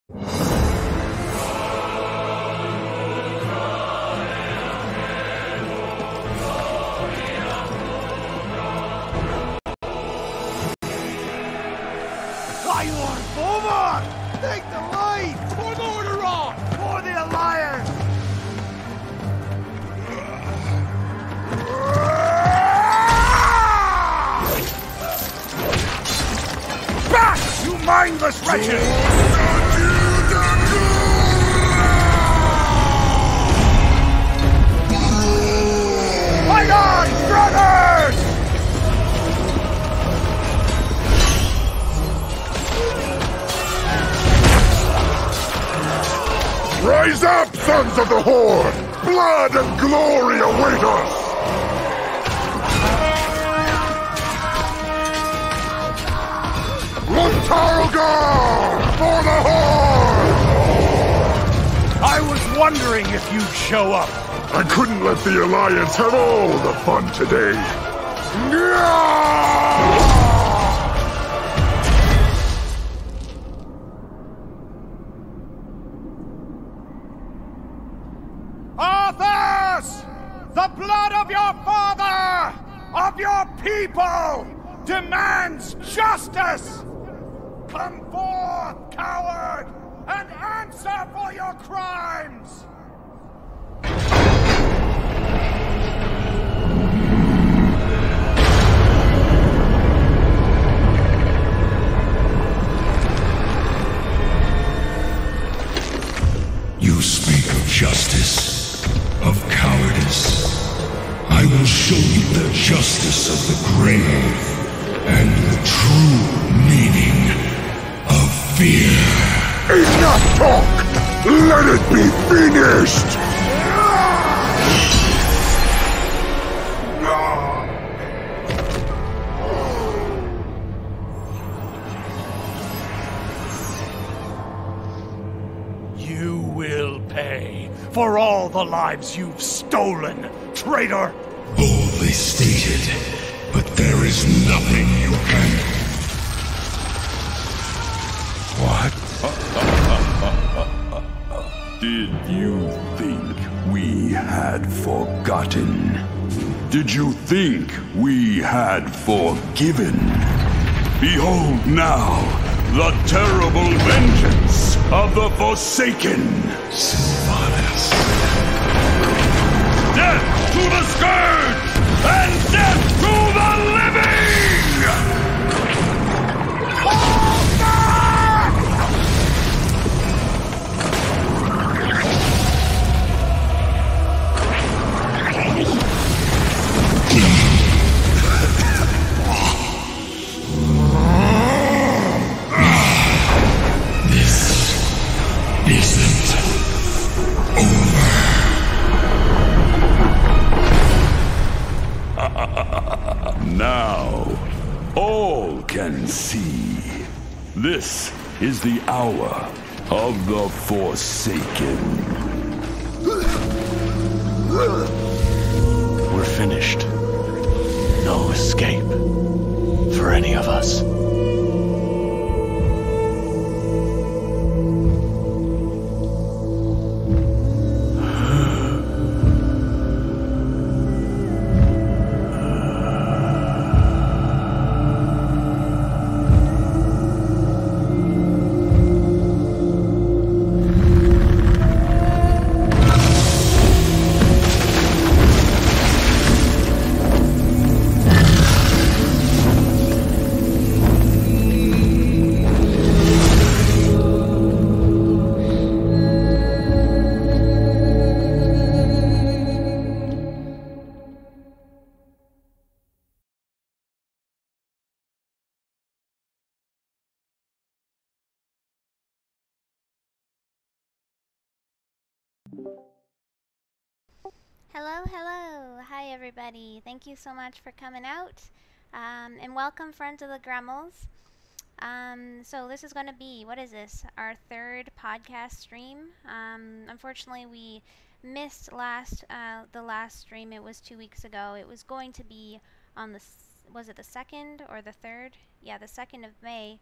Bolvar! Take the lead! For Morderon! For the Alliance! Back, you mindless wretches! Fight on, brothers! Rise up, sons of the Horde! Blood and glory await us! Lontargar! For the Horde! I was wondering if you'd show up. I couldn't let the Alliance have all the fun today. Arthas! The blood of your father! Of your people! Demands justice! Come forth, coward! And answer for your crimes! You speak of justice, of cowardice. I will show you the justice of the grave, and the true meaning of fear. Enough talk! Let it be finished! You will pay for all the lives you've stolen, traitor! Boldly stated, but there is nothing you can... What? Did you think we had forgotten? Did you think we had forgiven? Behold now the terrible vengeance of the Forsaken! Sylvanas. Death to the Scourge! And death to the living! Isn't over. Now, all can see. This is the hour of the Forsaken. We're finished. No escape for any of us. Hello. Hi, everybody. Thank you so much for coming out. And welcome, friends of the Gremmels. So this is going to be, what is this? Our third podcast stream. Unfortunately, we missed the last stream. It was 2 weeks ago. It was going to be on the, was it the 2nd or the 3rd? Yeah, the 2nd of May.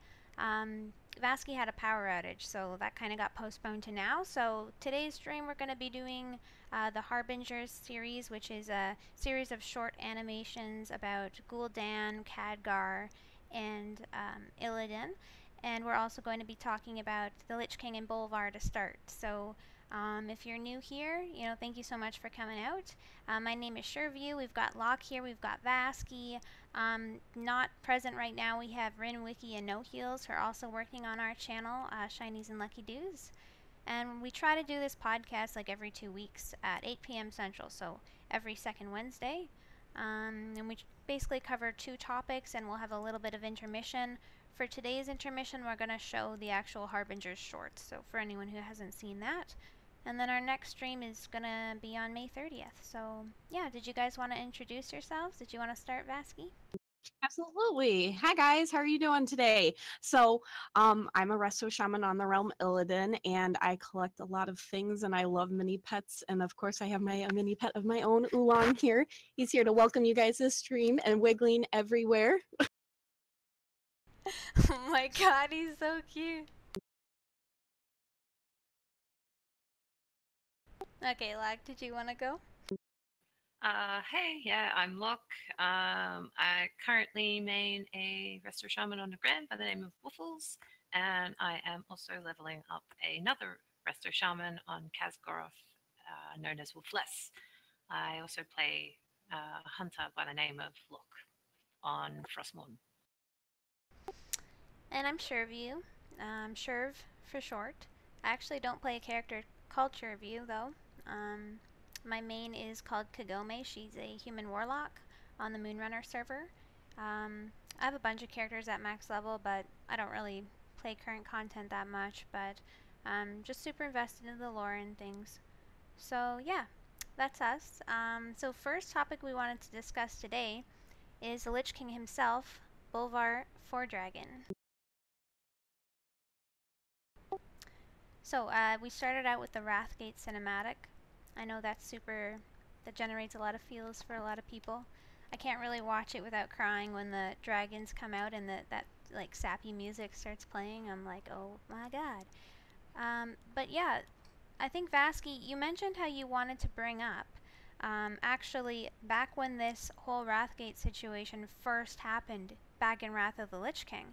Vaski had a power outage, so that kind of got postponed to now. So today's stream we're going to be doing the Harbingers series, which is a series of short animations about Gul'dan, Khadgar, and Illidan. And we're also going to be talking about the Lich King and Bolvar to start. So if you're new here, thank you so much for coming out. My name is Shirviu. We've got Lhok here. We've got Vaski. Not present right now, we have Rin, Wiki, and No Heals, who are also working on our channel, Shinies and Luckydos. And we try to do this podcast like every 2 weeks at 8 p.m. Central, so every second Wednesday. And we basically cover 2 topics, and we'll have a little bit of intermission. For today's intermission, we're going to show the actual Harbingers shorts, so for anyone who hasn't seen that. And then our next stream is going to be on May 30th. So, yeah, did you guys want to introduce yourselves? Did you want to start, Vaski? Absolutely. Hi guys, how are you doing today? So I'm a resto shaman on the realm Illidan, and I collect a lot of things, and I love mini pets, and of course I have a mini pet of my own, Oolong, here. He's here to welcome you guys to the stream and wiggling everywhere. Oh my god, he's so cute. Okay, Lag, did you want to go? Hey, yeah, I'm Lhok. I currently main a resto shaman on the Grand by the name of Waffles, and I am also leveling up another resto shaman on Khadgar, known as Wolfless. I also play a hunter by the name of Lhok on Frostmourne. And I'm Shirviu, Shirv for short. I actually don't play a character called Shirviu though. My main is called Kagome. She's a human warlock on the Moonrunner server. I have a bunch of characters at max level, but I don't really play current content that much, but just super invested in the lore and things. So yeah, that's us. So first topic we wanted to discuss today is the Lich King himself, Bolvar Fordragon. So we started out with the Wrathgate cinematic. I know that generates a lot of feels for a lot of people. I can't really watch it without crying when the dragons come out and that like sappy music starts playing. I'm like, oh my god. But yeah, I think Vaski, you mentioned how you wanted to bring up, actually back when this whole Wrathgate situation first happened back in Wrath of the Lich King,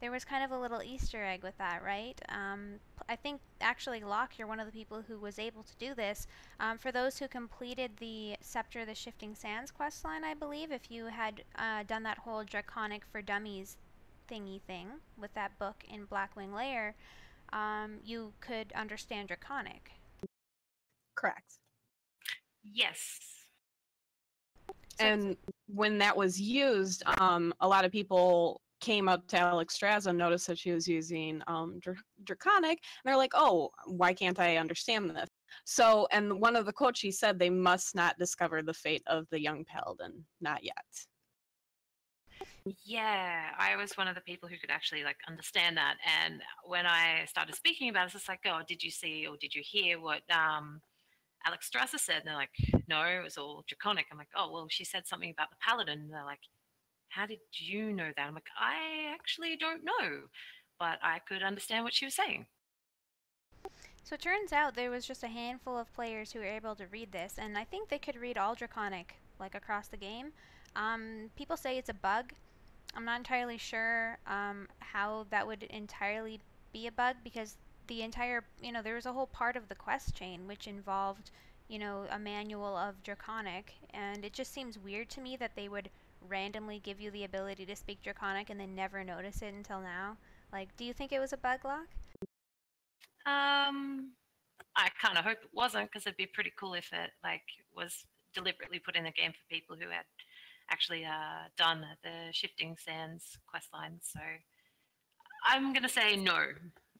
there was kind of a little Easter egg with that, right? I think actually, Lhok, you're one of the people who was able to do this. For those who completed the Scepter of the Shifting Sands questline, I believe, if you had done that whole Draconic for Dummies thingy thing with that book in Blackwing Lair, you could understand Draconic. Correct. Yes. And when that was used, a lot of people came up to Alexstrasza and noticed that she was using Draconic, and they're like, oh, why can't I understand this? So, and one of the quotes she said, they must not discover the fate of the young paladin, not yet. Yeah, I was one of the people who could actually understand that, and when I started speaking about it, it's just like, oh, did you see or did you hear what Alexstrasza said? And they're like, no, it was all Draconic. I'm like, oh, well, she said something about the paladin. And they're like, how did you know that? I'm like, I actually don't know, but I could understand what she was saying. So it turns out there was just a handful of players who were able to read this, and I think they could read all Draconic, across the game. People say it's a bug. I'm not entirely sure how that would entirely be a bug, because the entire, there was a whole part of the quest chain which involved, a manual of Draconic, and it just seems weird to me that they would randomly give you the ability to speak Draconic and then never notice it until now. Do you think it was a bug, Lhok? I kind of hope it wasn't, because it'd be pretty cool if it was deliberately put in the game for people who had actually done the Shifting Sands questline. So I'm gonna say no,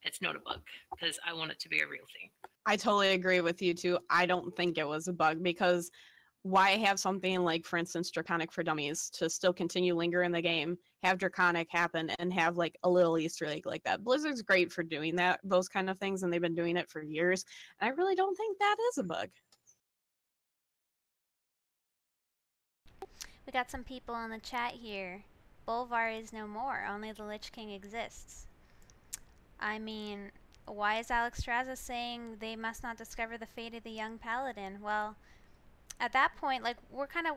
it's not a bug, because I want it to be a real thing. I totally agree with you too. I don't think it was a bug, because why have something like, for instance, Draconic for Dummies to still continue linger in the game, have Draconic happen, and have a little Easter egg like that? Blizzard's great for doing those kind of things, and they've been doing it for years. And I really don't think that is a bug. We got some people in the chat here. Bolvar is no more, only the Lich King exists. I mean, why is Alexstrasza saying they must not discover the fate of the young paladin? Well, at that point, like, we're kind of,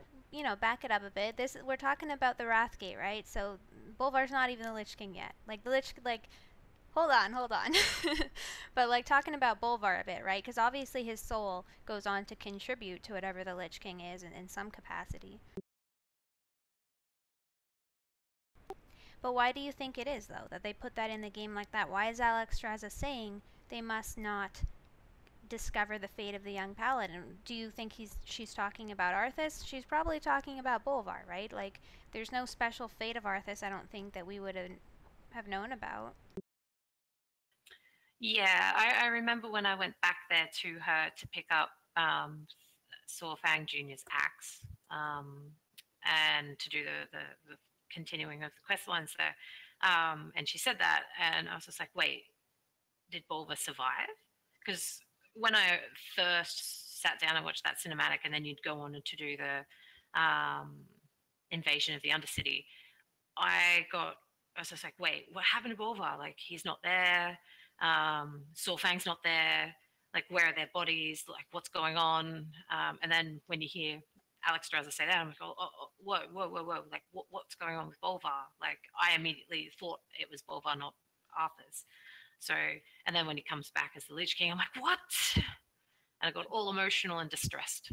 back it up a bit. We're talking about the Wrathgate, right? So Bolvar's not even the Lich King yet. Like, the Lich, like, hold on. But, like, talking about Bolvar a bit, right? Because obviously his soul goes on to contribute to whatever the Lich King is in some capacity. But why do you think it is, though, that they put that in the game like that? Why is Alexstrasza saying they must not discover the fate of the young paladin? Do you think she's talking about Arthas? She's probably talking about Bolvar, right? Like, there's no special fate of Arthas, I don't think, that we would have known about. Yeah, I remember when I went back there to her to pick up Sorfang Jr.'s axe and to do the continuing of the quest lines there. And she said that, and I was just like, wait, did Bolvar survive? Because when I first sat down and watched that cinematic, and then you'd go on to do the invasion of the Undercity, I was just like, wait, what happened to Bolvar? Like, he's not there. Sorfang's not there. Like, where are their bodies? Like, what's going on? And then when you hear Alexstrasza say that, I'm like, oh, whoa. Like, what's going on with Bolvar? Like, I immediately thought it was Bolvar, not Arthas. So, and then when he comes back as the Lich King, I'm like, what? And I got all emotional and distressed.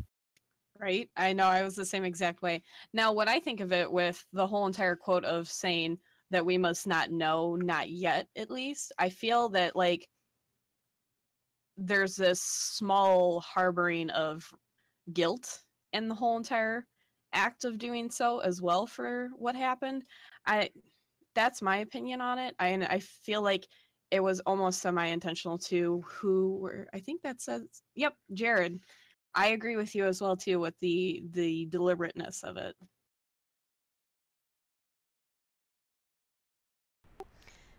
Right? I know, I was the same exact way. Now, what I think of it with the whole entire quote of saying that we must not know, not yet at least, I feel that, like, there's this small harboring of guilt in the whole entire act of doing so as well for what happened. That's my opinion on it. I feel like it was almost semi-intentional too. I think that says, yep, Jared. I agree with you as well too with the deliberateness of it.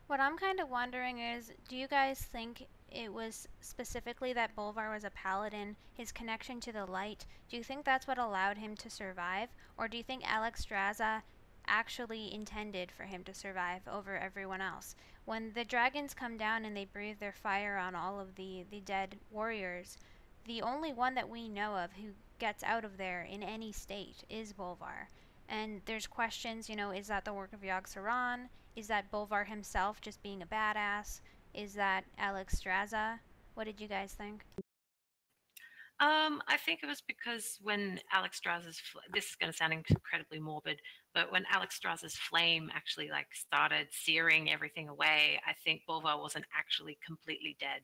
What I'm kind of wondering is, do you guys think it was specifically that Bolvar was a paladin, his connection to the light? Do you think that's what allowed him to survive? Or do you think Alexstrasza actually intended for him to survive over everyone else? When the dragons come down and they breathe their fire on all of the dead warriors, the only one that we know of who gets out of there in any state is Bolvar. And there's questions, is that the work of Yogg-Saron? Is that Bolvar himself just being a badass? Is that Alexstrasza? What did you guys think? I think it was because when Alexstrasza's, this is going to sound incredibly morbid, but when Alexstrasza's flame actually like started searing everything away, I think Bolvar wasn't actually completely dead.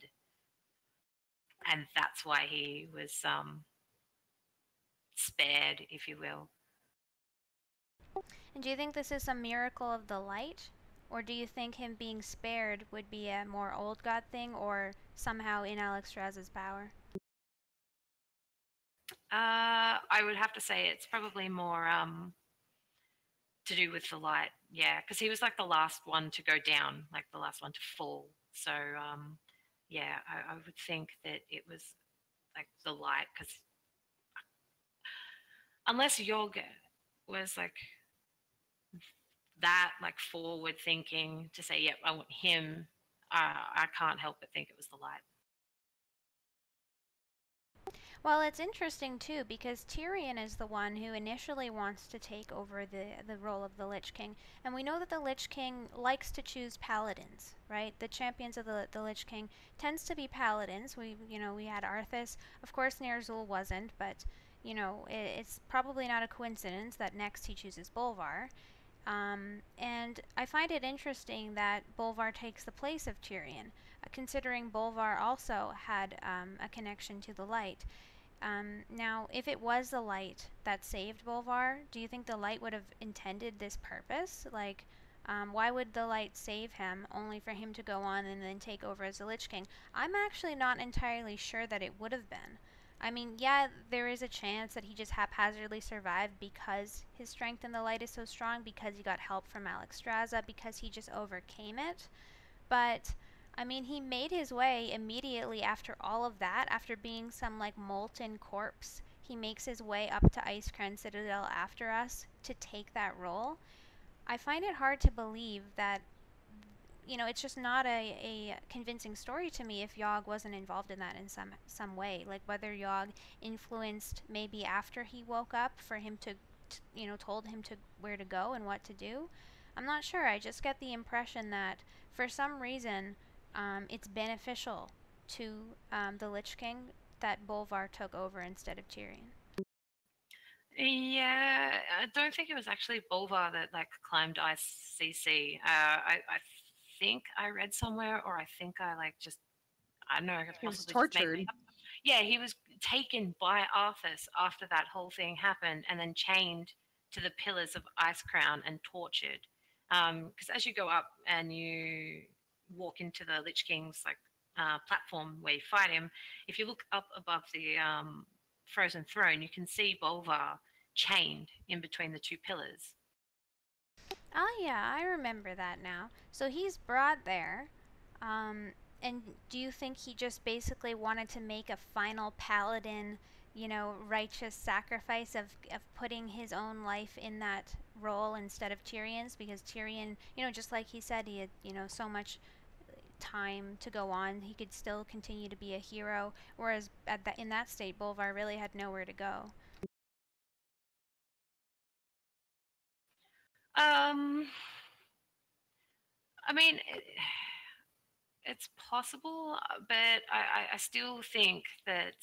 And that's why he was spared, if you will. And do you think this is a miracle of the light? Or do you think him being spared would be a more old god thing, or somehow in Alexstrasza's power? I would have to say it's probably more to do with the light. Yeah, because he was like the last one to go down, like the last one to fall. So yeah, I would think that it was like the light, because unless Yogg was like that, like forward thinking to say, yep, I want him, I can't help but think it was the light. Well, it's interesting too, because Tyrion is the one who initially wants to take over the role of the Lich King, and we know that the Lich King likes to choose paladins, right? The champions of the Lich King tends to be paladins. We had Arthas. Of course, Ner'zhul wasn't, but it's probably not a coincidence that next he chooses Bolvar. And I find it interesting that Bolvar takes the place of Tyrion, considering Bolvar also had a connection to the light. Now, if it was the light that saved Bolvar, do you think the light would have intended this purpose? Like, why would the light save him only for him to go on and then take over as the Lich King? I'm actually not entirely sure that it would have been. I mean, yeah, there is a chance that he just haphazardly survived because his strength in the light is so strong, because he got help from Alexstrasza, because he just overcame it. But I mean, he made his way immediately after all of that, after being some like molten corpse. He makes his way up to Icecrown Citadel after us to take that role. I find it hard to believe that you know, it's just not a convincing story to me if Yogg wasn't involved in that in some way. Like whether Yogg influenced maybe after he woke up for him to you know, told him to where to go and what to do. I'm not sure. I just get the impression that for some reason it's beneficial to the Lich King that Bolvar took over instead of Tyrion. Yeah, I don't think it was actually Bolvar that like climbed ICC. I think I read somewhere, or I think I like just I don't know. I could He was possibly just make tortured. it up. Yeah, he was taken by Arthas after that whole thing happened, and then chained to the pillars of Icecrown and tortured. Because as you go up and you walk into the Lich King's like platform where you fight him, if you look up above the frozen throne, you can see Bolvar chained in between the two pillars. Oh yeah, I remember that now. So he's brought there. And do you think he just basically wanted to make a final paladin, you know, righteous sacrifice of putting his own life in that role instead of Tyrion's? Because Tyrion, you know, just like he said, he had, you know, so much time to go on. He could still continue to be a hero, whereas in that state, Bolvar really had nowhere to go. I mean, it's possible, but I still think that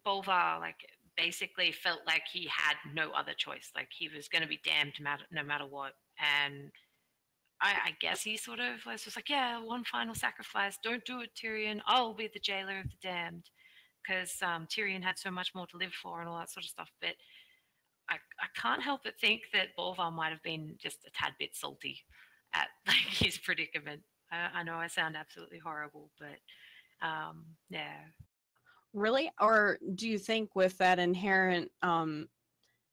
Bolvar like basically felt like he had no other choice. Like he was going to be damned no matter what. And I guess he sort of was just like, yeah, one final sacrifice. Don't do it, Tyrion. I'll be the jailer of the damned. Because Tyrion had so much more to live for and all that sort of stuff. But I can't help but think that Bolvar might have been just a tad bit salty at like his predicament. I know I sound absolutely horrible, but yeah. Really? Or do you think with that inherent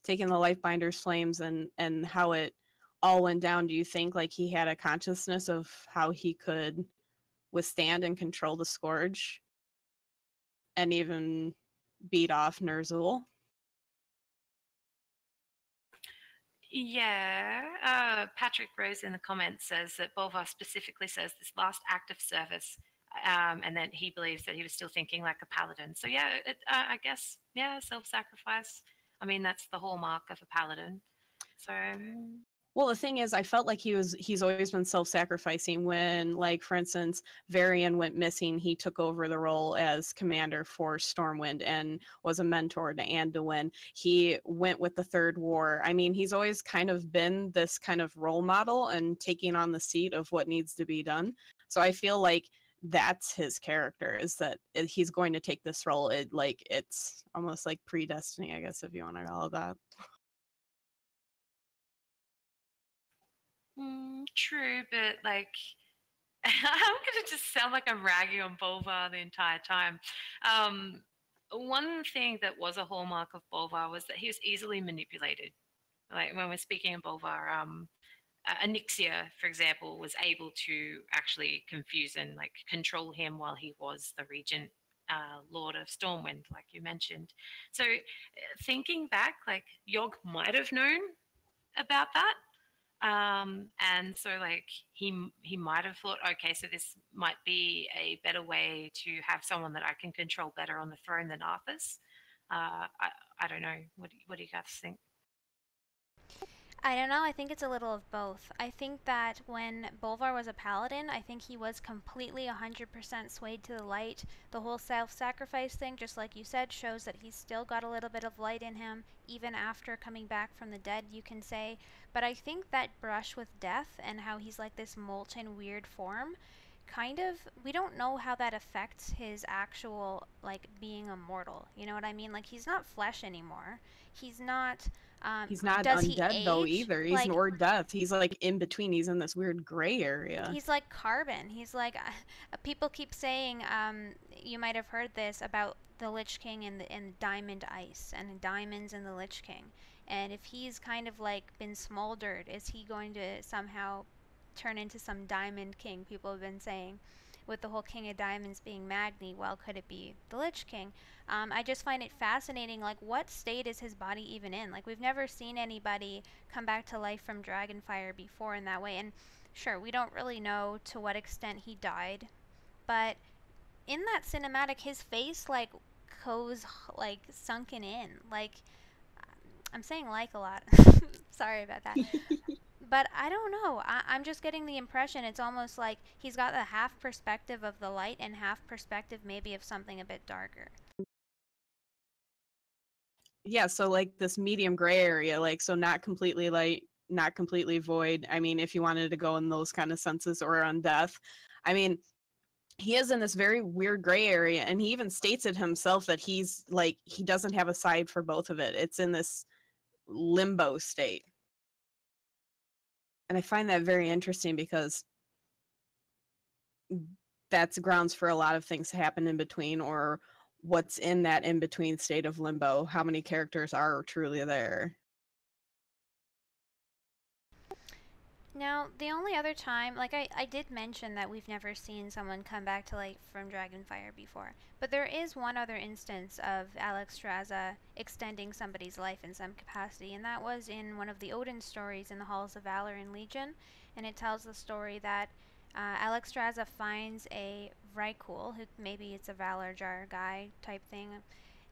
taking the Lifebinder's flames and how it all went down, do you think like he had a consciousness of how he could withstand and control the Scourge and even beat off Ner'zhul? Yeah, Patrick Rose in the comments says that Bolvar specifically says this last act of service, and then he believes that he was still thinking like a paladin. So yeah, I guess, yeah, self-sacrifice. I mean, that's the hallmark of a paladin. So well, the thing is, I felt like he's always been self-sacrificing. When, like, for instance, Varian went missing, he took over the role as commander for Stormwind and was a mentor to Anduin. He went with the Third War. I mean, he's always kind of been this kind of role model and taking on the seat of what needs to be done. So I feel like that's his character, is that he's going to take this role. It's almost like predestiny, I guess, if you want to call it that. True, but like I'm gonna just sound like I'm ragging on Bolvar the entire time. One thing that was a hallmark of Bolvar was that he was easily manipulated. Like when we're speaking of Bolvar, Anixia, for example, was able to actually confuse and like control him while he was the regent, Lord of Stormwind, like you mentioned. So thinking back, like Yogg might have known about that. And so like he might have thought, okay, so this might be a better way to have someone that I can control better on the throne than Arthas. I don't know. What do you guys think? I don't know, I think it's a little of both. I think that when Bolvar was a paladin, I think he was completely 100% swayed to the light. The whole self-sacrifice thing, just like you said, shows that he's still got a little bit of light in him, even after coming back from the dead, you can say. But I think that brush with death and how he's like this molten, weird form, kind of, we don't know how that affects his actual, like, being immortal. You know what I mean? Like, he's not flesh anymore. He's not does undead though age? either. He's Like, nor death. He's like in between. He's in this weird gray area. he's like carbon. He's like people keep saying you might have heard this about the Lich King and diamond ice and diamonds in the Lich King. And if he's kind of like been smoldered, is he going to somehow turn into some diamond king? People have been saying. with the whole King of Diamonds being Magni, well, could it be the Lich King? I just find it fascinating, like, what state is his body even in? Like, we've never seen anybody come back to life from Dragonfire before in that way, and sure, we don't really know to what extent he died, but in that cinematic, his face, like, goes, like, sunken in, like, I'm saying like a lot. Sorry about that. But I don't know. I'm just getting the impression it's almost like he's got the half perspective of the light and half perspective maybe of something a bit darker. Yeah, so like this medium gray area, like, so not completely light, not completely void. I mean, if you wanted to go in those kind of senses, or on death. I mean, he is in this very weird gray area, and he even states it himself that he's like, he doesn't have a side for both of it. It's in this limbo state. And I find that very interesting because that's grounds for a lot of things to happen in between, or what's in that in between state of limbo. How many characters are truly there? Now, the only other time, like I did mention that we've never seen someone come back to life from Dragonfire before, but there is one other instance of Alexstrasza extending somebody's life in some capacity, and that was in one of the Odin stories in the Halls of Valor and Legion, and it tells the story that Alexstrasza finds a Vrykul, who maybe it's a Valor Jar guy type thing,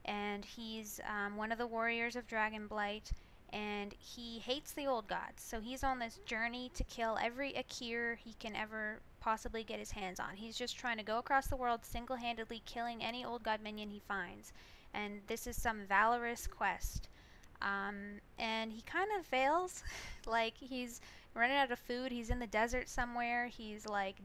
and he's one of the warriors of Dragonblight, and he hates the old gods, so he's on this journey to kill every Akir he can ever possibly get his hands on. He's just trying to go across the world single-handedly killing any old god minion he finds, and this is some valorous quest. And he kind of fails. Like, he's running out of food, he's in the desert somewhere, he's like,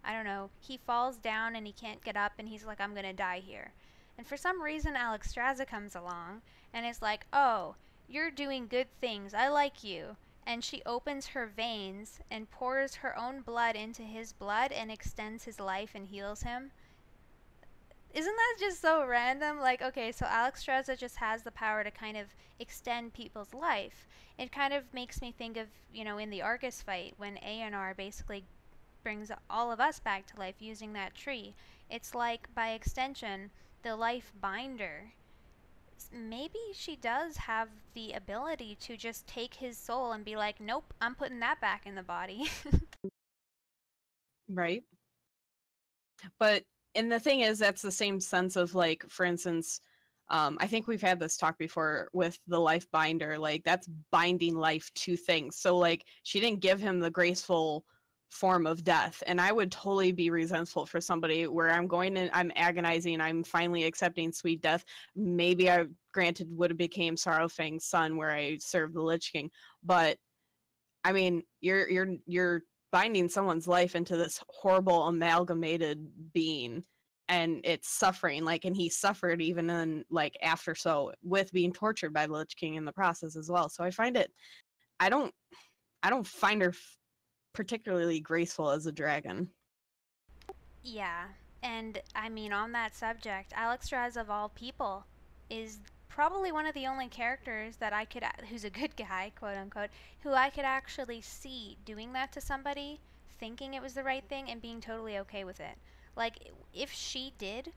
I don't know, he falls down and he can't get up, and he's like, I'm gonna die here. And for some reason Alexstrasza comes along and is like, oh, you're doing good things, I like you. And she opens her veins and pours her own blood into his blood and extends his life and heals him. Isn't that just so random? Like, okay, so Alexstrasza just has the power to kind of extend people's life. It kind of makes me think of, you know, in the Argus fight, when A&R basically brings all of us back to life using that tree. It's like, by extension, the life binder, maybe she does have the ability to just take his soul and be like, nope, I'm putting that back in the body. Right. But, and the thing is, that's the same sense of, like, for instance, I think we've had this talk before with the life binder, like, that's binding life to things. So, like, she didn't give him the graceful form of death, and I would totally be resentful for somebody where I'm going and I'm agonizing, I'm finally accepting sweet death. Maybe I, granted, would have became Sorrowfang's son where I served the Lich King, but I mean, you're binding someone's life into this horrible amalgamated being, and it's suffering, like, and he suffered even in, like, after, so with being tortured by the Lich King in the process as well. So I find it, I don't find her particularly graceful as a dragon. Yeah, and I mean, on that subject, Alexstrasza of all people is probably one of the only characters that I could, who's a good guy, quote unquote, who I could actually see doing that to somebody, thinking it was the right thing, and being totally okay with it. Like, if she did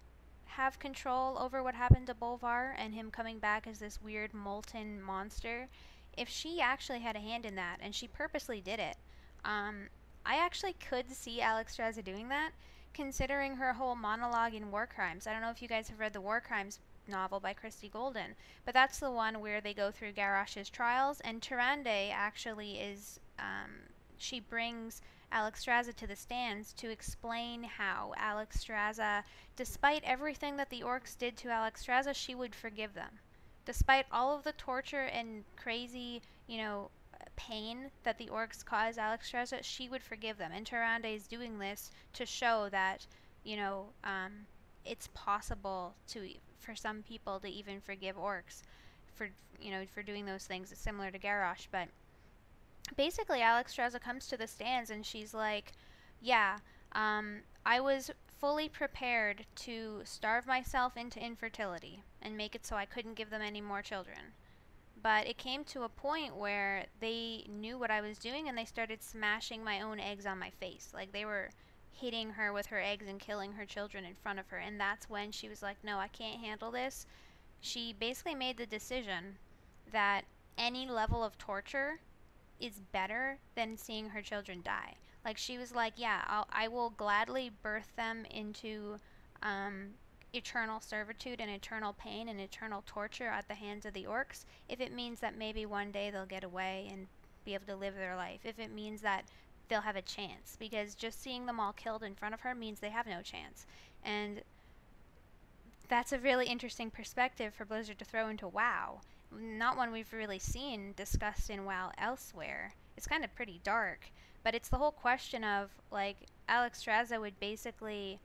have control over what happened to Bolvar and him coming back as this weird molten monster, if she actually had a hand in that, and she purposely did it, I actually could see Alexstrasza doing that, considering her whole monologue in War Crimes. I don't know if you guys have read the War Crimes novel by Christy Golden, but that's the one where they go through Garrosh's trials, and Tyrande actually is, she brings Alexstrasza to the stands to explain how Alexstrasza, despite everything that the orcs did to Alexstrasza, she would forgive them. Despite all of the torture and crazy, you know, pain that the orcs caused Alexstrasza, she would forgive them. And Tyrande is doing this to show that, you know, it's possible for some people to even forgive orcs for, you know, for doing those things. It's similar to Garrosh, but basically Alexstrasza comes to the stands and she's like, yeah, I was fully prepared to starve myself into infertility and make it so I couldn't give them any more children. But it came to a point where they knew what I was doing and they started smashing my own eggs on my face. Like, they were hitting her with her eggs and killing her children in front of her. And that's when she was like, no, I can't handle this. She basically made the decision that any level of torture is better than seeing her children die. Like, she was like, yeah, I will gladly birth them into eternal servitude and eternal pain and eternal torture at the hands of the orcs if it means that maybe one day they'll get away and be able to live their life, if it means that they'll have a chance, because just seeing them all killed in front of her means they have no chance. And that's a really interesting perspective for Blizzard to throw into WoW. Not one we've really seen discussed in WoW elsewhere. It's kind of pretty dark, but it's the whole question of, like, Alexstrasza would basically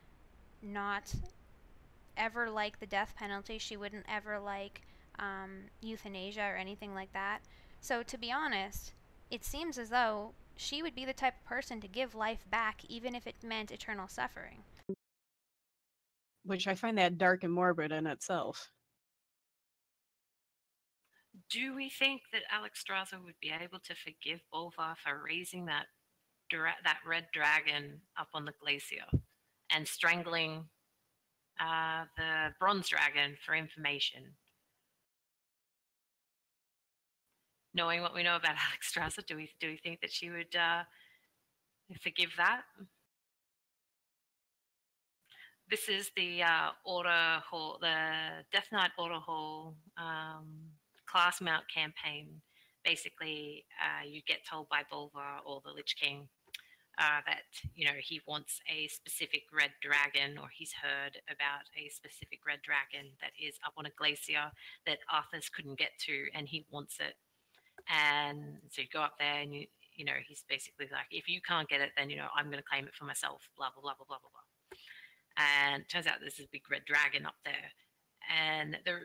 not ever like the death penalty. She wouldn't ever like euthanasia or anything like that. So to be honest, it seems as though she would be the type of person to give life back even if it meant eternal suffering. Which I find that dark and morbid in itself. Do we think that Alexstrasza would be able to forgive Bolvar for raising that red dragon up on the glacier and strangling the bronze dragon for information? Knowing what we know about Alexstrasza, do we think that she would forgive that? This is the Order Hall, the Death Knight Order Hall class mount campaign. Basically, you get told by Bolvar or the Lich King that, you know, he wants a specific red dragon, or he's heard about a specific red dragon that is up on a glacier that Arthas couldn't get to, and he wants it. And so you go up there, and you know, he's basically like, if you can't get it, then, you know, I'm going to claim it for myself. Blah blah blah blah blah blah blah. And it turns out there's this big red dragon up there, and the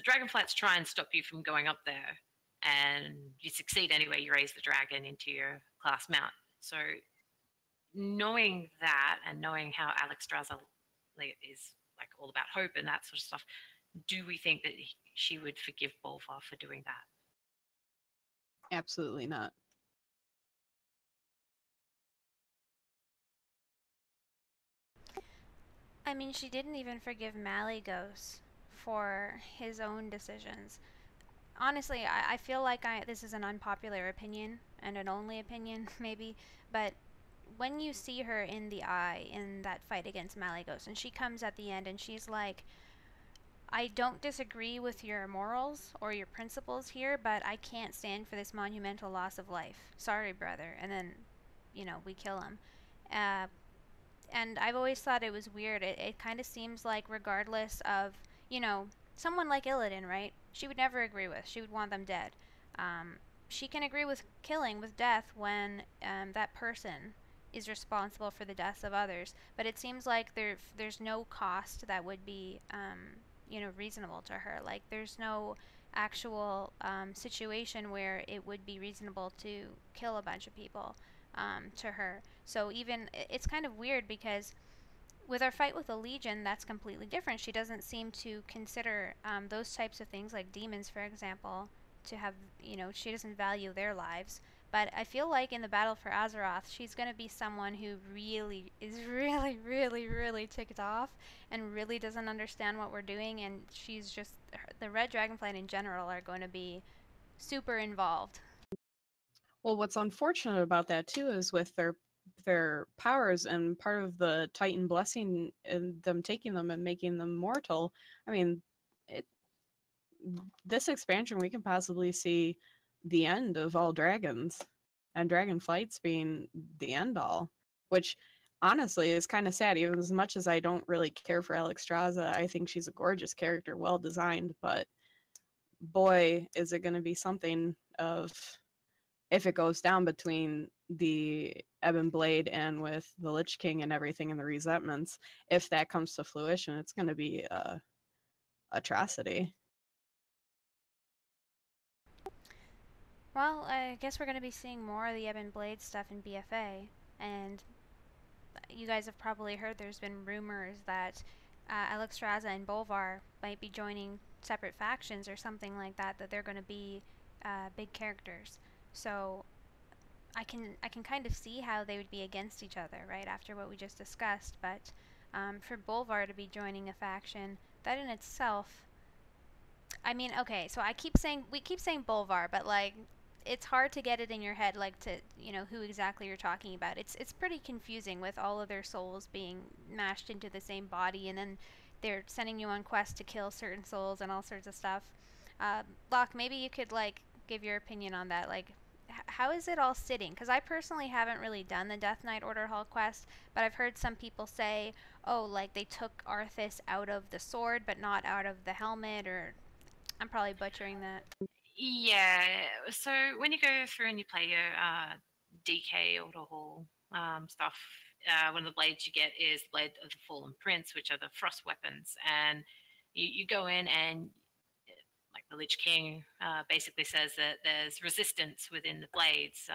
dragonflights try and stop you from going up there, and you succeed anyway. You raise the dragon into your class mount. So knowing that, and knowing how Alexstrasza is like all about hope and that sort of stuff, do we think that she would forgive Bolvar for doing that? Absolutely not. I mean, she didn't even forgive Malygos for his own decisions. Honestly, I feel like this is an unpopular opinion, and an only opinion, maybe, but when you see her in the eye in that fight against Malygos, and she comes at the end and she's like, I don't disagree with your morals or your principles here, but I can't stand for this monumental loss of life. Sorry, brother. And then, you know, we kill him. And I've always thought it was weird. It kind of seems like, regardless of, you know, someone like Illidan, right? She would never agree with. She would want them dead. She can agree with killing, with death, when that person is responsible for the deaths of others. But it seems like there's no cost that would be, you know, reasonable to her. Like, there's no actual situation where it would be reasonable to kill a bunch of people to her. So even, it's kind of weird, because with our fight with the Legion, that's completely different. She doesn't seem to consider those types of things, like demons, for example, to have, you know, she doesn't value their lives. But I feel like in the battle for Azeroth, she's going to be someone who really is really ticked off and really doesn't understand what we're doing, and she's just, the Red Dragonflight in general are going to be super involved. Well, what's unfortunate about that too is with their powers, and part of the Titan blessing and them taking them and making them mortal. I mean, this expansion, we can possibly see the end of all dragons, and dragonflights being the end all, which honestly is kind of sad. Even as much as I don't really care for Alexstrasza, I think she's a gorgeous character, well designed, but boy, is it going to be something of, if it goes down between the Ebon Blade and with the Lich King and everything and the resentments, if that comes to fruition, it's going to be a atrocity. Well, I guess we're going to be seeing more of the Ebon Blade stuff in BFA, and you guys have probably heard there's been rumors that Alexstrasza and Bolvar might be joining separate factions or something like that, that they're going to be big characters. So I can kind of see how they would be against each other, right, after what we just discussed, but for Bolvar to be joining a faction, that in itself, I mean, okay, so we keep saying Bolvar, but like, it's hard to get it in your head, like, to, you know, who exactly you're talking about. It's pretty confusing with all of their souls being mashed into the same body, and then they're sending you on quests to kill certain souls and all sorts of stuff. Locke, maybe you could, like, give your opinion on that, like, how is it all sitting? Because I personally haven't really done the Death Knight Order Hall quest, but I've heard some people say, oh, like, they took Arthas out of the sword, but not out of the helmet, or I'm probably butchering that. Yeah, so when you go through and you play your DK Order Hall stuff, one of the blades you get is the Blade of the Fallen Prince, which are the frost weapons. And you go in and, like, the Lich King basically says that there's resistance within the blades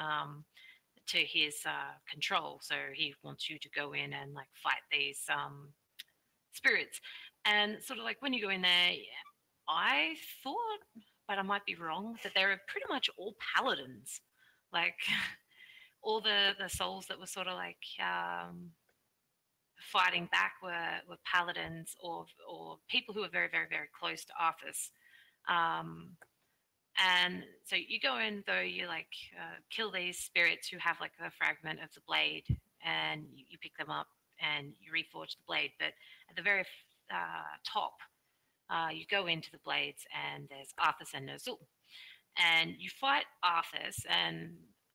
to his control. So he wants you to go in and, like, fight these spirits. And sort of like when you go in there, I thought, but I might be wrong, that they're pretty much all paladins. Like, all the souls that were sort of like fighting back were paladins or people who were very, very, very close to Arthas. And so you go in, though, you like kill these spirits who have like a fragment of the blade, and you pick them up and you reforge the blade. But at the very top, you go into the blades, and there's Arthas and Ner'zhul. And you fight Arthas, and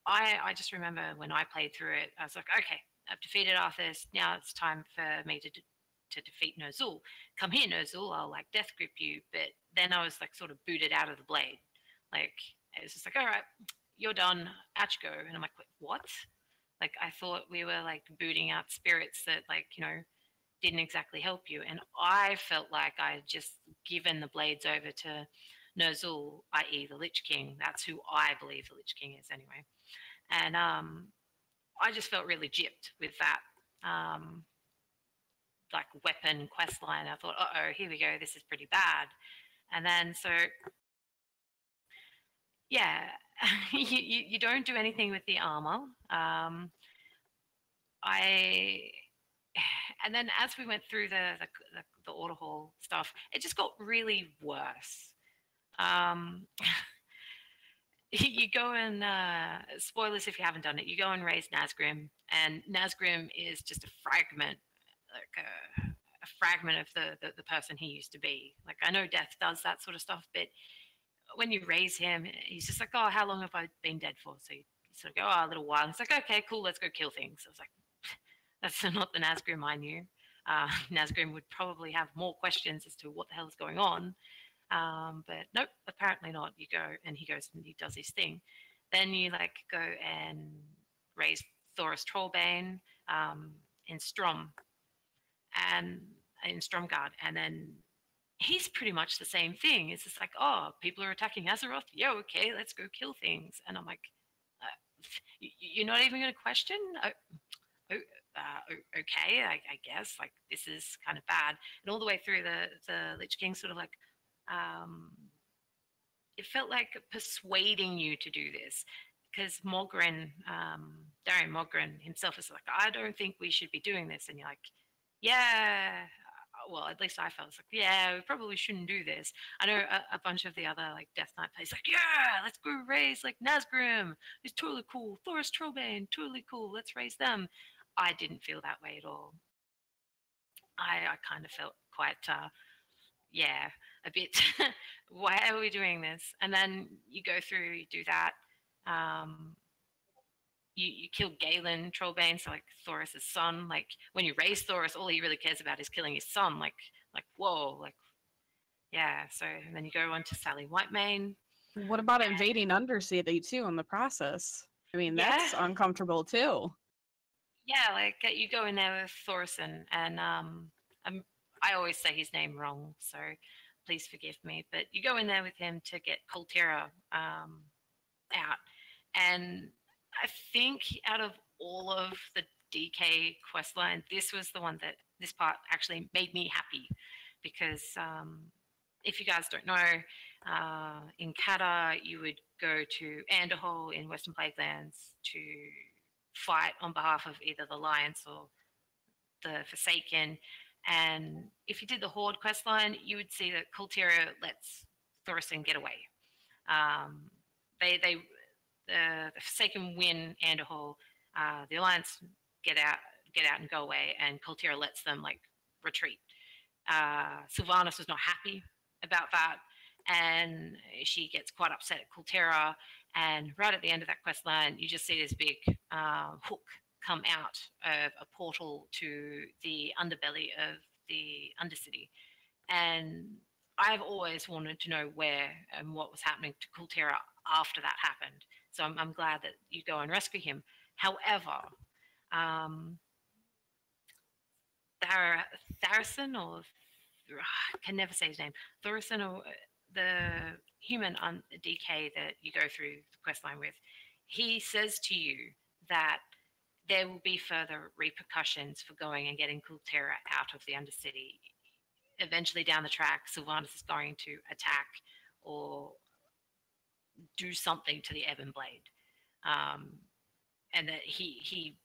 I just remember when I played through it, I was like, okay, I've defeated Arthas, now it's time for me to defeat Ner'zhul. Come here, Ner'zhul, I'll like death grip you. But then I was like sort of booted out of the blade. Like, it was just like, all right, you're done, out you go. And I'm like, wait, what? Like, I thought we were like booting out spirits that, like, you know, didn't exactly help you. And I felt like I had just given the blades over to Ner'zhul, i.e. the Lich King. That's who I believe the Lich King is anyway. And I just felt really gypped with that like weapon quest line. I thought, uh-oh, here we go, this is pretty bad. And then so, yeah, you don't do anything with the armor. And then as we went through the order hall stuff, it just got really worse. You go and spoilers if you haven't done it. You go and raise Nazgrim, and Nazgrim is just a fragment, like a fragment of the person he used to be. Like, I know Death does that sort of stuff, but when you raise him, he's just like, oh, how long have I been dead for? So you sort of go, oh, a little while. And it's like, okay, cool, let's go kill things. I was like, that's not the Nazgrim I knew. Nazgrim would probably have more questions as to what the hell is going on. But nope, apparently not. You go and he goes and he does his thing. Then you like go and raise Thoris Trollbane in Strom and in Stromgarde, and then he's pretty much the same thing. It's just like, oh, people are attacking Azeroth. Yeah, okay, let's go kill things. And I'm like, you're not even going to question? Okay, I guess, like, this is kind of bad. And all the way through the Lich King sort of like, it felt like persuading you to do this, because Mogren, Darian Mogren himself is like, I don't think we should be doing this. And you're like, yeah, well, at least I felt, it's like, yeah, we probably shouldn't do this. I know a bunch of the other like Death Knight players like, yeah, let's go raise like Nazgrim. It's totally cool. Thoris Trollbane, totally cool. Let's raise them. I didn't feel that way at all. I kind of felt quite, yeah, a bit, why are we doing this? And then you go through, you do that. You kill Galen Trollbane, so like Thoris's son. Like, when you raise Thoris, all he really cares about is killing his son. Like whoa, like, yeah. So and then you go on to Sally Whitemane. What about invading Undercity too in the process? I mean, that's uncomfortable too. Yeah, like you go in there with Thorson, and I always say his name wrong, so please forgive me. But you go in there with him to get Coltera out, and I think out of all of the DK questline, this was the one that this part actually made me happy, because if you guys don't know, in Khadgar, you would go to Anderhall in Western Plaguelands to fight on behalf of either the Alliance or the Forsaken. And if you did the Horde questline, you would see that Kultira lets Thorison get away. The Forsaken win Anderhall, the Alliance get out and go away, and Kultira lets them like retreat. Sylvanas was not happy about that, and she gets quite upset at Kultira. And right at the end of that quest line, you just see this big hook come out of a portal to the underbelly of the Undercity. And I've always wanted to know where and what was happening to Kultira after that happened. So I'm glad that you go and rescue him. However, Thorison, or I can never say his name, Thorison, or the human on DK that you go through the questline with, he says to you that there will be further repercussions for going and getting Kultira out of the Undercity. Eventually down the track, Sylvanas is going to attack or do something to the Ebon Blade. And that he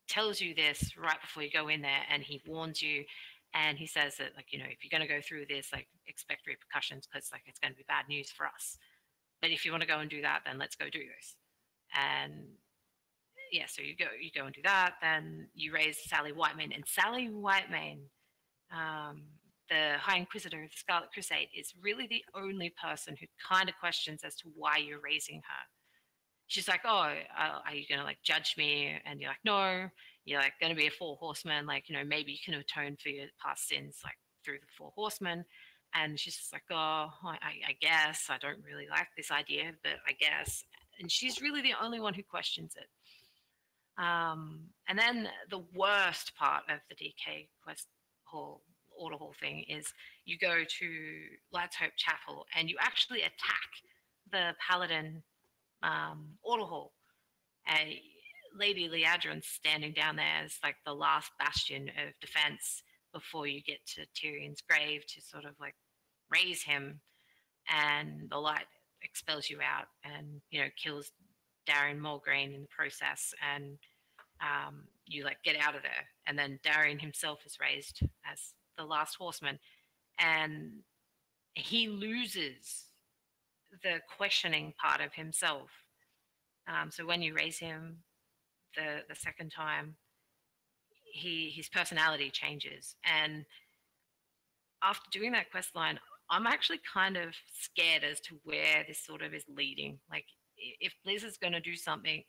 tells you this right before you go in there, and he warns you, and he says that, like, you know, if you're going to go through this, like, expect repercussions, because, like, it's going to be bad news for us. But if you want to go and do that, then let's go do this. And yeah, so you go and do that. Then you raise Sally Whitemane, and Sally Whitemane, the High Inquisitor of the Scarlet Crusade, is really the only person who kind of questions as to why you're raising her. She's like, oh, are you going to, like, judge me? And you're like, no, you're, like, going to be a 4 horseman. Like, you know, maybe you can atone for your past sins, like, through the 4 horsemen. And she's just like, oh, I guess. I don't really like this idea, but I guess. And she's really the only one who questions it. And then the worst part of the DK quest hall, order hall thing, is you go to Light's Hope Chapel and you actually attack the Paladin order hall. And Lady Liadrin's standing down there as like the last bastion of defense before you get to Tyrion's grave to sort of like raise him, and the light expels you out and, you know, kills Darian Mulgrane in the process, and you like get out of there, and then Darian himself is raised as the last horseman, and he loses the questioning part of himself. So when you raise him the second time, his personality changes, and after doing that quest line, I'm actually kind of scared as to where this sort of is leading. Like, if Blizzard's going to do something,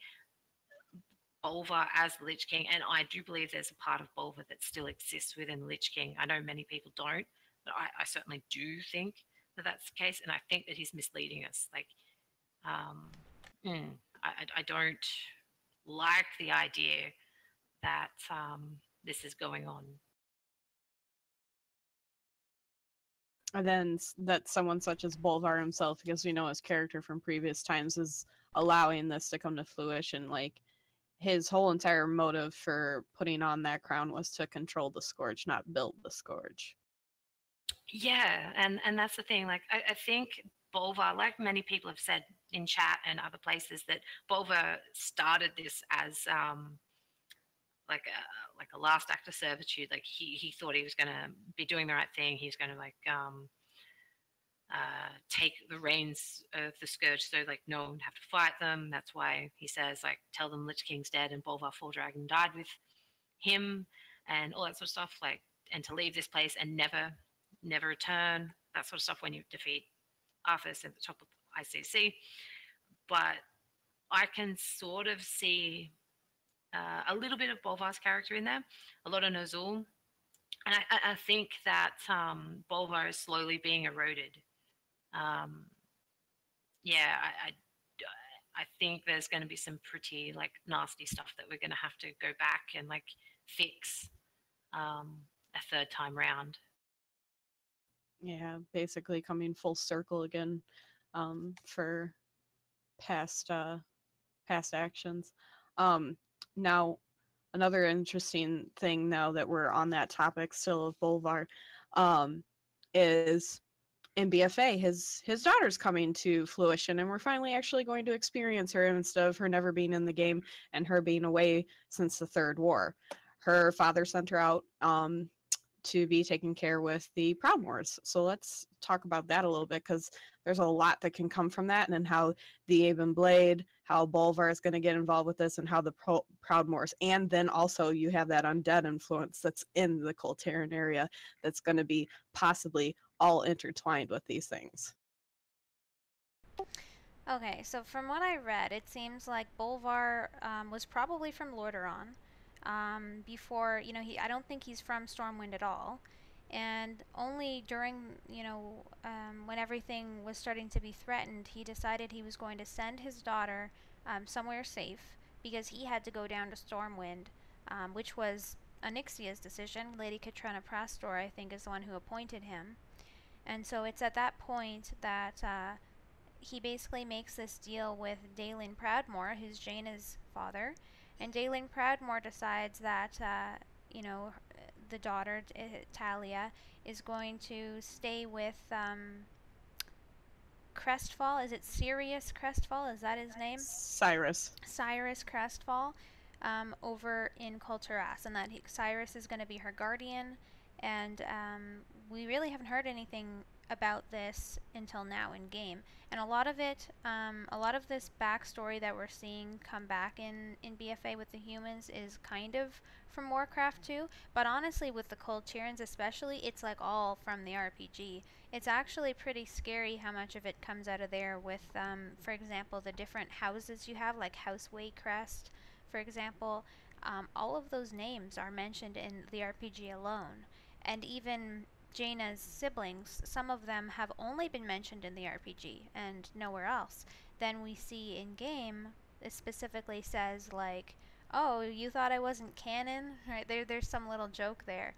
Bolvar as the Lich King, and I do believe there's a part of Bolvar that still exists within the Lich King. I know many people don't, but I certainly do think that that's the case, and I think that he's misleading us. Like, I don't like the idea that this is going on. And then that someone such as Bolvar himself, because we know his character from previous times, is allowing this to come to fruition. Like, his whole entire motive for putting on that crown was to control the Scourge, not build the Scourge. Yeah, and that's the thing. Like, I think Bolvar, like many people have said in chat and other places, that Bolvar started this as like a last act of servitude. Like, he thought he was going to be doing the right thing. He's going to like take the reins of the Scourge, so like no one would have to fight them. That's why he says, like, tell them Lich King's dead and Bolvar Fordragon died with him, and all that sort of stuff. Like, and to leave this place and never return. That sort of stuff when you defeat Arthas at the top of ICC. But I can sort of see a little bit of Bolvar's character in there, a lot of Nozul, and I think that Bolvar is slowly being eroded. Yeah, I think there's going to be some pretty like nasty stuff that we're going to have to go back and like fix a third time round. Yeah, basically coming full circle again for past actions. Now, another interesting thing, now that we're on that topic still of Bolvar, is in BFA, his daughter's coming to fruition, and we're finally actually going to experience her instead of her never being in the game and her being away since the Third War. Her father sent her out to be taken care with the Proudmoors. So let's talk about that a little bit, because there's a lot that can come from that, and then how the Aben Blade, how Bolvar is going to get involved with this, and how the Proudmoors, and then also you have that undead influence that's in the Coltarian area that's going to be possibly all intertwined with these things. Okay, so from what I read, it seems like Bolvar was probably from Lordaeron. Before, you know, I don't think he's from Stormwind at all. And only during, you know, when everything was starting to be threatened, he decided he was going to send his daughter somewhere safe, because he had to go down to Stormwind, which was Onyxia's decision. Lady Katrina Prastor, I think, is the one who appointed him. And so it's at that point that he basically makes this deal with Daelin Proudmoore, who's Jaina's father. And Daelin Proudmoore decides that, you know, the daughter, Talia, is going to stay with Crestfall. Is it Sirius Crestfall? Is that his name? Cyrus Crestfall, over in Kulturas, and that Cyrus is going to be her guardian. And we really haven't heard anything about this until now in game, and a lot of it, a lot of this backstory that we're seeing come back in BFA with the humans is kind of from Warcraft 2, but honestly with the Kulturians especially, it's like all from the RPG. It's actually pretty scary how much of it comes out of there with, for example, the different houses you have, like House Waycrest, for example. All of those names are mentioned in the RPG alone, and even Jaina's siblings, some of them have only been mentioned in the RPG and nowhere else. Then we see in game, it specifically says like, oh, you thought I wasn't canon? Right, there's some little joke there.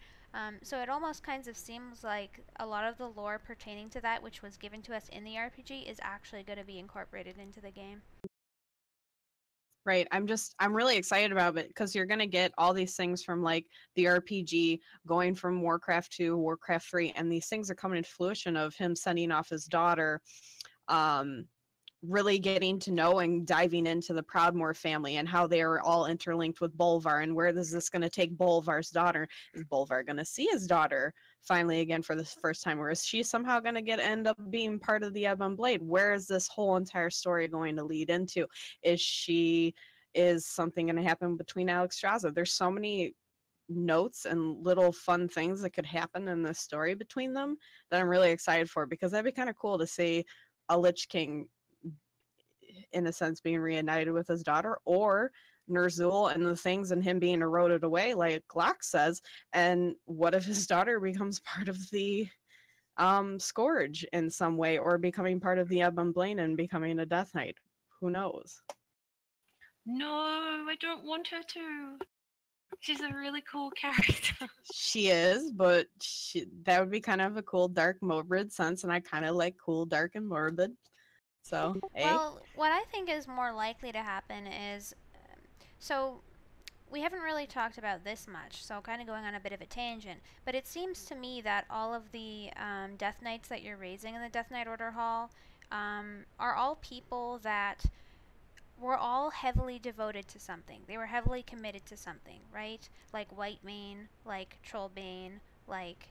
So it almost kind of seems like a lot of the lore pertaining to that, which was given to us in the RPG, is actually going to be incorporated into the game. Right. I'm really excited about it, because you're going to get all these things from like the RPG going from Warcraft 2, Warcraft 3, and these things are coming to fruition of him sending off his daughter, really getting to know and diving into the Proudmoore family and how they are all interlinked with Bolvar, and where is this going to take Bolvar's daughter? Is Bolvar going to see his daughter finally again for the first time, or is she somehow going to end up being part of the Ebon Blade? Where is this whole entire story going to lead into? Is something going to happen between Alexstrasza? There's so many notes and little fun things that could happen in this story between them that I'm really excited for, because that'd be kind of cool to see a Lich King, in a sense, being reunited with his daughter, or Ner'zhul and the things and him being eroded away, like Lhok says. And what if his daughter becomes part of the Scourge in some way, or becoming part of the Ebon Blade and becoming a Death Knight? Who knows? No, I don't want her to. She's a really cool character. She is, but that would be kind of a cool, dark, morbid sense, and I kind of like cool, dark, and morbid. So, well, what I think is more likely to happen is, so we haven't really talked about this much, so kind of going on a bit of a tangent, but it seems to me that all of the Death Knights that you're raising in the Death Knight Order Hall are all people that were all heavily devoted to something. They were heavily committed to something, right? Like Whitemane, like Trollbane, like,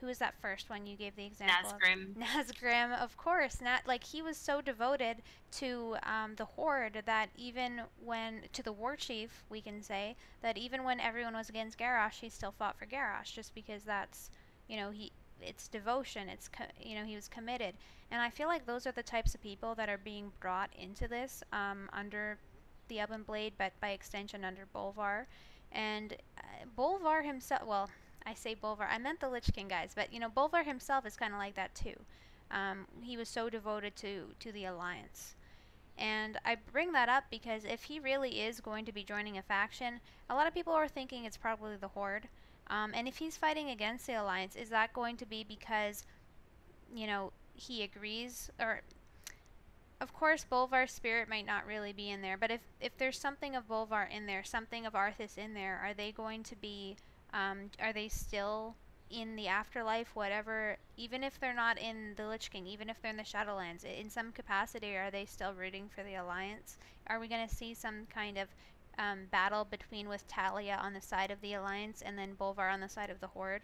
who was that first one you gave the example Nazgrim. Nazgrim, of course. Like, he was so devoted to the Horde that even when, to the War Chief, we can say, that even when everyone was against Garrosh, he still fought for Garrosh, just because that's, you know, it's devotion, it's, you know, he was committed. And I feel like those are the types of people that are being brought into this under the Ebon Blade, but by extension under Bolvar. And Bolvar himself, well, I say Bolvar, I meant the Lich King guys, but you know, Bolvar himself is kind of like that too. He was so devoted to the Alliance. And I bring that up because if he really is going to be joining a faction, a lot of people are thinking it's probably the Horde. And if he's fighting against the Alliance, is that going to be because, you know, he agrees? Or, of course, Bolvar's spirit might not really be in there, but if there's something of Bolvar in there, something of Arthas in there, are they going to be, are they still in the afterlife, whatever, even if they're not in the Lich King, even if they're in the Shadowlands, in some capacity, are they still rooting for the Alliance? Are we going to see some kind of battle between with Talia on the side of the Alliance and then Bolvar on the side of the Horde?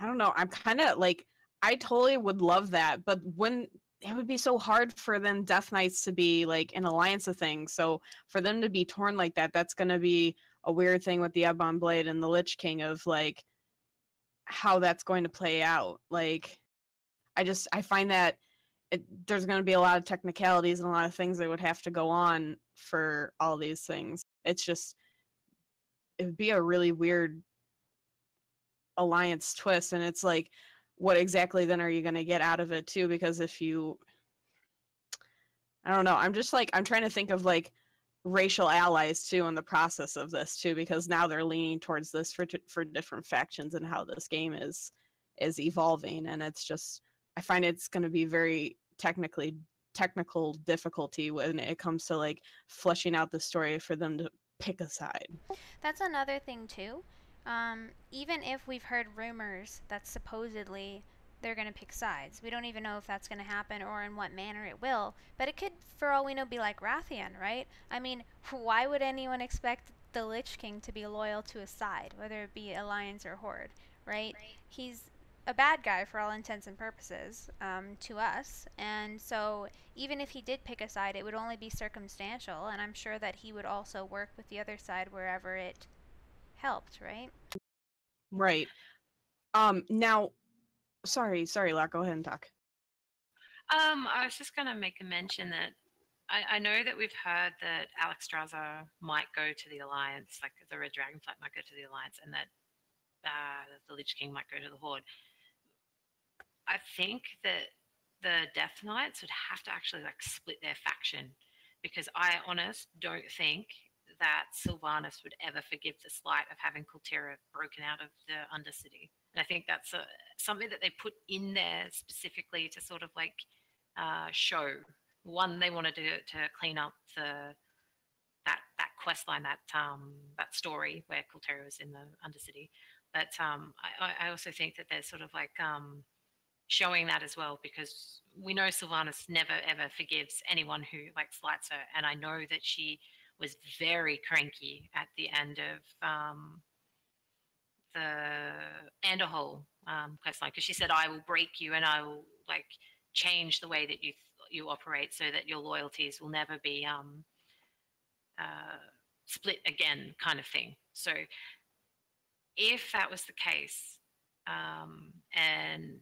I don't know. I'm kind of like, I totally would love that, but when it would be so hard for them Death Knights to be like an alliance of things. So for them to be torn like that, that's going to be a weird thing with the Ebon Blade and the Lich King of like how that's going to play out. Like, I find that there's going to be a lot of technicalities and a lot of things that would have to go on for all these things. It's just, it would be a really weird alliance twist, and it's like, what exactly then are you going to get out of it too? Because if you, I don't know, I'm just like, I'm trying to think of like racial allies too in the process of this too, because now they're leaning towards this for different factions and how this game is evolving, and it's just, I find it's going to be very technical difficulty when it comes to like fleshing out the story for them to pick a side. That's another thing too. Even if we've heard rumors that supposedly they're going to pick sides, we don't even know if that's going to happen or in what manner it will, but it could, for all we know, be like Wrathion, right? I mean, why would anyone expect the Lich King to be loyal to a side, whether it be Alliance or Horde, right? He's a bad guy for all intents and purposes, to us, and so even if he did pick a side, it would only be circumstantial, and I'm sure that he would also work with the other side wherever it helped, right? Right. Now, sorry, Lhok, go ahead and talk. I was just going to make a mention that I know that we've heard that Alexstrasza might go to the Alliance, like the Red Dragonflight might go to the Alliance, and that the Lich King might go to the Horde. I think that the Death Knights would have to actually like split their faction, because I honest don't think that Sylvanas would ever forgive the slight of having Kultera broken out of the Undercity. And I think that's something that they put in there specifically to sort of like show, one, they wanted to clean up that quest line, that story where Kultera was in the Undercity. But I also think that they're sort of like showing that as well, because we know Sylvanas never ever forgives anyone who like slights her, and I know that she was very cranky at the end of the Anderhole questline, because she said, "I will break you, and I will like change the way that you operate, so that your loyalties will never be split again," kind of thing. So, if that was the case, and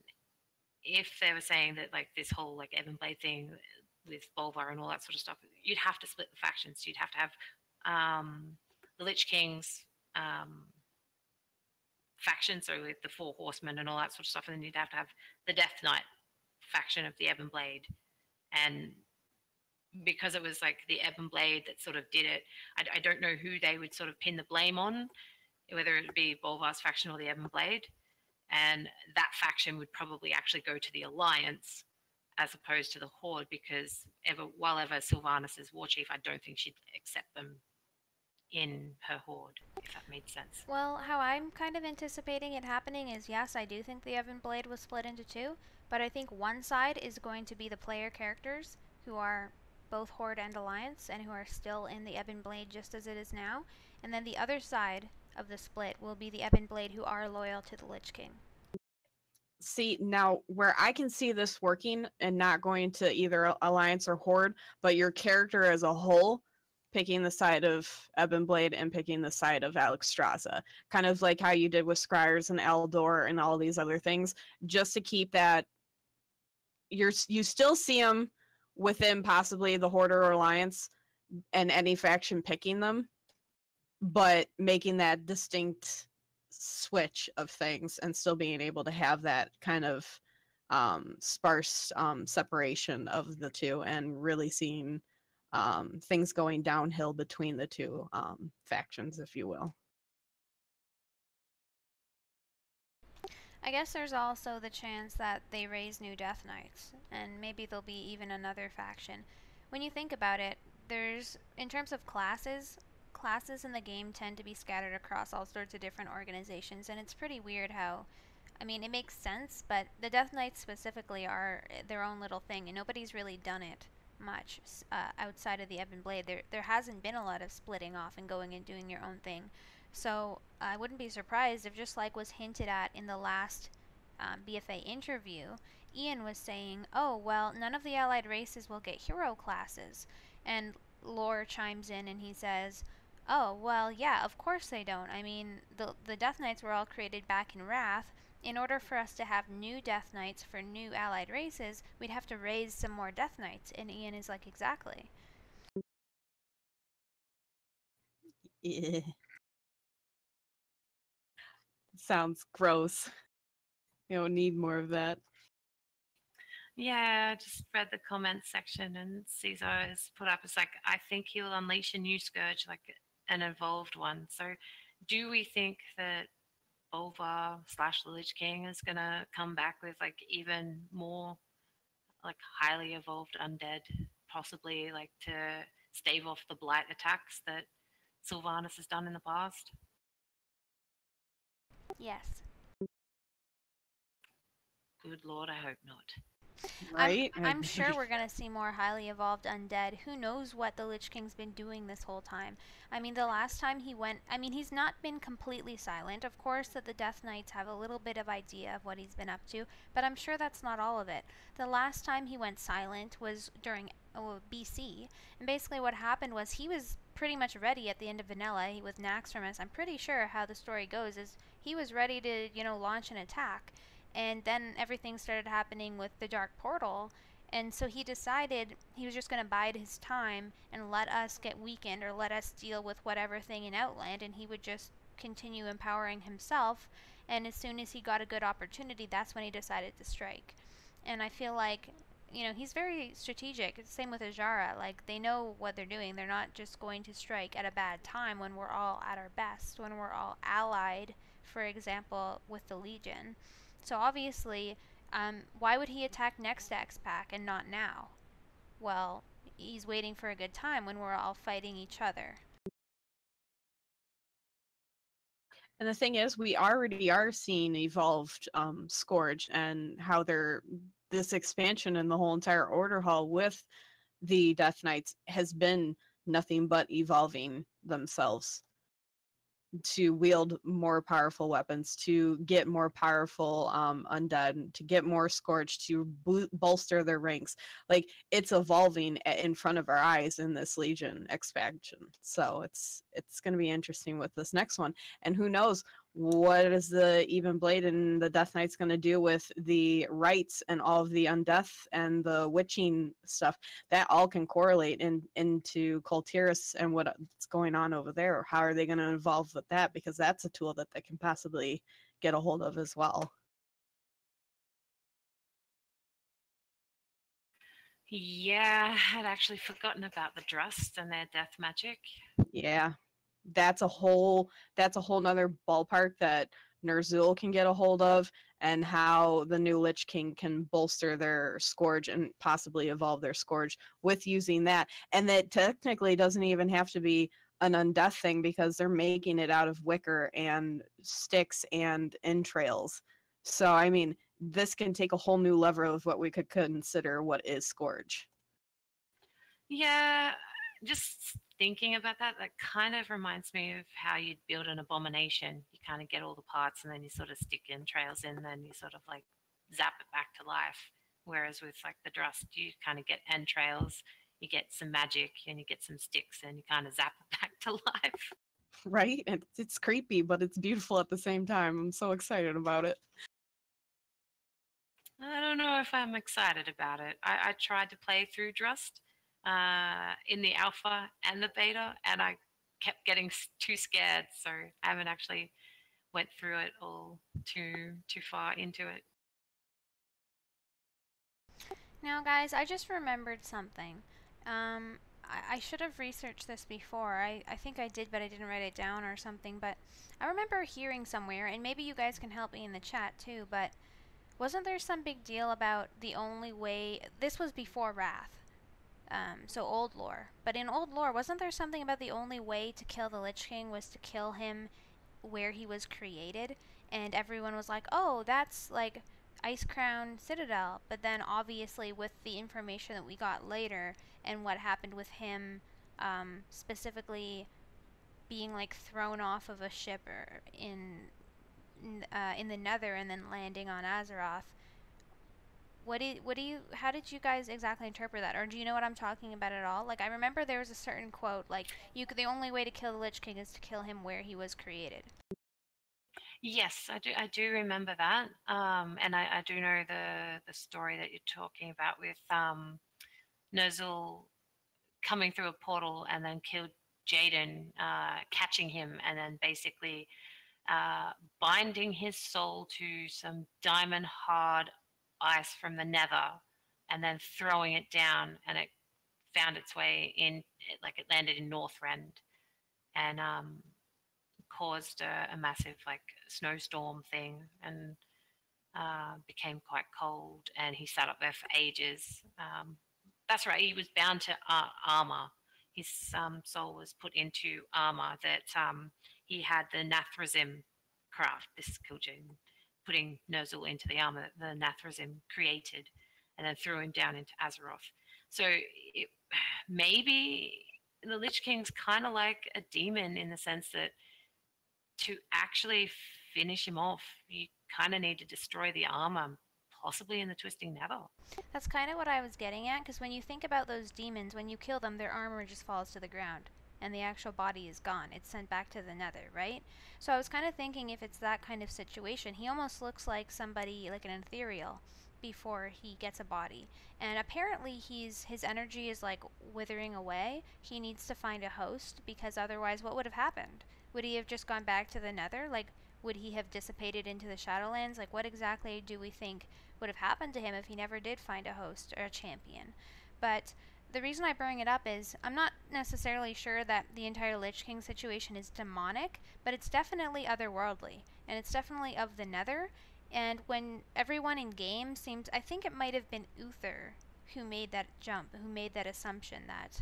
if they were saying that like this whole like Ebon Blade thing with Bolvar and all that sort of stuff, you'd have to split the factions. You'd have to have the Lich King's faction, so with the Four Horsemen and all that sort of stuff, and then you'd have to have the Death Knight faction of the Ebon Blade. And because it was like the Ebon Blade that sort of did it, I don't know who they would sort of pin the blame on, whether it would be Bolvar's faction or the Ebon Blade. And that faction would probably actually go to the Alliance as opposed to the Horde, because while ever Sylvanas is war chief, I don't think she'd accept them in her Horde, if that made sense. Well, how I'm kind of anticipating it happening is, yes, I do think the Ebon Blade was split into two, but I think one side is going to be the player characters who are both Horde and Alliance and who are still in the Ebon Blade just as it is now, and then the other side of the split will be the Ebon Blade who are loyal to the Lich King. See, now where I can see this working and not going to either Alliance or Horde, but your character as a whole picking the side of Ebon Blade and picking the side of Alexstrasza, kind of like how you did with Scryers and Eldor and all these other things, just to keep that you still see them within possibly the Horde or Alliance and any faction picking them, but making that distinct switch of things and still being able to have that kind of sparse separation of the two, and really seeing things going downhill between the two factions, if you will. I guess there's also the chance that they raise new Death Knights, and maybe there'll be even another faction. When you think about it, there's, in terms of classes classes in the game tend to be scattered across all sorts of different organizations, and it's pretty weird how, I mean, it makes sense, but the Death Knights specifically are their own little thing, and nobody's really done it much outside of the Ebon Blade. There hasn't been a lot of splitting off and going and doing your own thing. So I wouldn't be surprised if, just like was hinted at in the last BFA interview, Ian was saying, oh, well, none of the allied races will get hero classes. And Lore chimes in and he says, oh, well, yeah, of course they don't. I mean, the Death Knights were all created back in Wrath. In order for us to have new Death Knights for new allied races, we'd have to raise some more Death Knights. And Ian is like, exactly. Yeah. Sounds gross. You don't need more of that. Yeah, I just read the comments section and Caesar has put up, it's like, I think he'll unleash a new Scourge, like an evolved one. So do we think that Bolvar / the Lich King is going to come back with like even more like highly evolved undead, possibly like to stave off the blight attacks that Sylvanas has done in the past? Yes. Good Lord, I hope not. Right? I'm sure we're going to see more highly evolved undead. Who knows what the Lich King's been doing this whole time. I mean, the last time he went, I mean, he's not been completely silent. Of course that the Death Knights have a little bit of idea of what he's been up to, but I'm sure that's not all of it. The last time he went silent was during BC, and basically what happened was he was pretty much ready at the end of Vanilla with Naxxramas. I'm pretty sure how the story goes is he was ready to, you know, launch an attack. And then everything started happening with the Dark Portal, and so he decided he was just going to bide his time and let us get weakened or let us deal with whatever thing in Outland, and he would just continue empowering himself, and as soon as he got a good opportunity, that's when he decided to strike. And I feel like, you know, he's very strategic. It's the same with Ajara. Like, they know what they're doing. They're not just going to strike at a bad time when we're all at our best, when we're all allied, for example, with the Legion. So obviously, why would he attack next X-Pack and not now? Well, he's waiting for a good time when we're all fighting each other. And the thing is, we already are seeing evolved Scourge and how they're this expansion in the whole entire Order Hall with the Death Knights has been nothing but evolving themselves to wield more powerful weapons, to get more powerful undead, to get more Scourge, to bolster their ranks. Like, it's evolving in front of our eyes in this Legion expansion. So it's going to be interesting with this next one. And who knows what is the Even Blade and the Death Knight's going to do with the rites and all of the undeath and the witching stuff. That all can correlate into Kul Tiras and what's going on over there. How are they going to evolve with that? Because that's a tool that they can possibly get a hold of as well. Yeah, I'd actually forgotten about the Drust and their death magic. Yeah. That's a whole nother ballpark that Ner'zhul can get a hold of, and how the new Lich King can bolster their Scourge and possibly evolve their Scourge with using that. And that technically doesn't even have to be an undeath thing, because they're making it out of wicker and sticks and entrails. So I mean, this can take a whole new level of what we could consider what is Scourge. Yeah, just thinking about that kind of reminds me of how you'd build an abomination. You kind of get all the parts and then you sort of stick entrails in, and then you sort of like zap it back to life. Whereas with like the Drust, you kind of get entrails, you get some magic, and you get some sticks, and you kind of zap it back to life. Right? It's creepy, but it's beautiful at the same time. I'm so excited about it. I don't know if I'm excited about it. I tried to play through Drust in the alpha and the beta, and I kept getting too scared, so I haven't actually went through it all too far into it. Now, guys, I just remembered something. I should have researched this before. I think I did, but I didn't write it down or something. But I remember hearing somewhere, and maybe you guys can help me in the chat too, but wasn't there some big deal about the only way... This was before Wrath. So old lore. But in old lore, wasn't there something about the only way to kill the Lich King was to kill him where he was created? And everyone was like, oh, that's like Icecrown Citadel. But then obviously with the information that we got later and what happened with him specifically being like thrown off of a ship or in the Nether and then landing on Azeroth, how did you guys exactly interpret that? Or do you know what I'm talking about at all? Like, I remember there was a certain quote, like, the only way to kill the Lich King is to kill him where he was created. Yes, I do remember that. And I do know the story that you're talking about with Ner'zhul coming through a portal and then killed Jaden, catching him and then basically binding his soul to some diamond hard ice from the Nether and then throwing it down, and it found its way in, like it landed in Northrend and caused a massive like snowstorm thing and became quite cold, and he sat up there for ages. That's right, he was bound to armor. His soul was put into armor that he had the Nathrezim craft, this Kil'jaeden, putting Ner'zhul into the armor that the Nathrezim created and then threw him down into Azeroth. So maybe the Lich King's kind of like a demon in the sense that to actually finish him off, you kind of need to destroy the armor, possibly in the Twisting Nether. That's kind of what I was getting at, because when you think about those demons, when you kill them, their armor just falls to the ground, and the actual body is gone. It's sent back to the Nether, right? So I was kind of thinking if it's that kind of situation, he almost looks like somebody, like an ethereal, before he gets a body. And apparently his energy is like withering away. He needs to find a host, because otherwise what would have happened? Would he have just gone back to the Nether? Like, would he have dissipated into the Shadowlands? Like, what exactly do we think would have happened to him if he never did find a host or a champion? But the reason I bring it up is I'm not necessarily sure that the entire Lich King situation is demonic, but it's definitely otherworldly, and it's definitely of the Nether. And when everyone in game seems, I think it might have been Uther who made that jump, who made that assumption that,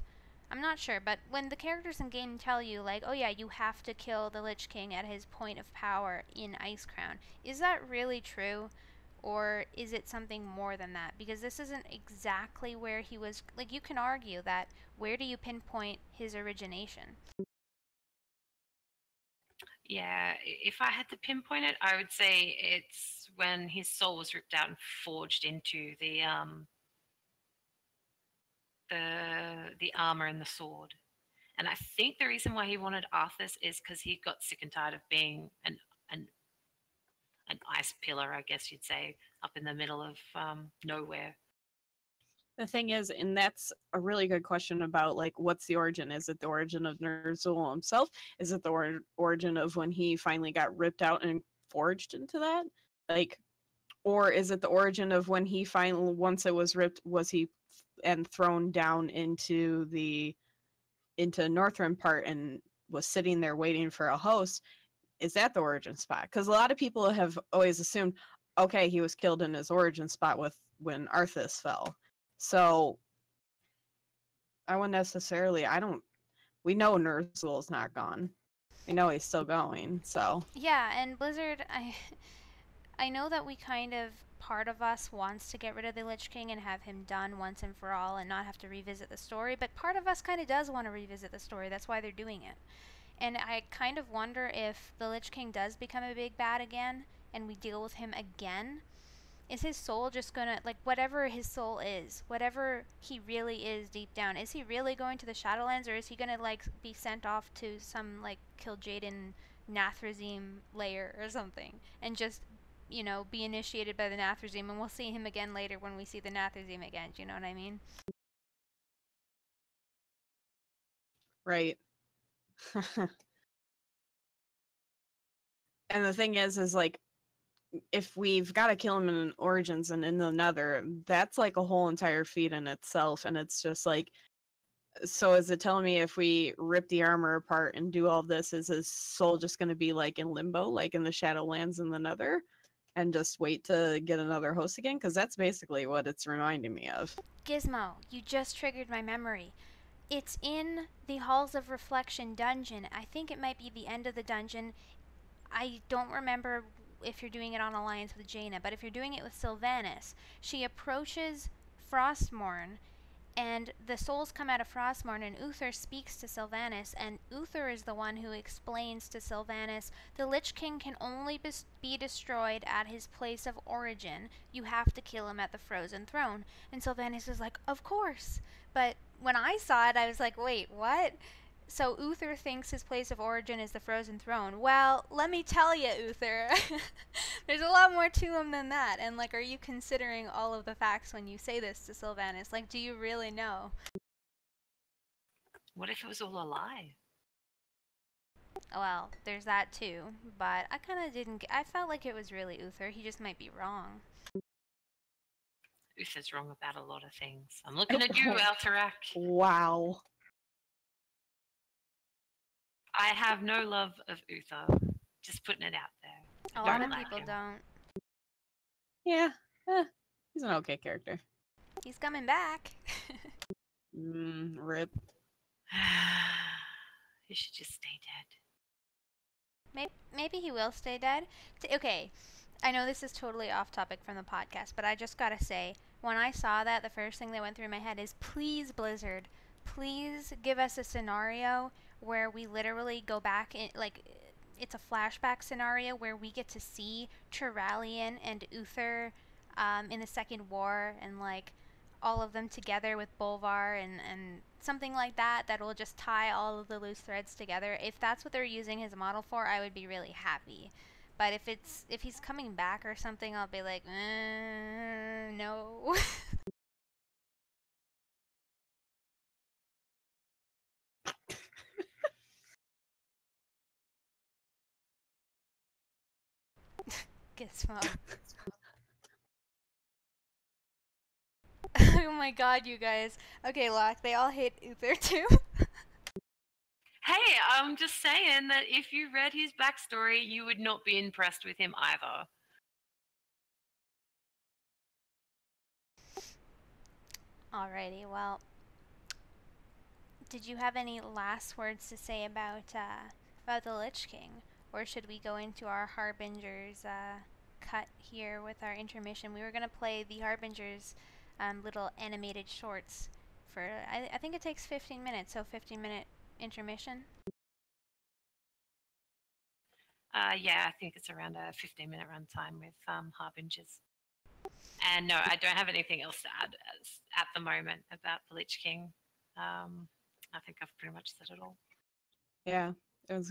I'm not sure, but when the characters in game tell you, like, oh yeah, you have to kill the Lich King at his point of power in Icecrown, is that really true? Or is it something more than that? Because this isn't exactly where he was, like, you can argue that, where do you pinpoint his origination? Yeah, if I had to pinpoint it, I would say it's when his soul was ripped out and forged into the armor and the sword. And I think the reason why he wanted Arthas is because he got sick and tired of being an ice pillar, I guess you'd say, up in the middle of nowhere. The thing is, and that's a really good question about, like, what's the origin? Is it the origin of Ner'zhul himself? Is it the origin of when he finally got ripped out and forged into that? Like, or is it the origin of when he finally, once it was ripped, was he and thrown down into Northrend part and was sitting there waiting for a host? Is that the origin spot? Because a lot of people have always assumed, okay, he was killed in his origin spot when Arthas fell. So I wouldn't necessarily, we know Ner'zhul is not gone. We know he's still going, so. Yeah, and Blizzard, I know that we kind of, part of us wants to get rid of the Lich King and have him done once and for all and not have to revisit the story, but part of us kind of does want to revisit the story. That's why they're doing it. And I kind of wonder if the Lich King does become a big bad again and we deal with him again, is his soul just gonna, like, whatever his soul is, whatever he really is deep down, is he really going to the Shadowlands, or is he gonna, like, be sent off to some, like, Kil'jaeden Nathrezim lair or something and just, you know, be initiated by the Nathrezim, and we'll see him again later when we see the Nathrezim again. Do you know what I mean? Right. And the thing is like, if we've got to kill him in Origins and in another, that's like a whole entire feat in itself. And it's just like, so is it telling me if we rip the armor apart and do all this, is his soul just going to be like in limbo, like in the Shadowlands and the Nether? and just wait to get another host again? Because that's basically what it's reminding me of. Gizmo, you just triggered my memory. It's in the Halls of Reflection dungeon. I think it might be the end of the dungeon. I don't remember if you're doing it on Alliance with Jaina, but if you're doing it with Sylvanas, she approaches Frostmourne, and the souls come out of Frostmourne, and Uther speaks to Sylvanas, and Uther is the one who explains to Sylvanas, the Lich King can only be destroyed at his place of origin. You have to kill him at the Frozen Throne. And Sylvanas is like, of course. But when I saw it, I was like, wait, what? So Uther thinks his place of origin is the Frozen Throne. Well, let me tell you, Uther, there's a lot more to him than that. And, like, are you considering all of the facts when you say this to Sylvanas? Like, do you really know? What if it was all a lie? Well, there's that too. But I kind of didn't... I felt like it was really Uther. He just might be wrong. Uther's wrong about a lot of things. I'm looking at you, Alterac. Wow. I have no love of Uther. Just putting it out there. A lot of people don't. Yeah, he's an okay character. He's coming back. Rip. He should just stay dead. Maybe he will stay dead. Okay, I know this is totally off topic from the podcast, but I just gotta say, when I saw that, the first thing that went through my head is, please, Blizzard, please give us a scenario where we literally go back in, like, it's a flashback scenario where we get to see Turalian and Uther in the Second War, and like all of them together with Bolvar, and something like that will just tie all of the loose threads together. If that's what they're using his model for, I would be really happy. But if he's coming back or something, I'll be like, no. Gizmo. Oh my god, you guys. Okay, Lhok, they all hate Uther too. Hey, I'm just saying that if you read his backstory, you would not be impressed with him either. Alrighty, well, did you have any last words to say about the Lich King? Or should we go into our Harbingers cut here with our intermission? We were going to play the Harbingers little animated shorts for, I think it takes 15 minutes, so 15-minute intermission. Yeah, I think it's around a 15-minute runtime with Harbingers. And no, I don't have anything else to add at the moment about the Lich King. I think I've pretty much said it all. Yeah, it was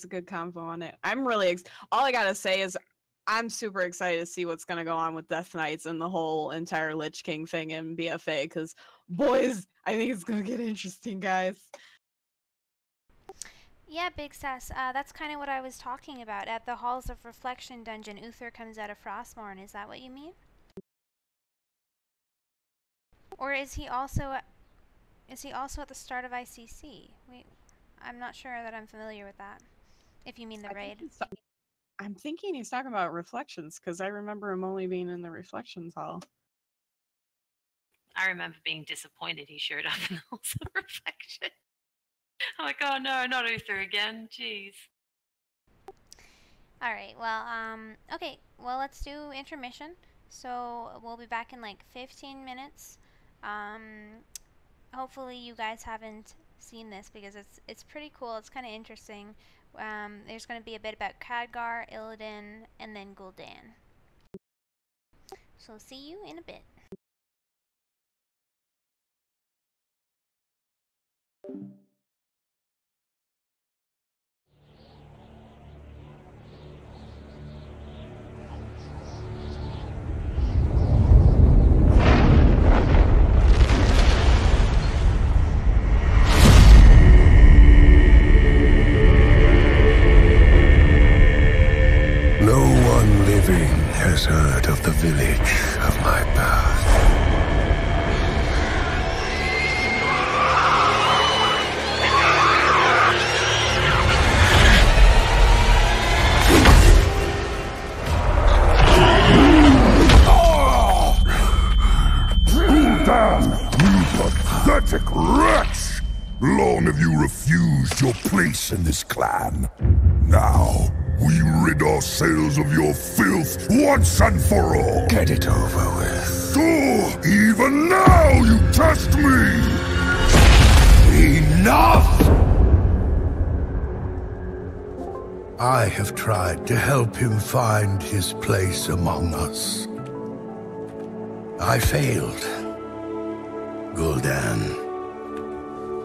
a good convo on it. I'm really all I gotta say is I'm super excited to see what's gonna go on with Death Knights and the whole entire Lich King thing in BFA, because boys, I think it's gonna get interesting, guys. Yeah, Big Sass, that's kind of what I was talking about. At the Halls of Reflection dungeon, Uther comes out of Frostmourne. Is that what you mean? Or is he also at the start of ICC? Wait, I'm not sure that I'm familiar with that. If you mean the raid. I'm thinking he's talking about Reflections, because I remember him only being in the Reflections Hall. I remember being disappointed he showed up in the Halls of Reflection. I'm like, oh no, not Uther again. Jeez. Alright, well, okay, well, let's do intermission. So we'll be back in like 15 minutes. Hopefully you guys haven't seen this because it's pretty cool. It's kind of interesting. There's going to be a bit about Khadgar, Illidan, and then Gul'dan. So see you in a bit. Has heard of the village of my birth. you refused your place in this clan. Now, we rid ourselves of your filth once and for all. Get it over with. So, even now you test me! Enough! I have tried to help him find his place among us. I failed. Gul'dan,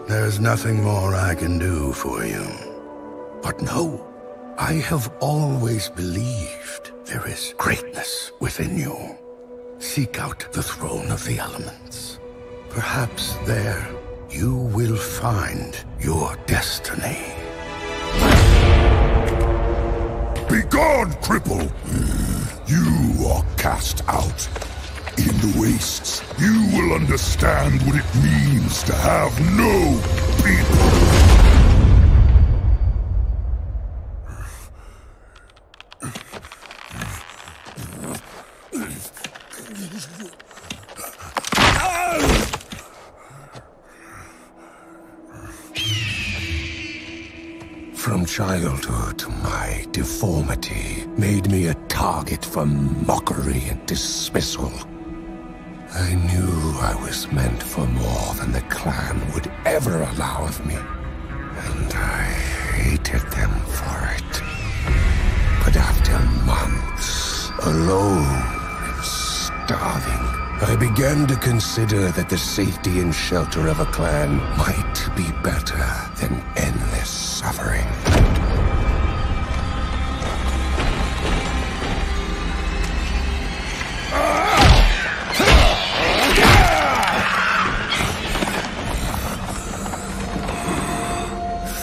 there's nothing more I can do for you. But no, I have always believed there is greatness within you. Seek out the throne of the elements. Perhaps there you will find your destiny. Begone, cripple! You are cast out. In the wastes, you will understand what it means to have no people. From childhood, my deformity made me a target for mockery and dismissal. I knew I was meant for more than the clan would ever allow of me, and I hated them for it. But after months, alone and starving, I began to consider that the safety and shelter of a clan might be better than endless suffering.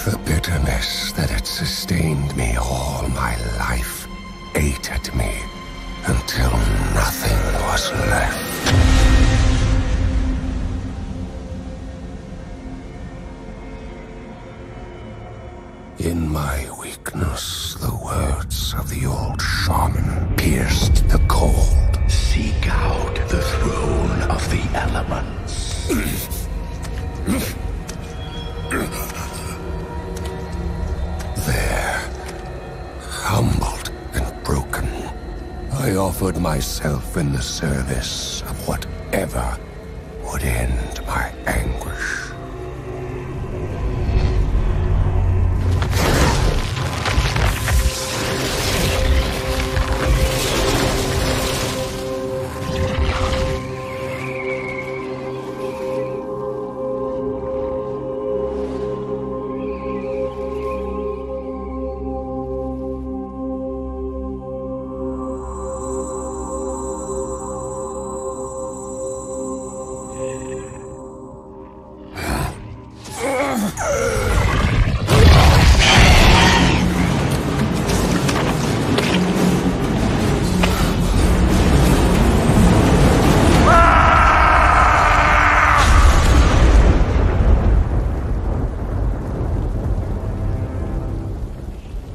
The bitterness that had sustained me all my life ate at me until nothing was left. In my weakness, the words of the old shaman pierced the cold. Seek out the throne of the elements. There, humbled and broken, I offered myself in the service of whatever would end my anguish.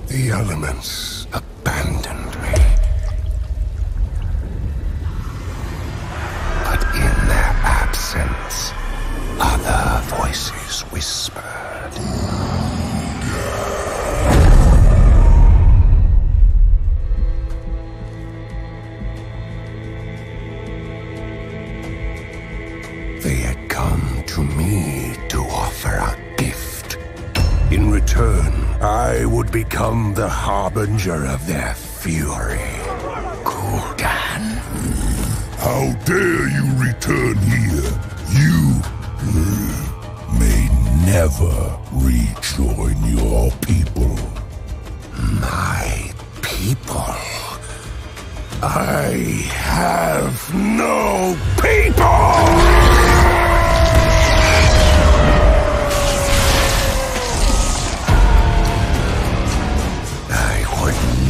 The elements abandoned me. But in their absence, other voices whispered. They had come to me to offer a gift. In return, I would become the harbinger of their fury. Gul'dan. How dare you return here? You may never rejoin your people. My people? I have no people!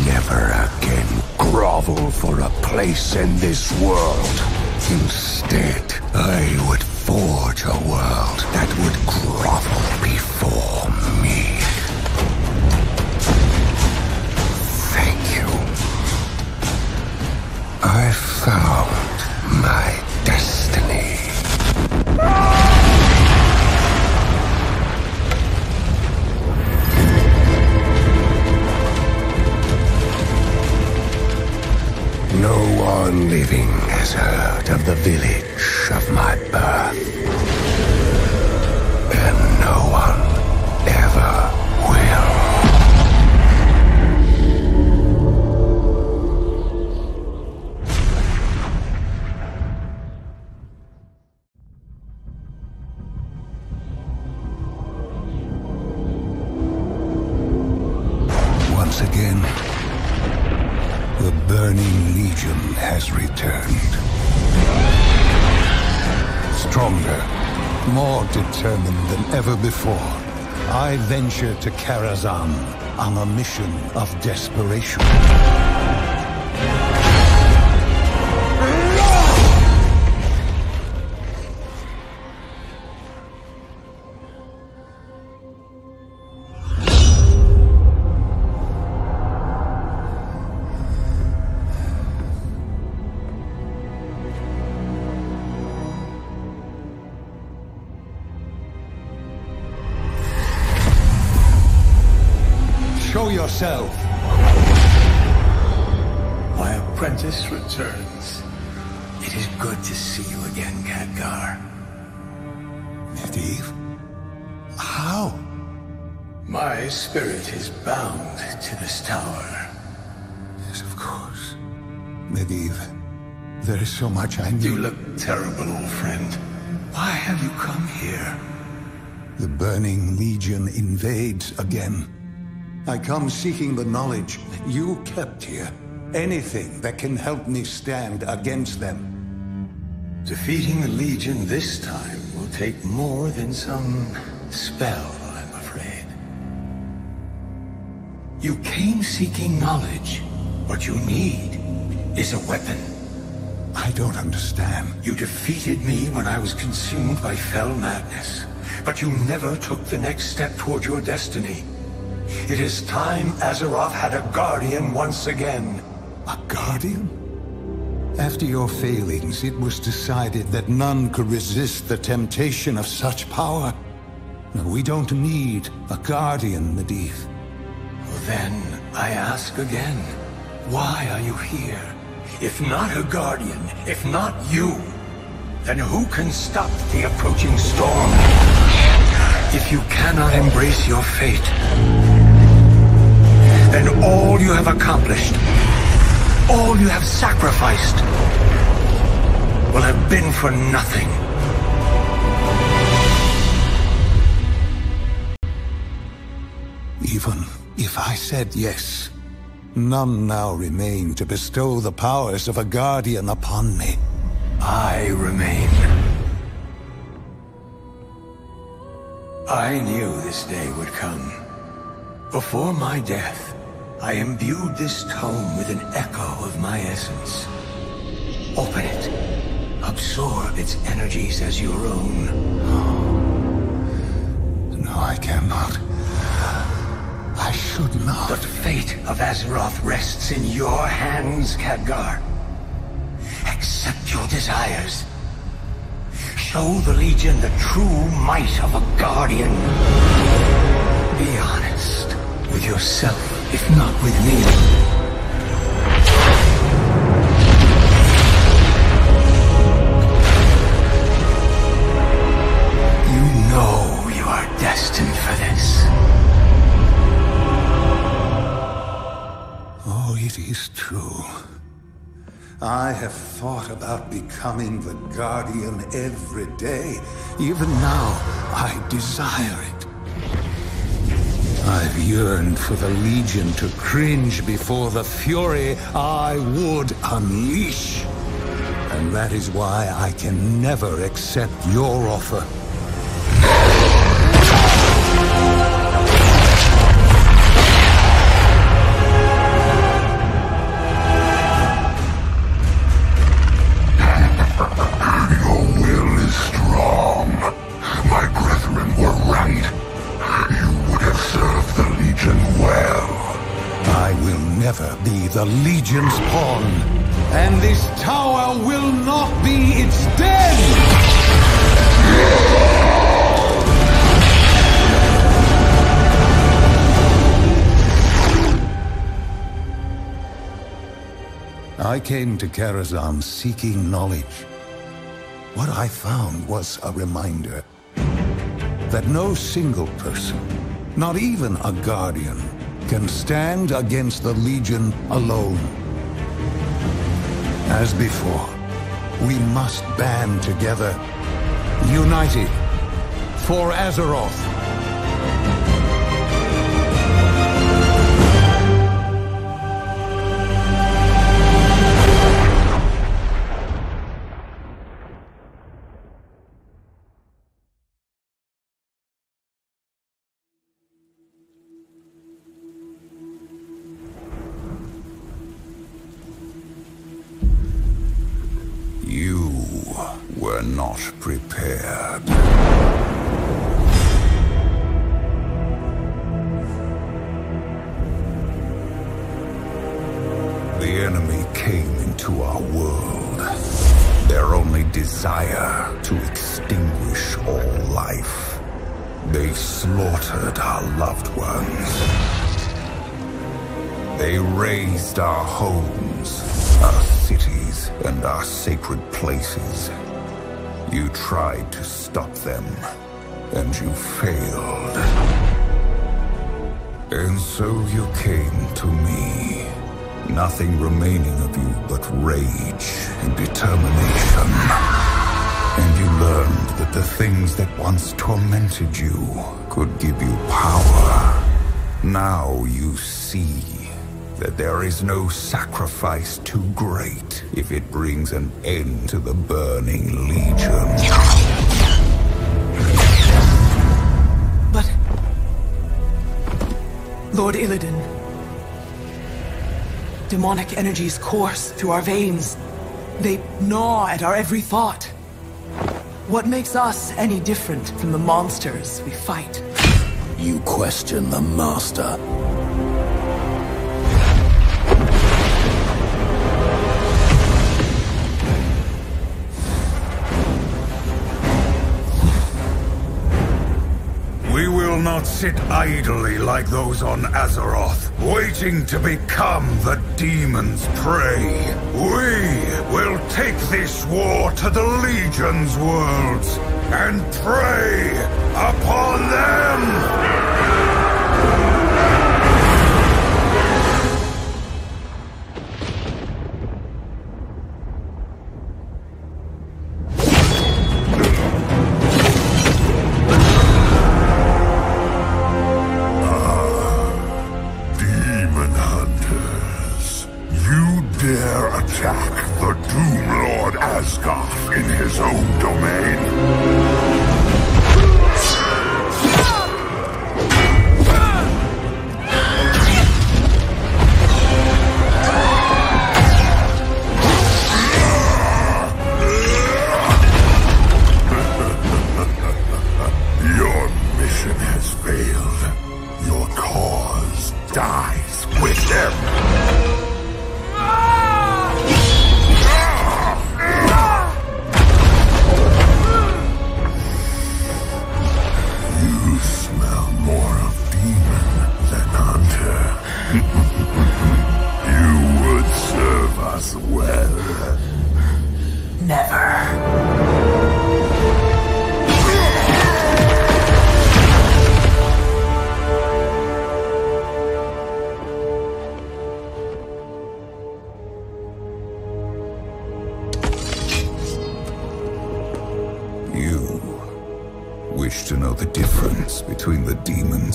Never again grovel for a place in this world. Instead, I would forge a world that would grovel before me. Thank you. I found my destiny. No one living has heard of the village of my birth. And no one ever will. Once again, the Burning Legion has returned. Stronger, more determined than ever before, I venture to Karazhan on a mission of desperation. Show yourself! My apprentice returns. It is good to see you again, Khadgar. Medivh? How? My spirit is bound to this tower. Yes, of course. Medivh, there is so much I need. You look terrible, old friend. Why have you come here? The Burning Legion invades again. I come seeking the knowledge that you kept here. Anything that can help me stand against them. Defeating the Legion this time will take more than some spell, I'm afraid. You came seeking knowledge. What you need is a weapon. I don't understand. You defeated me when I was consumed by fell madness, but you never took the next step toward your destiny. It is time Azeroth had a guardian once again. A guardian? After your failings, it was decided that none could resist the temptation of such power. No, we don't need a guardian, Medivh. Well, then, I ask again, why are you here? If not a guardian, if not you, then who can stop the approaching storm? If you cannot embrace your fate, then all you have accomplished, all you have sacrificed, will have been for nothing. Even if I said yes, none now remain to bestow the powers of a guardian upon me. I remain. I knew this day would come. Before my death, I imbued this tome with an echo of my essence. Open it. Absorb its energies as your own. No, I cannot. I should not. The fate of Azeroth rests in your hands, Khadgar. Accept your desires. Show the Legion the true might of a guardian. Be honest with yourself, if not with me. You know you are destined for this. Oh, it is true. I have thought about becoming the Guardian every day. Even now, I desire it. I've yearned for the Legion to cringe before the fury I would unleash. And that is why I can never accept your offer. Your will is strong. My brethren were right. You would have served the Legion well. I will never be the Legion's pawn, and this tower will not be its den! I came to Karazhan seeking knowledge. What I found was a reminder that no single person, not even a guardian, can stand against the Legion alone. As before, we must band together, united, for Azeroth. You were not prepared. The enemy came into our world. Their only desire to extinguish all life. They slaughtered our loved ones. They razed our homes, our cities, and our sacred places. You tried to stop them, and you failed. And so you came to me. Nothing remaining of you but rage and determination. And you learned that the things that once tormented you could give you power. Now you see that there is no sacrifice too great if it brings an end to the burning Legion. But... Lord Illidan... demonic energies course through our veins. They gnaw at our every thought. What makes us any different from the monsters we fight? You question the Master. We will not sit idly like those on Azeroth, waiting to become the demon's prey. We will take this war to the Legion's worlds and prey upon them!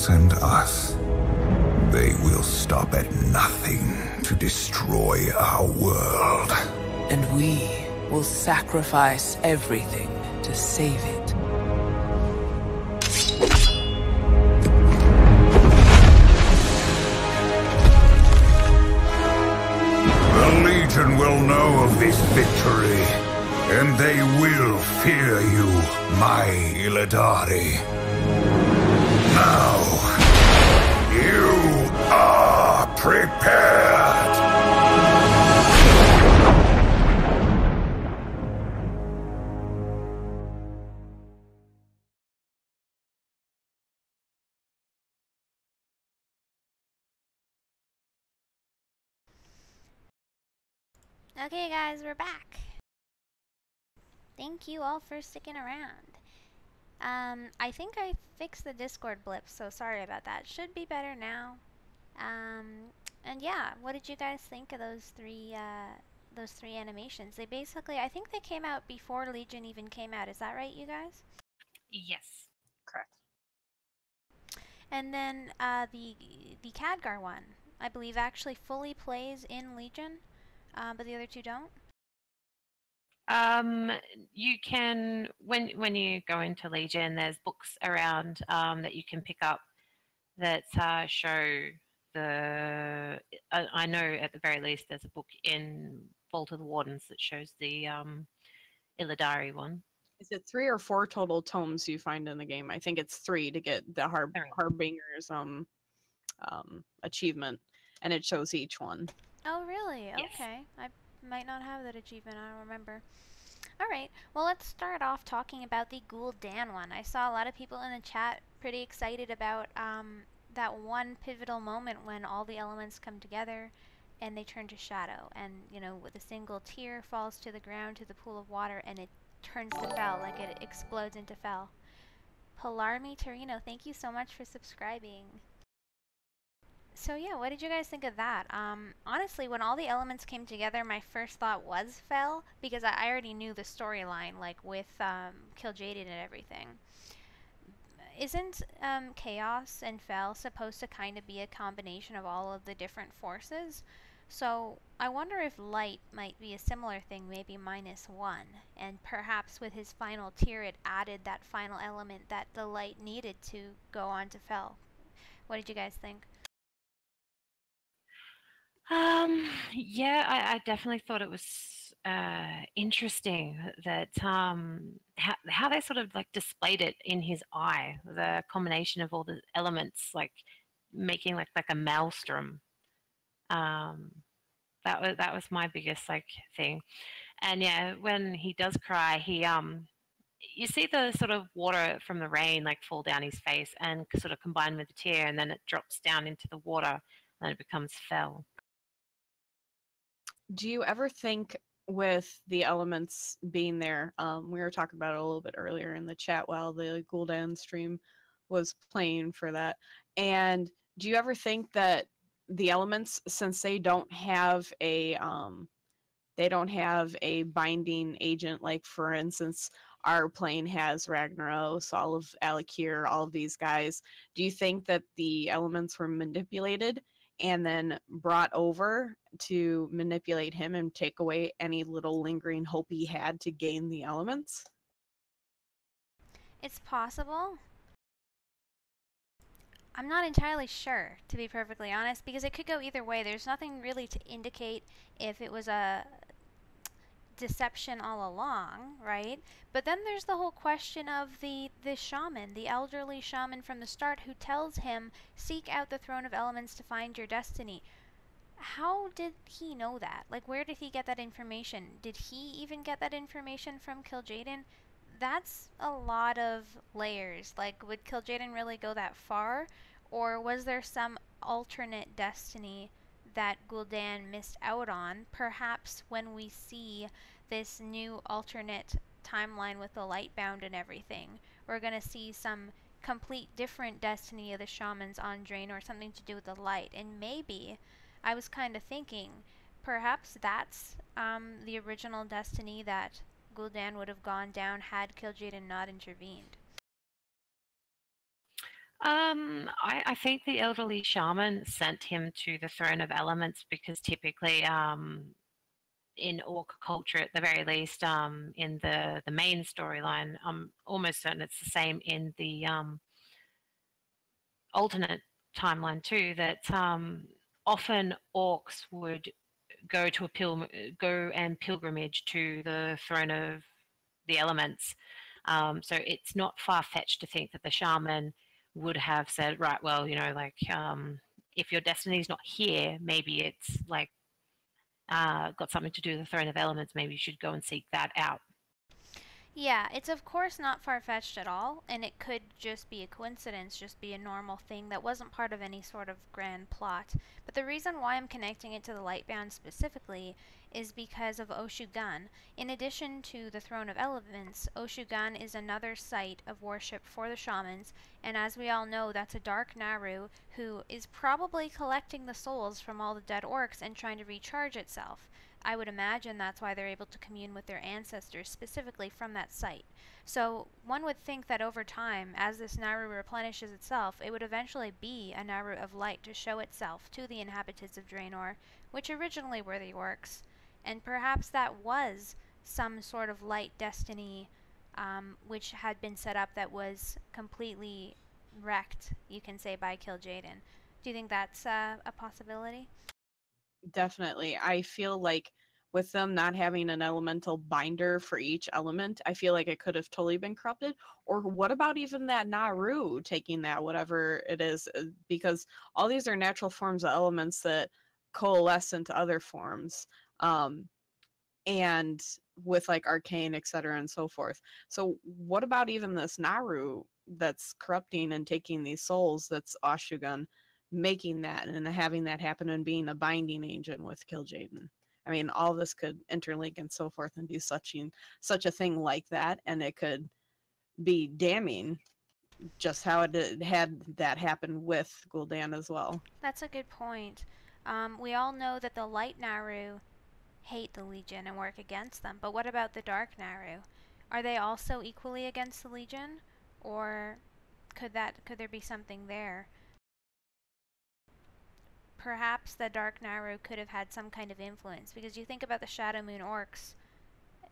And us. They will stop at nothing to destroy our world. And we will sacrifice everything to save it. The Legion will know of this victory, and they will fear you, my Illidari. Now, you are prepared! Okay guys, we're back. Thank you all for sticking around. I think I fixed the Discord blip, so sorry about that. Should be better now. And yeah, what did you guys think of those three animations? They basically, I think they came out before Legion even came out. Is that right, you guys? Yes. Correct. And then the Khadgar one, I believe, actually fully plays in Legion, but the other two don't. You can when you go into Legion, there's books around that you can pick up that show the. I know at the very least there's a book in Vault of the Wardens that shows the Illidari one. Is it 3 or 4 total tomes you find in the game? I think it's 3 to get the Harbingers achievement, and it shows each one. Oh really? Yes. Okay. I might not have that achievement, I don't remember. Alright, well let's start off talking about the Gul'dan one. I saw a lot of people in the chat pretty excited about that one pivotal moment when all the elements come together and they turn to shadow, and you know, with a single tear falls to the ground, to the pool of water, and it turns to fel, like it explodes into fel. Polarmi Torino, thank you so much for subscribing. So yeah, what did you guys think of that? Honestly, when all the elements came together, my first thought was fel, because I already knew the storyline, like with Kil'jaeden and everything. Isn't Chaos and fel supposed to kind of be a combination of all of the different forces? So I wonder if Light might be a similar thing, maybe -1, and perhaps with his final tier it added that final element that the Light needed to go on to fel. What did you guys think? Yeah, I definitely thought it was interesting that how they sort of like displayed it in his eye, the combination of all the elements, like making like a maelstrom. That was my biggest like thing. And yeah, when he does cry, he you see the sort of water from the rain like fall down his face and sort of combine with the tear, and then it drops down into the water and it becomes fel. Do you ever think, with the elements being there, we were talking about it a little bit earlier in the chat while the Gul'dan stream was playing for that, and do you ever think that the elements, since they don't have a binding agent, like for instance our plane has Ragnaros, all of Alakir, all of these guys, do you think that the elements were manipulated and then brought over to manipulate him and take away any little lingering hope he had to gain the elements? It's possible. I'm not entirely sure, to be perfectly honest, because it could go either way. There's nothing really to indicate if it was a deception all along, right? But then there's the whole question of the shaman, the elderly shaman from the start, who tells him, seek out the throne of elements to find your destiny. How did he know that? Like, where did he get that information? Did he even get that information from Kil'jaeden? That's a lot of layers. Like, would Kil'jaeden really go that far? Or was there some alternate destiny that Gul'dan missed out on? Perhaps when we see this new alternate timeline with the Lightbound and everything, we're going to see some complete different destiny of the shamans on Draenor, or something to do with the light. And maybe, I was kind of thinking, perhaps that's the original destiny that Gul'dan would have gone down had Kil'jaeden not intervened. I think the elderly shaman sent him to the throne of elements because typically in orc culture, at the very least, in the main storyline, I'm almost certain it's the same in the alternate timeline too, that often orcs would go and pilgrimage to the throne of the elements. So it's not far-fetched to think that the shaman would have said, right, well, you know, like, if your destiny is not here, maybe it's like got something to do with the throne of elements, maybe you should go and seek that out. Yeah, it's of course not far-fetched at all, and it could just be a coincidence, just be a normal thing that wasn't part of any sort of grand plot. But the reason why I'm connecting it to the Lightbound specifically is because of Oshu'gun. In addition to the Throne of Elements, Oshu'gun is another site of worship for the shamans, and as we all know, that's a dark Naru who is probably collecting the souls from all the dead orcs and trying to recharge itself. I would imagine that's why they're able to commune with their ancestors specifically from that site. So one would think that over time, as this Naru replenishes itself, it would eventually be a Naru of light to show itself to the inhabitants of Draenor, which originally were the orcs. And perhaps that was some sort of light destiny which had been set up that was completely wrecked, you can say, by Kil'jaeden. Do you think that's a possibility? Definitely. I feel like with them not having an elemental binder for each element, I feel like it could have totally been corrupted. Or what about even that Naru taking that, whatever it is? Because all these are natural forms of elements that coalesce into other forms. And with like arcane, etc., and so forth. So what about even this Naru that's corrupting and taking these souls, that's Oshu'gun, making that and having that happen and being a binding agent with Kil'jaeden? I mean, all this could interlink and so forth and do such a thing like that, and it could be damning, just how it had that happen with Gul'dan as well. That's a good point. We all know that the Light Naru hate the Legion and work against them, but what about the Dark Naru? Are they also equally against the Legion, or could there be something there? Perhaps the Dark Naru could have had some kind of influence, because you think about the Shadow Moon orcs,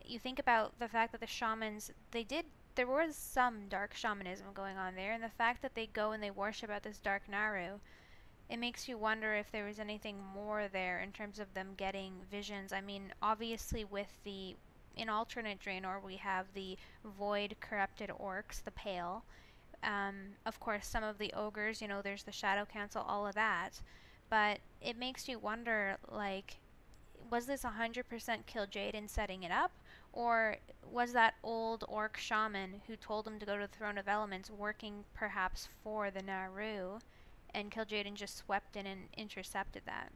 you think about the fact that the shamans, there was some dark shamanism going on there, and the fact that they go and they worship at this Dark Naru, it makes you wonder if there was anything more there in terms of them getting visions. I mean, obviously in alternate Draenor we have the void corrupted orcs, the Pale. Of course, some of the ogres, there's the Shadow Council, all of that. But it makes you wonder, like, was this 100% Kil'jaeden setting it up? Or was that old orc shaman who told him to go to the Throne of Elements working perhaps for the Naru, and Kil'jaeden just swept in and intercepted that?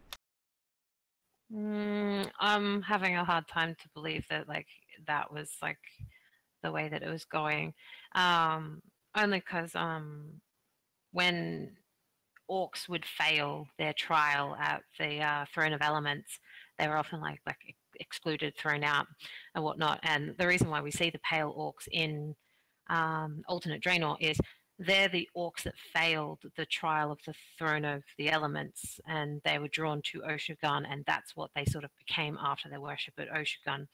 I'm having a hard time to believe that, like, that was, like, the way that it was going. Only because when orcs would fail their trial at the Throne of Elements, they were often like excluded, thrown out, and whatnot. And the reason why we see the Pale orcs in alternate Draenor is they're the orcs that failed the trial of the Throne of the Elements, and they were drawn to Oshu'gun, and that's what they sort of became after their worship at Oshu'gun.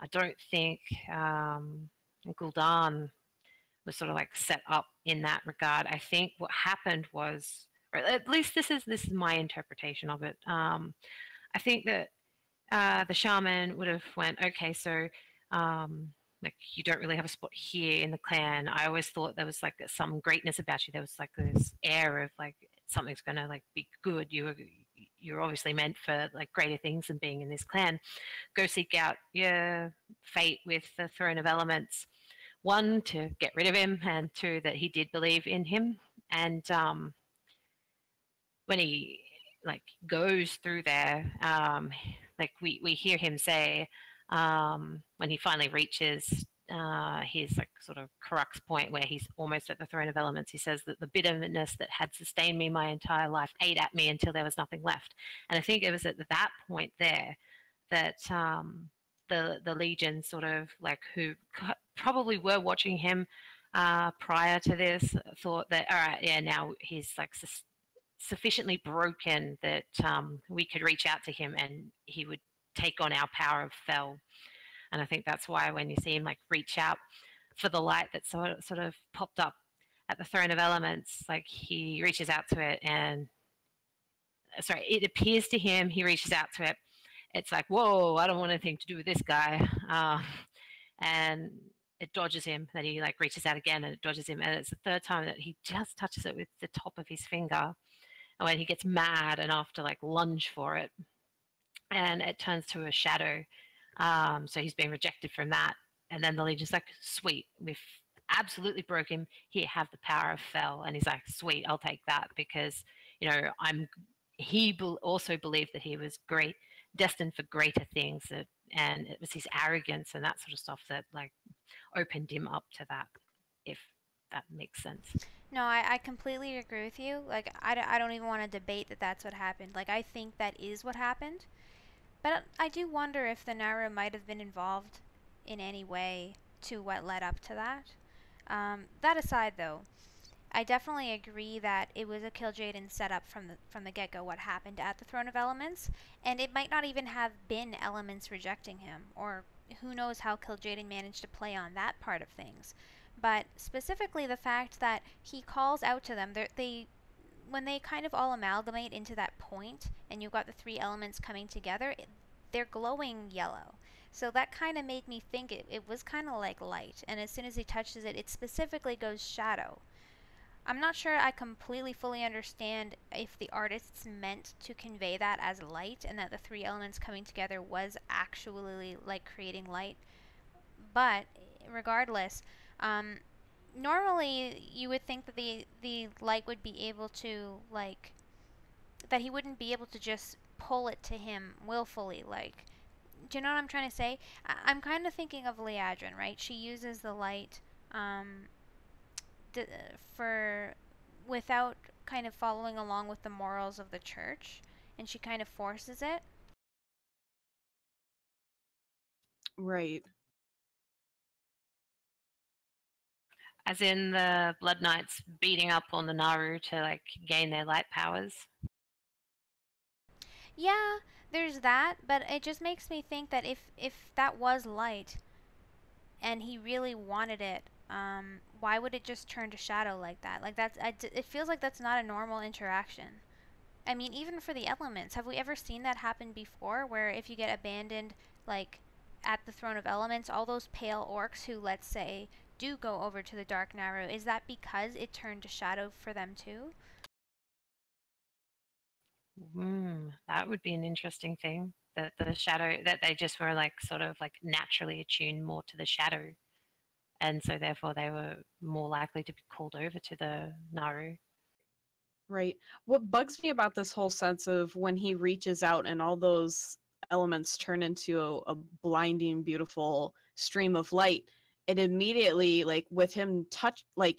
I don't think Gul'dan was sort of like set up in that regard. I think what happened was, or at least this is my interpretation of it. I think that the shaman would have went, okay, so like, you don't really have a spot here in the clan. I always thought there was like some greatness about you. There was like this air of like something's gonna like be good. You're obviously meant for like greater things than being in this clan. Go seek out your fate with the Throne of Elements. One, to get rid of him, and two, that he did believe in him. And when he like goes through there, like we hear him say, when he finally reaches his like sort of crux point where he's almost at the Throne of Elements, he says that the bitterness that had sustained me my entire life ate at me until there was nothing left. And I think it was at that point there that the Legion sort of like, who probably were watching him prior to this, thought that, all right, yeah, now he's like sufficiently broken that we could reach out to him and he would take on our power of Fel. And I think that's why when you see him like reach out for the light that sort of popped up at the Throne of Elements, like he reaches out to it, and sorry, it appears to him, he reaches out to it. It's like, whoa, I don't want anything to do with this guy. And it dodges him. Then he like reaches out again and it dodges him. And it's the third time that he just touches it with the top of his finger. And when he gets mad enough to like lunge for it, and it turns to a shadow. So he's being rejected from that. And then the Legion's like, sweet, we've absolutely broke him. Here, have the power of Fel. And he's like, sweet, I'll take that, because, you know, he also believed that he was destined for greater things, and it was his arrogance and that sort of stuff that like opened him up to that, if that makes sense. No, I completely agree with you. Like, I don't even want to debate that that's what happened. Like, I think that is what happened. But I do wonder if the Naru might have been involved in any way to what led up to that. That aside, though, I definitely agree that it was a Kil'jaeden setup from the get-go what happened at the Throne of Elements, and it might not even have been Elements rejecting him, or who knows how Kil'jaeden managed to play on that part of things. But specifically the fact that he calls out to them, when they kind of all amalgamate into that point, and you've got the three elements coming together, they're glowing yellow. So that kind of made me think it was kind of like light, and as soon as he touches it, it specifically goes shadow. I'm not sure I completely fully understand if the artists meant to convey that as light, and that the three elements coming together was actually like creating light. But regardless, normally you would think that the light would be able to, like, that he wouldn't be able to just pull it to him willfully, like, do you know what I'm trying to say? I'm kind of thinking of Liadrin, right? She uses the light without kind of following along with the morals of the church, and she kind of forces it. Right. As in the Blood Knights beating up on the Naru to like gain their light powers. Yeah, there's that, but it just makes me think that if that was light, and he really wanted it, why would it just turn to shadow like that? Like, it feels like that's not a normal interaction. I mean, even for the elements, have we ever seen that happen before, where if you get abandoned, like, at the Throne of Elements, all those pale orcs who, let's say, do go over to the Dark Naru, is that because it turned to shadow for them too? That would be an interesting thing. That the shadow, that they just were like sort of like naturally attuned more to the shadow, and so therefore they were more likely to be called over to the Naru. Right. What bugs me about this whole sense of when he reaches out and all those elements turn into a blinding, beautiful stream of light, it immediately, like with him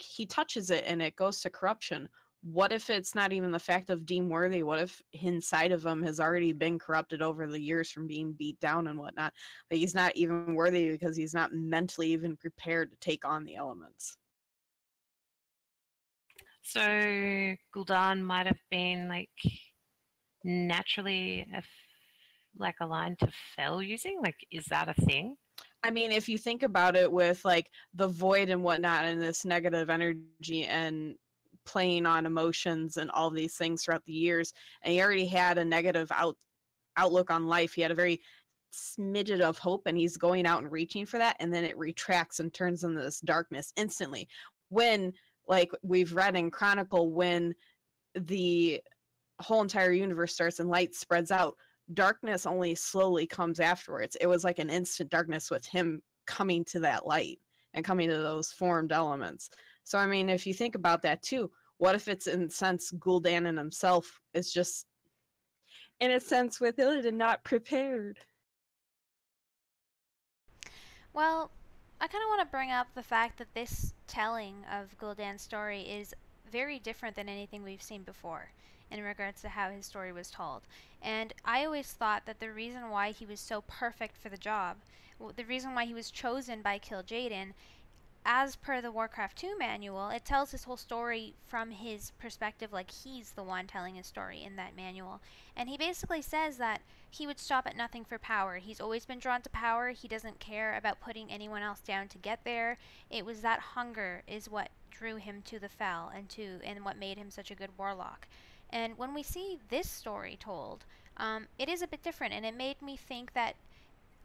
he touches it and it goes to corruption. What if it's not even the fact of deemed worthy? What if inside of him has already been corrupted over the years from being beat down and whatnot? But he's not even worthy because he's not mentally even prepared to take on the elements. So Gul'dan might have been like naturally like aligned to Fel using? Like, is that a thing? I mean, if you think about it with like the void and whatnot and this negative energy and playing on emotions and all these things throughout the years, and he already had a negative outlook on life. He had a very smidget of hope, and he's going out and reaching for that, and then it retracts and turns into this darkness instantly. When, like we've read in Chronicle, when the whole entire universe starts and light spreads out, darkness only slowly comes afterwards. It was like an instant darkness with him coming to that light and coming to those formed elements. So, I mean, if you think about that too, what if it's in a sense Gul'dan in himself is just, in a sense, with Illidan not prepared? Well, I kind of want to bring up the fact that this telling of Gul'dan's story is very different than anything we've seen before in regards to how his story was told. And I always thought that the reason why he was so perfect for the job, the reason why he was chosen by Kil'jaeden, as per the Warcraft 2 manual, it tells his whole story from his perspective, like he's the one telling his story in that manual. And he basically says that he would stop at nothing for power. He's always been drawn to power. He doesn't care about putting anyone else down to get there. It was that hunger is what drew him to the Fel and what made him such a good warlock. And when we see this story told, it is a bit different, and it made me think that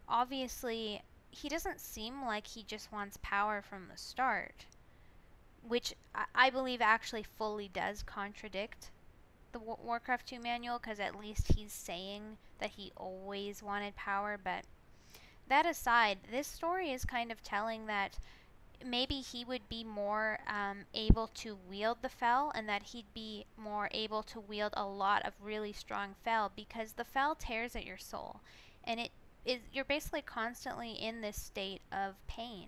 obviously he doesn't seem like he just wants power from the start, which I believe actually fully does contradict the Warcraft 2 manual, because at least he's saying that he always wanted power. But that aside, this story is kind of telling that maybe he would be more able to wield the fel, and that he'd be more able to wield a lot of really strong fel, because the fel tears at your soul, and you're basically constantly in this state of pain.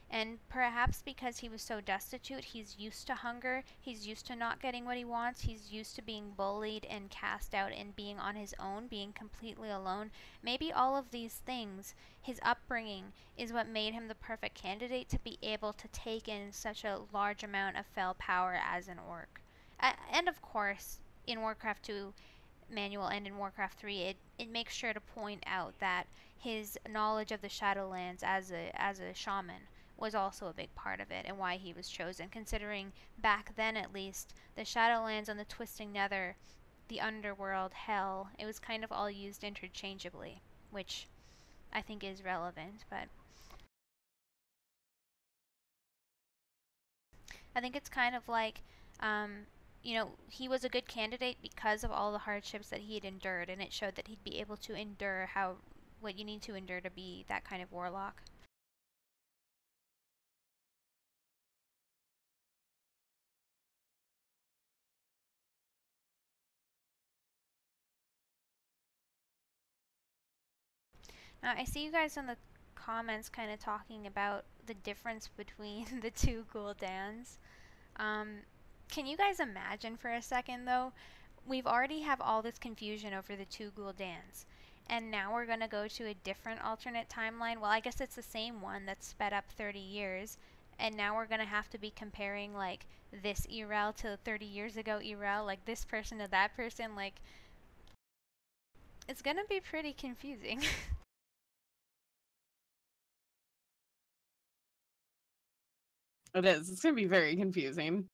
And perhaps because he was so destitute, he's used to hunger, he's used to not getting what he wants, he's used to being bullied and cast out and being on his own, being completely alone. Maybe all of these things, his upbringing, is what made him the perfect candidate to be able to take in such a large amount of fel power as an orc. And of course, in Warcraft 2 manual and in Warcraft 3, it makes sure to point out that his knowledge of the Shadowlands as a shaman was also a big part of it, and why he was chosen, considering back then at least the Shadowlands and the Twisting Nether, the underworld, hell, it was kind of all used interchangeably, which I think is relevant. But I think it's kind of like, you know, he was a good candidate because of all the hardships that he had endured, and it showed that he'd be able to endure what you need to endure to be that kind of warlock. Now, I see you guys in the comments kind of talking about the difference between the two Gul'dans. Can you guys imagine for a second, though? We've already have all this confusion over the two Gul'dans, and now we're going to go to a different alternate timeline. Well, I guess it's the same one that's sped up 30 years, and now we're going to have to be comparing, like, this Irel to 30 years ago Irel, like this person to that person. Like, it's going to be pretty confusing. It is. It's going to be very confusing.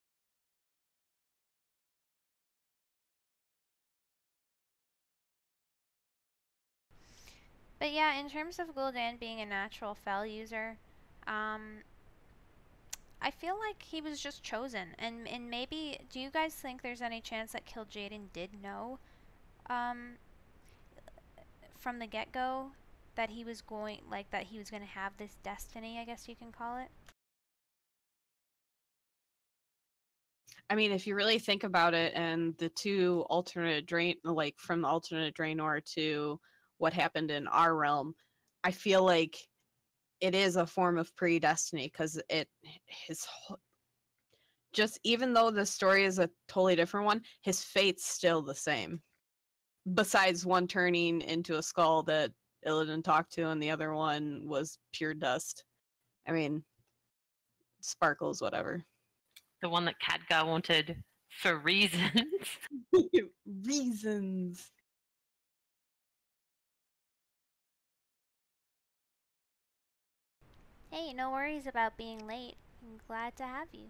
But yeah, in terms of Gul'dan being a natural fel user, I feel like he was just chosen. And maybe, do you guys think there's any chance that Kil'jaeden did know from the get-go that he was going to have this destiny, I guess you can call it? I mean, if you really think about it, and the two alternate from the alternate Draenor to what happened in our realm, I feel like it is a form of predestiny, because just even though the story is a totally different one, his fate's still the same. Besides one turning into a skull that Illidan talked to, and the other one was pure dust. I mean, sparkles, whatever. The one that Khadgar wanted for reasons. Reasons. Hey, no worries about being late. I'm glad to have you.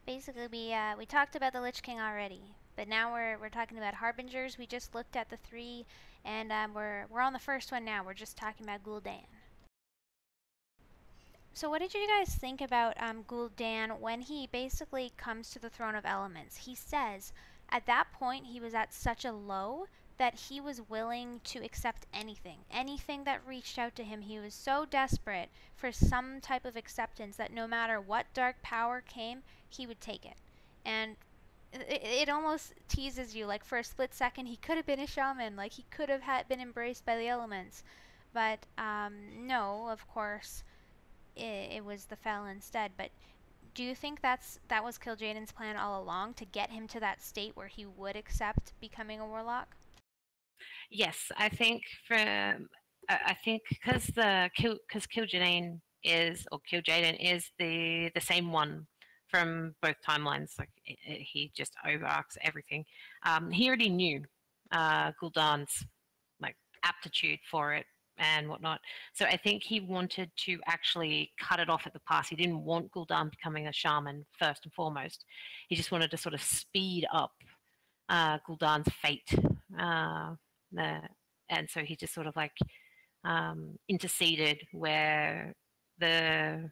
Basically, we talked about the Lich King already, but now we're talking about Harbingers. We just looked at the 3, and we're on the first one now. We're just talking about Gul'dan. So what did you guys think about Gul'dan when he basically comes to the Throne of Elements? He says at that point he was at such a low that he was willing to accept anything. Anything that reached out to him. He was so desperate for some type of acceptance that no matter what dark power came, he would take it. And it almost teases you, like for a split second he could have been a shaman, like he could have been embraced by the elements. But no, of course, it was the fel instead. But do you think that was Kil'jaeden's plan all along, to get him to that state where he would accept becoming a warlock? Yes, I think because Kil'jaeden is the same one from both timelines. Like he just overarcs everything. He already knew Gul'dan's like aptitude for it and whatnot. So I think he wanted to actually cut it off at the pass. He didn't want Gul'dan becoming a shaman first and foremost. He just wanted to sort of speed up Gul'dan's fate. And so he just sort of like interceded where the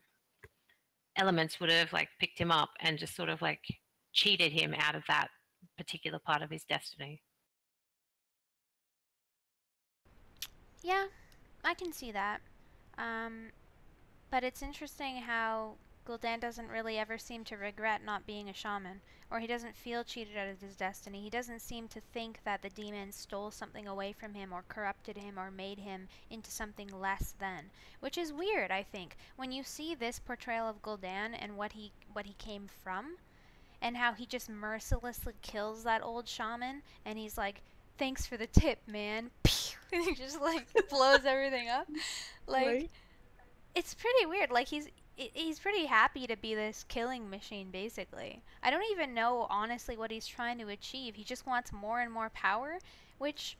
elements would have like picked him up and just sort of like cheated him out of that particular part of his destiny. Yeah, I can see that. But But it's interesting how Gul'dan doesn't really ever seem to regret not being a shaman, or he doesn't feel cheated out of his destiny. He doesn't seem to think that the demons stole something away from him or corrupted him or made him into something less than, which is weird, I think. When you see this portrayal of Gul'dan and what he came from, and how he just mercilessly kills that old shaman, and he's like, "Thanks for the tip, man." And he just like blows everything up. Like, Right. it's pretty weird. Like, he's pretty happy to be this killing machine, basically. I don't even know, honestly, what he's trying to achieve. He just wants more and more power, which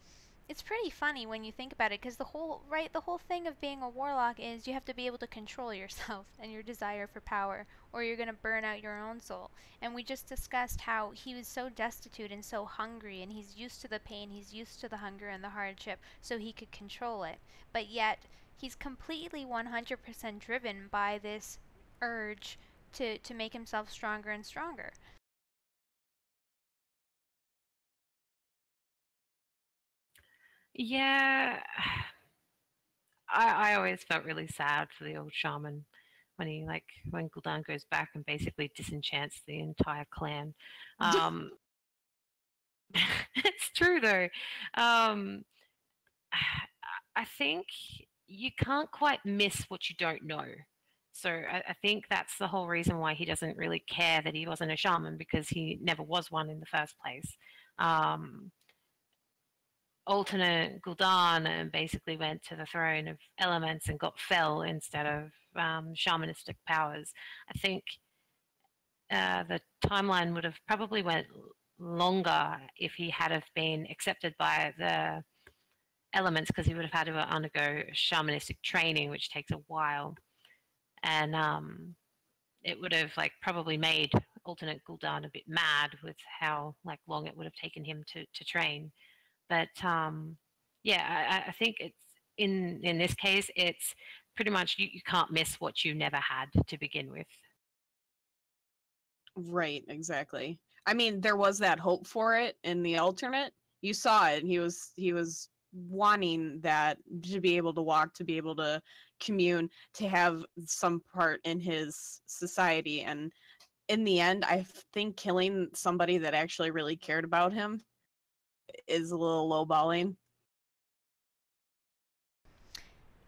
it's pretty funny when you think about it, because the whole thing of being a warlock is you have to be able to control yourself and your desire for power, or you're going to burn out your own soul. And we just discussed how he was so destitute and so hungry, and he's used to the pain, he's used to the hunger and the hardship, so he could control it. But yet, he's completely 100% driven by this urge to make himself stronger and stronger. Yeah, I always felt really sad for the old shaman when when Gul'dan goes back and basically disenchants the entire clan. It's true though. I think you can't quite miss what you don't know. So I think that's the whole reason why he doesn't really care that he wasn't a shaman, because he never was one in the first place. Alternate Gul'dan and basically went to the throne of elements and got fell instead of shamanistic powers. I think the timeline would have probably went longer if he had have been accepted by the elements, because he would have had to undergo shamanistic training, which takes a while, and it would have probably made alternate Gul'dan a bit mad with how long it would have taken him to train. But yeah, I think it's in this case, it's pretty much you can't miss what you never had to begin with. Right, exactly. I mean, there was that hope for it in the alternate. You saw it. He was wanting that, to be able to walk, to be able to commune, to have some part in his society. And in the end, I think killing somebody that actually really cared about him is a little lowballing.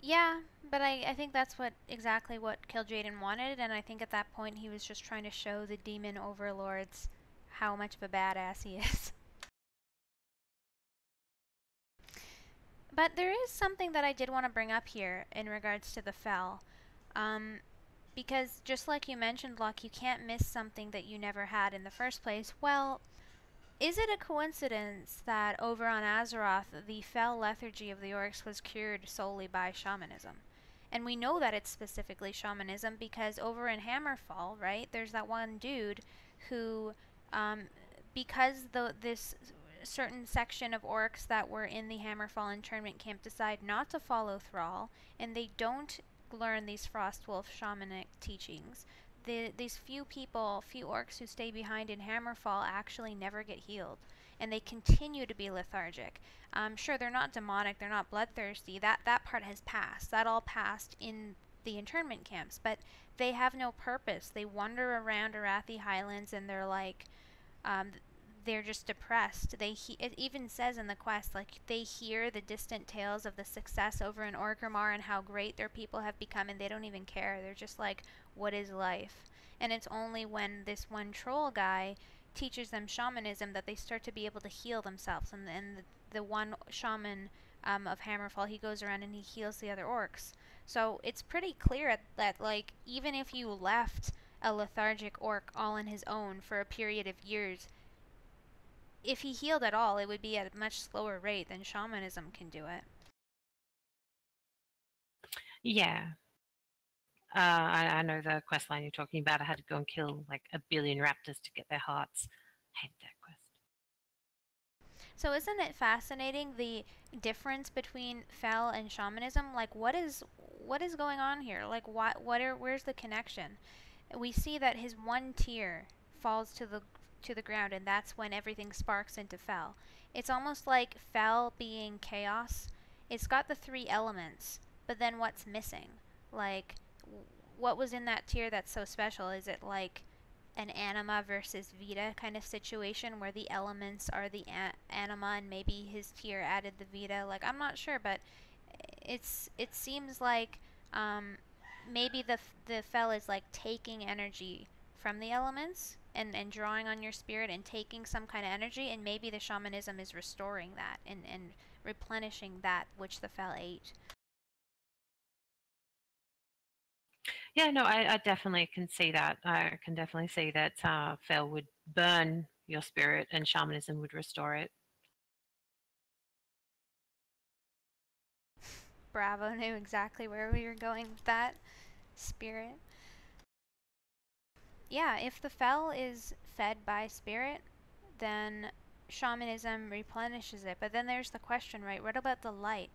Yeah, but I think that's exactly what Kil'jaeden wanted, and I think at that point he was just trying to show the demon overlords how much of a badass he is. But there is something that I did want to bring up here in regards to the Fel. Because just like you mentioned, Lhok, you can't miss something that you never had in the first place. Well, is it a coincidence that over on Azeroth, the Fel lethargy of the orcs was cured solely by shamanism? And we know that it's specifically shamanism because over in Hammerfall, right, there's that one dude who, because this certain section of orcs that were in the Hammerfall internment camp decide not to follow Thrall, and they don't learn these Frostwolf shamanic teachings, these few orcs who stay behind in Hammerfall actually never get healed, and they continue to be lethargic. Sure, they're not demonic, they're not bloodthirsty, that part has passed. That all passed in the internment camps, but they have no purpose. They wander around Arathi Highlands and they're they're just depressed. It even says in the quest, they hear the distant tales of the success over in Orgrimmar and how great their people have become, and they don't even care. They're just like, what is life? And it's only when this one troll guy teaches them shamanism that they start to be able to heal themselves. And the one shaman of Hammerfall, he goes around and he heals the other orcs. So it's pretty clear that even if you left a lethargic orc all on his own for a period of years, if he healed at all, it would be at a much slower rate than shamanism can do it. Yeah. I know the quest line you're talking about. I had to go and kill 1 billion raptors to get their hearts. I hate that quest. So isn't it fascinating the difference between Fel and shamanism? What is going on here? Where's the connection? We see that his one tier falls to the ground, and that's when everything sparks into Fel. It's almost like Fel being chaos. It's got the 3 elements, but then what's missing? what was in that tier that's so special? Is it like an anima versus vita kind of situation where the elements are the anima and maybe his tier added the vita? Like, I'm not sure, but it seems like maybe the fel is like taking energy from the elements and drawing on your spirit and taking some kind of energy, and maybe the shamanism is restoring that and replenishing that which the fel ate. Yeah, no, I definitely can see that. I can definitely see that fel would burn your spirit and shamanism would restore it. Bravo knew exactly where we were going with that. Spirit. Yeah, if the fel is fed by spirit, then shamanism replenishes it. But then there's the question, right? What about the light?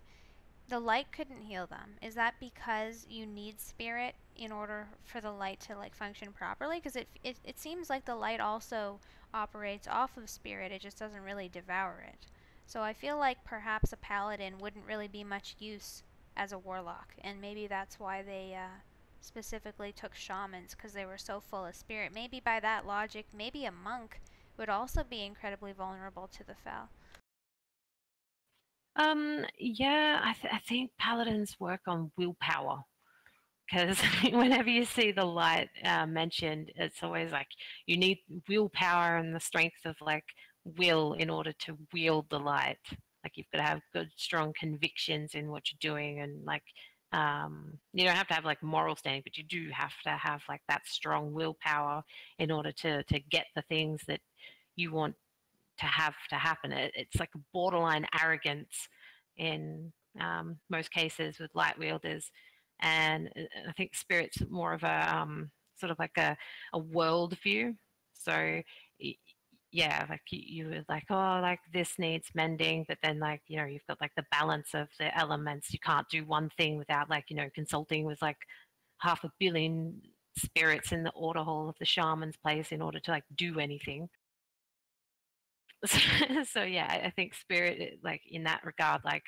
The light couldn't heal them. Is that because you need spirit in order for the light to like function properly? Because it seems like the light also operates off of spirit. It just doesn't really devour it. So I feel like perhaps a paladin wouldn't really be much use as a warlock, and maybe that's why they specifically took shamans, because they were so full of spirit. Maybe by that logic, maybe a monk would also be incredibly vulnerable to the fel. Yeah, I think paladins work on willpower, because whenever you see the light mentioned, it's always like you need willpower and the strength of like will in order to wield the light. Like you've got to have good, strong convictions in what you're doing, and like you don't have to have like moral standing, but you do have to have like that strong willpower in order to get the things that you want to have to happen. It's like a borderline arrogance in most cases with light wielders, and I think spirit's more of a sort of like a world view. So yeah, like you were like, oh, like this needs mending, but then like, you know, you've got like the balance of the elements. You can't do one thing without like, you know, consulting with like 500 million spirits in the order hall of the shaman's place in order to like do anything. So yeah, I think spirit, like in that regard, like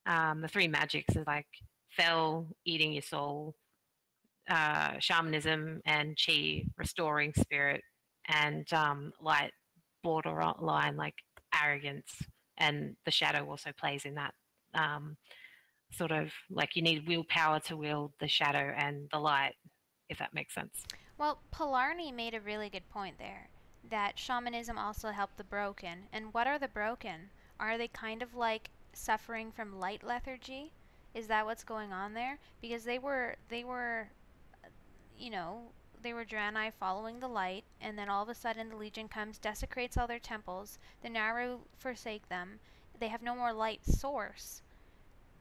the three magics is like fel, eating your soul, shamanism, and chi, restoring spirit, and light, borderline like arrogance, and the shadow also plays in that sort of like you need willpower to wield the shadow and the light, if that makes sense. Well, Polarni made a really good point there, that shamanism also helped the broken. And what are the broken? Are they kind of like suffering from light lethargy? Is that what's going on there? Because they were you know, they were Draenei following the light, and then all of a sudden the Legion comes, desecrates all their temples, the Naru forsake them, they have no more light source.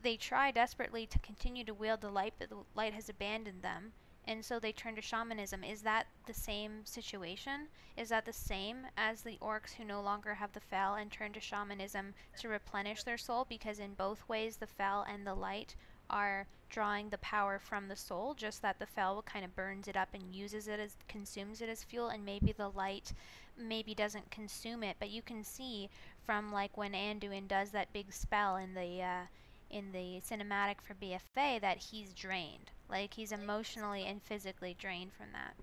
They try desperately to continue to wield the light, but the light has abandoned them, and so they turn to shamanism. Is that the same situation? Is that the same as the orcs who no longer have the fel and turn to shamanism to replenish their soul? Because in both ways the fel and the light are drawing the power from the soul, just that the fel kind of burns it up and uses it as, consumes it as fuel, and maybe the light maybe doesn't consume it. But you can see from like when Anduin does that big spell in the cinematic for BFA that he's drained. Like he's emotionally and physically drained from that.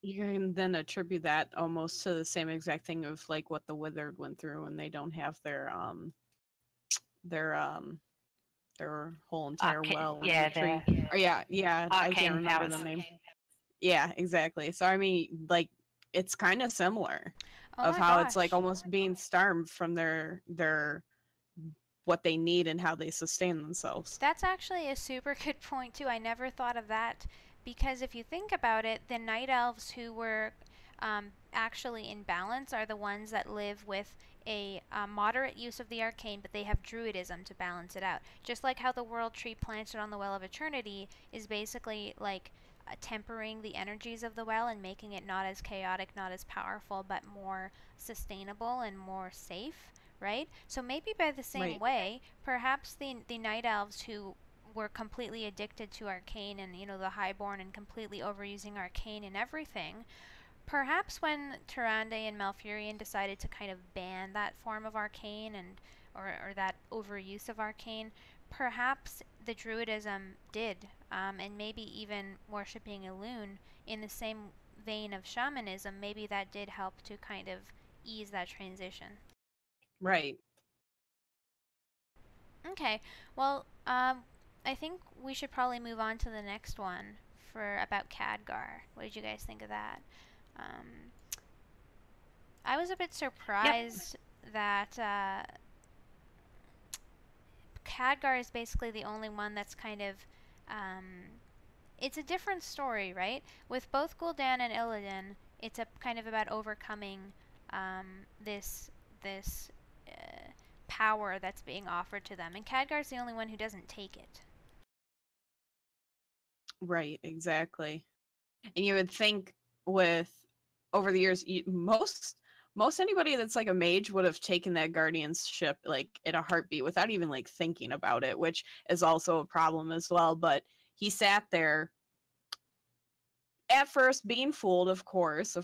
You can then attribute that almost to the same exact thing of like what the Withered went through when they don't have their whole entire well. Yeah, tree. Or yeah, I can't remember the name. Yeah, exactly. So I mean, like it's kind of similar of how it's like almost being starved from their what they need and how they sustain themselves. That's actually a super good point too. I never thought of that, because if you think about it, the night elves who were actually in balance are the ones that live with a moderate use of the arcane, but they have druidism to balance it out. Just like how the world tree planted on the Well of Eternity is basically like tempering the energies of the well and making it not as chaotic, not as powerful, but more sustainable and more safe. Right? So maybe by the same way, perhaps the night elves who were completely addicted to arcane and, you know, the highborn and completely overusing arcane and everything, perhaps when Tyrande and Malfurion decided to kind of ban that form of arcane and or that overuse of arcane, perhaps the druidism did, and maybe even worshipping a loon in the same vein of shamanism, maybe that did help to kind of ease that transition. Right. Okay, well, I think we should probably move on to the next one for about Khadgar. What did you guys think of that? I was a bit surprised that Khadgar is basically the only one that's kind of, it's a different story, right? With both Gul'dan and Illidan, it's a kind of about overcoming this power that's being offered to them, and Khadgar's the only one who doesn't take it. Right, exactly. And you would think with over the years, most anybody that's like a mage would have taken that guardianship like in a heartbeat without even like thinking about it, which is also a problem as well. But he sat there at first being fooled, of course,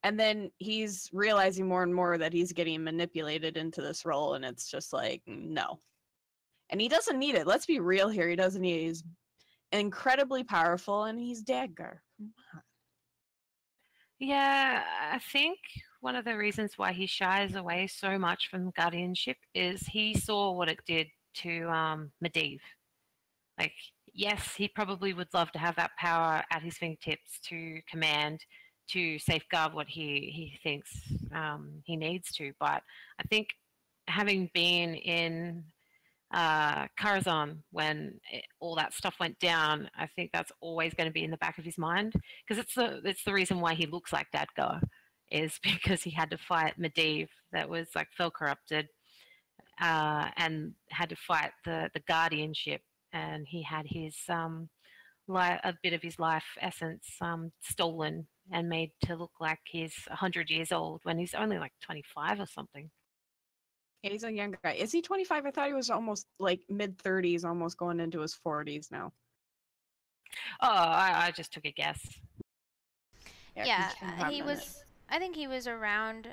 and then he's realizing more and more that he's getting manipulated into this role, and it's just like, no. And he doesn't need it. Let's be real here. He doesn't need it. He's incredibly powerful, and he's Khadgar. Yeah, I think one of the reasons why he shies away so much from guardianship is he saw what it did to Medivh. Like, yes, he probably would love to have that power at his fingertips to command, to safeguard what he thinks he needs to. But I think having been in Karazhan when all that stuff went down, I think that's always going to be in the back of his mind, because it's the reason why he looks like Khadgar, is because he had to fight Medivh that was like fell corrupted, and had to fight the guardianship, and he had his a bit of his life essence stolen and made to look like he's 100 years old when he's only like 25 or something. Yeah, he's a young guy. Is he 25? I thought he was almost like mid-30s, almost going into his 40s now. Oh, I just took a guess. Yeah, he was. I think he was around.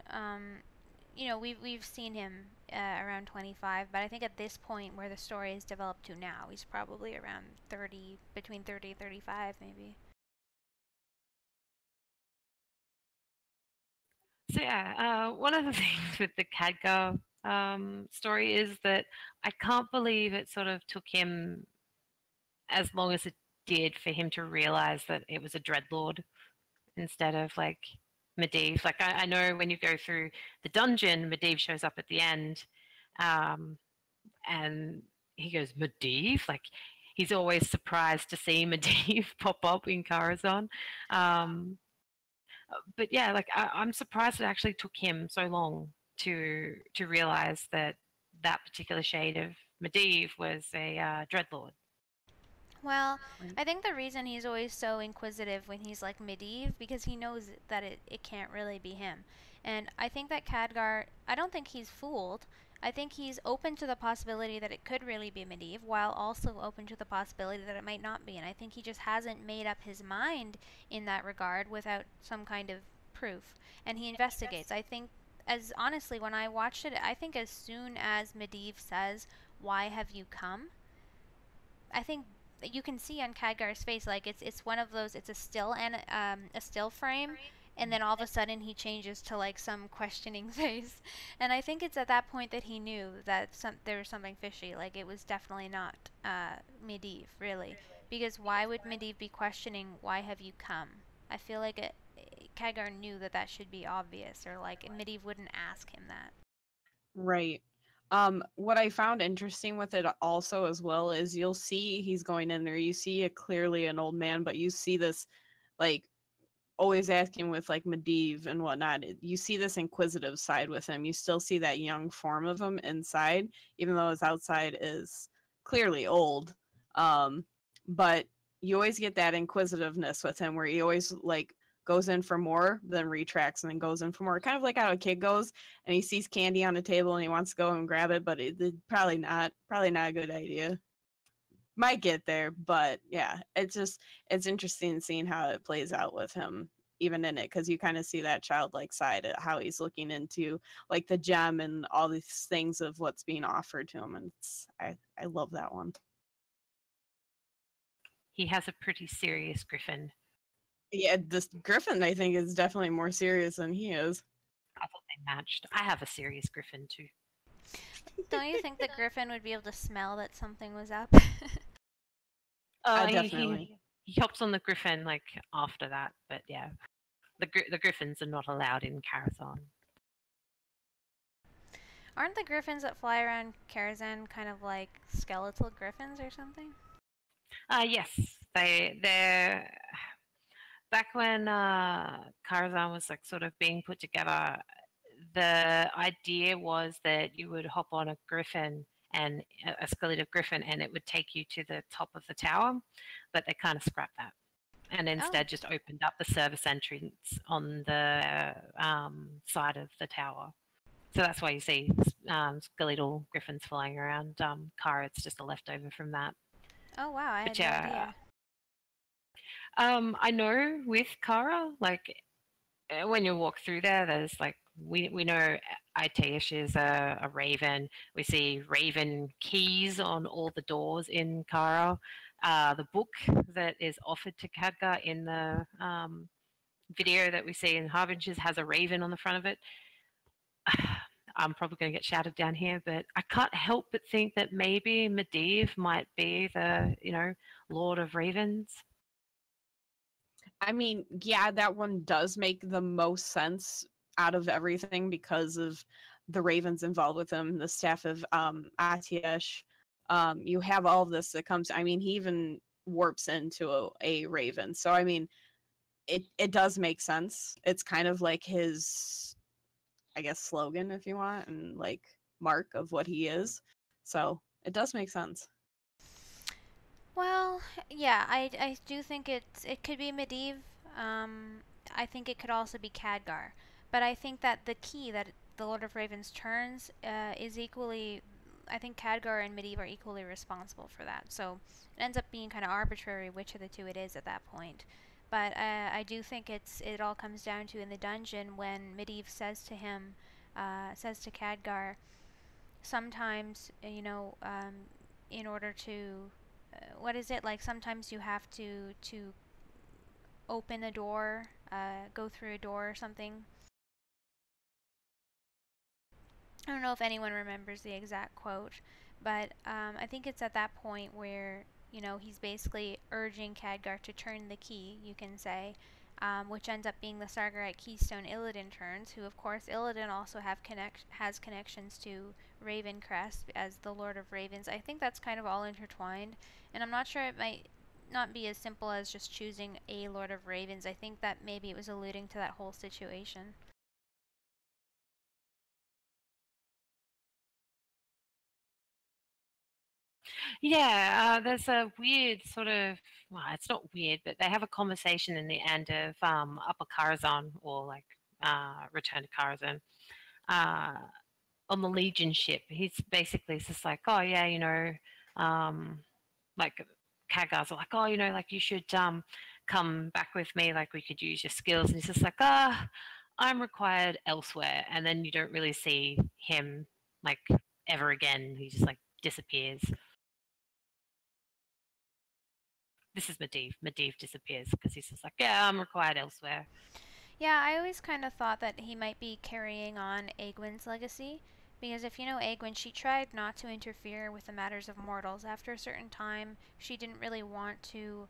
You know, we've seen him around 25, but I think at this point where the story is developed to now, he's probably around 30, between 30 and 35, maybe. So yeah, one of the things with the Khadgar story is that I can't believe it sort of took him as long as it did for him to realize that it was a dreadlord instead of like Medivh. Like I know when you go through the dungeon, Medivh shows up at the end, and he goes, Medivh? Like he's always surprised to see Medivh pop up in Karazhan. But yeah, like I'm surprised it actually took him so long to realize that that particular shade of Medivh was a dreadlord. Well, I think the reason he's always so inquisitive when he's like Medivh, because he knows that it can't really be him. And I think that Khadgar, I don't think he's fooled. I think he's open to the possibility that it could really be Medivh, while also open to the possibility that it might not be. And I think he just hasn't made up his mind in that regard without some kind of proof. And he investigates. I think, as honestly, when I watched it, I think as soon as Medivh says, "Why have you come?" I think you can see on Khadgar's face, like it's one of those. It's a still and a still frame, and then all of a sudden he changes to like some questioning face. And I think it's at that point that he knew that there was something fishy. Like it was definitely not Medivh, really, because why would Medivh be questioning, "Why have you come?" I feel like Khadgar knew that should be obvious, or like Medivh wouldn't ask him that. Right. What I found interesting with it also as well is you'll see he's going in there. You see clearly an old man, but you see this like always asking with like Medivh and whatnot. You see this inquisitive side with him. You still see that young form of him inside, even though his outside is clearly old. But you always get that inquisitiveness with him where he always like goes in for more, then retracts, and then goes in for more. Kind of like how a kid goes and he sees candy on a table and he wants to go and grab it, but it's probably not a good idea. Might get there, but yeah, it's interesting seeing how it plays out with him even in it, because you kind of see that childlike side at how he's looking into like the gem and all these things of what's being offered to him, and I love that one. He has a pretty serious griffin. Yeah, this griffin I think is definitely more serious than he is. I thought they matched. I have a serious griffin too. Don't you think the griffin would be able to smell that something was up? Definitely. He hops on the griffin like after that, but yeah, the griffins are not allowed in Karazhan. Aren't the griffins that fly around Karazhan kind of like skeletal griffins or something? Yes, they're back when Karazhan was like sort of being put together. The idea was that you would hop on a griffin and a skeletal griffin, and it would take you to the top of the tower, but they kind of scrapped that, and instead just opened up the service entrance on the side of the tower. So that's why you see skeletal griffins flying around Kara. It's just a leftover from that. Oh wow, I had no idea. I know with Kara, like when you walk through there, there's like we know Aitesh is a raven. We see raven keys on all the doors in Kara. The book that is offered to Khadgar in the video that we see in Harbingers has a raven on the front of it. I'm probably going to get shouted down here, but I can't help but think that maybe Medivh might be the, Lord of Ravens. I mean, yeah, that one does make the most sense out of everything because of the ravens involved with him, the staff of Aitesh. You have all of this that comes. I mean, he even warps into a raven. So, I mean, it does make sense. It's kind of like his, I guess, slogan, if you want, and like mark of what he is. So it does make sense. Well, yeah, I do think it could be Medivh. I think it could also be Khadgar. But I think that the key that the Lord of Ravens turns is equally, I think Khadgar and Medivh are equally responsible for that. So it ends up being kind of arbitrary which of the two it is at that point. But I do think it all comes down to in the dungeon when Medivh says to him, says to Khadgar, sometimes, in order to, what is it, like sometimes you have to open a door, go through a door or something. I don't know if anyone remembers the exact quote, but I think it's at that point where, he's basically urging Khadgar to turn the key, you can say, which ends up being the Sargerite keystone Illidan turns, who of course Illidan also has connections to Ravencrest as the Lord of Ravens. I think that's kind of all intertwined, and I'm not sure it might not be as simple as just choosing a Lord of Ravens. I think that maybe it was alluding to that whole situation. Yeah, there's a weird sort of, well, it's not weird, but they have a conversation in the end of Upper Karazhan, or like Return to Karazhan, on the Legion ship. He's basically just like, oh yeah, like Khadgar's like, oh, like you should come back with me, like we could use your skills. And he's just like, I'm required elsewhere. And then you don't really see him like ever again. He just like disappears. This is Medivh. Medivh disappears because he's just like, yeah, I'm required elsewhere. Yeah, I always kind of thought that he might be carrying on Egwene's legacy, because if you know Egwene, she tried not to interfere with the matters of mortals. After a certain time, she didn't really want to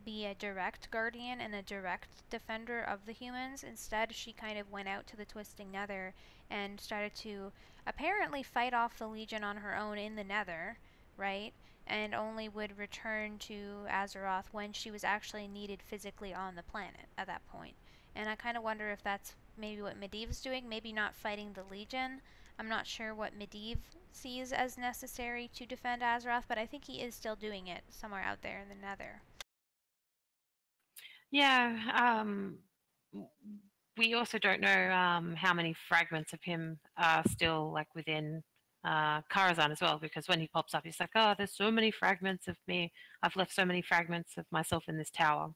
be a direct guardian and a direct defender of the humans. Instead, she kind of went out to the Twisting Nether and started to apparently fight off the Legion on her own in the Nether, right? And only would return to Azeroth when she was actually needed physically on the planet at that point. And I kind of wonder if that's maybe what Medivh's doing, maybe not fighting the Legion. I'm not sure what Medivh sees as necessary to defend Azeroth, but I think he is still doing it somewhere out there in the Nether. Yeah, we also don't know how many fragments of him are still like within Karazhan as well, because when he pops up, he's like, oh, there's so many fragments of me. I've left so many fragments of myself in this tower.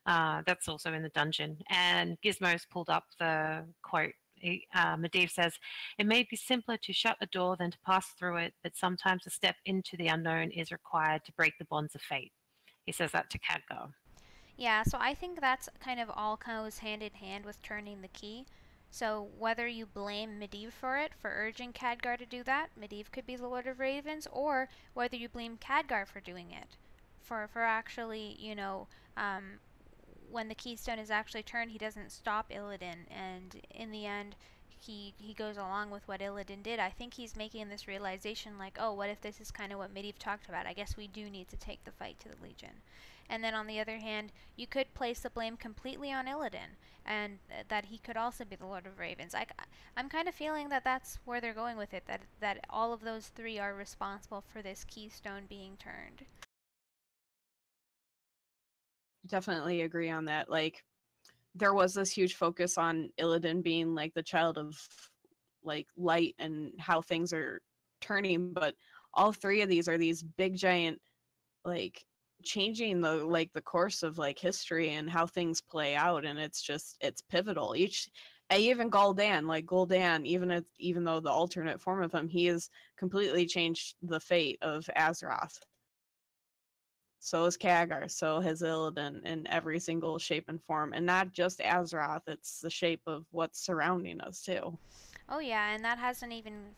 That's also in the dungeon. And Gizmo's pulled up the quote. Medivh says, "It may be simpler to shut a door than to pass through it, but sometimes a step into the unknown is required to break the bonds of fate." He says that to Khadgar. Yeah, so I think that's kind of all goes hand in hand with turning the key. So whether you blame Medivh for it, for urging Khadgar to do that, Medivh could be the Lord of Ravens, or whether you blame Khadgar for doing it, for actually, you know, when the keystone is actually turned, he doesn't stop Illidan, and in the end, he goes along with what Illidan did. I think he's making this realization, like, oh, what if this is kind of what Medivh talked about? I guess we do need to take the fight to the Legion. And then on the other hand, you could place the blame completely on Illidan, and that he could also be the Lord of Ravens. I'm kind of feeling that that's where they're going with it, that all of those three are responsible for this keystone being turned. Definitely agree on that. Like, there was this huge focus on Illidan being like the child of like light and how things are turning, but all three of these are these big giant, like, changing the course of like history and how things play out, and it's pivotal. Even Gul'dan, even though the alternate form of him, he has completely changed the fate of Azeroth. So is Khadgar, so has Illidan, in every single shape and form. And not just Azeroth, it's the shape of what's surrounding us, too. Oh yeah, and that hasn't even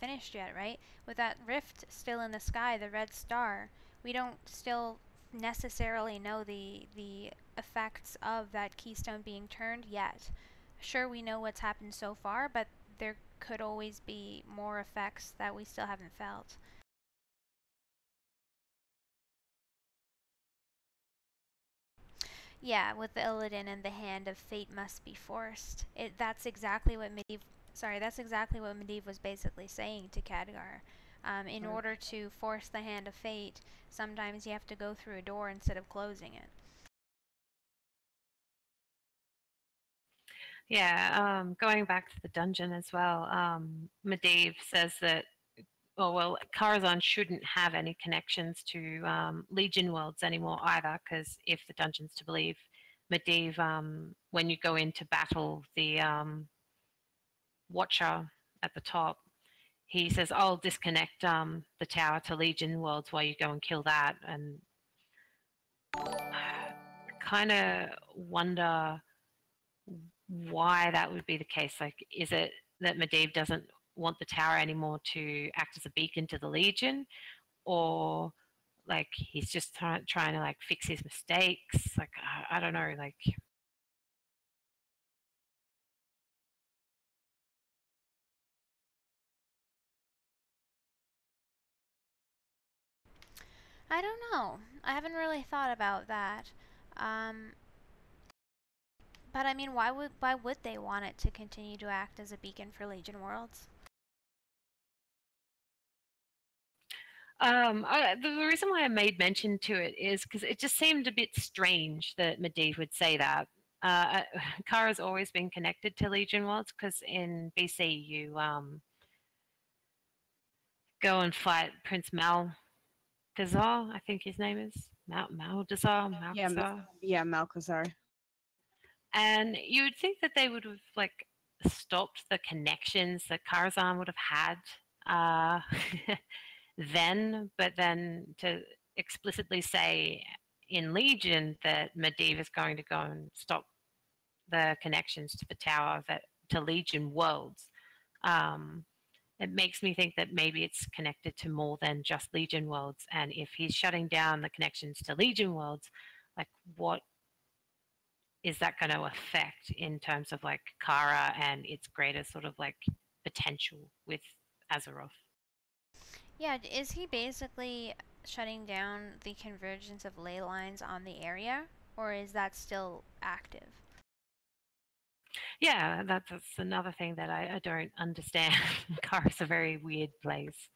finished yet, right? With that rift still in the sky, the red star, we don't still necessarily know the effects of that keystone being turned yet. Sure, we know what's happened so far, but there could always be more effects that we still haven't felt. Yeah, with the Illidan and the hand of fate must be forced. That's exactly what Medivh was basically saying to Khadgar. In order to force the hand of fate, sometimes you have to go through a door instead of closing it. Yeah, going back to the dungeon as well, Medivh says that, Karazhan shouldn't have any connections to Legion worlds anymore either, because if the dungeon's to believe Medivh, when you go into battle, the Watcher at the top, he says, "I'll disconnect the tower to Legion worlds while you go and kill that," and kind of wonder why that would be the case. Like, is it that Medivh doesn't want the tower anymore to act as a beacon to the Legion, or like he's just trying to like fix his mistakes? Like, I don't know. Like, I don't know. I haven't really thought about that. But I mean, why would they want it to continue to act as a beacon for Legion worlds? The reason why I made mention to it is because it just seemed a bit strange that Medivh would say that. Kara's always been connected to Legion worlds, because in BC you go and fight Prince Malchezaar, I think his name is Malchezaar. Yeah, Malchezaar. And you would think that they would have like stopped the connections that Karazhan would have had then, but then to explicitly say in Legion that Medivh is going to go and stop the connections to the tower to Legion worlds, it makes me think that maybe it's connected to more than just Legion worlds. And if he's shutting down the connections to Legion worlds, like, what is that going to affect in terms of like Kara and its greater sort of like potential with Azeroth? Yeah, is he basically shutting down the convergence of ley lines on the area, or is that still active? Yeah, that's another thing that I don't understand. Kara's a very weird place.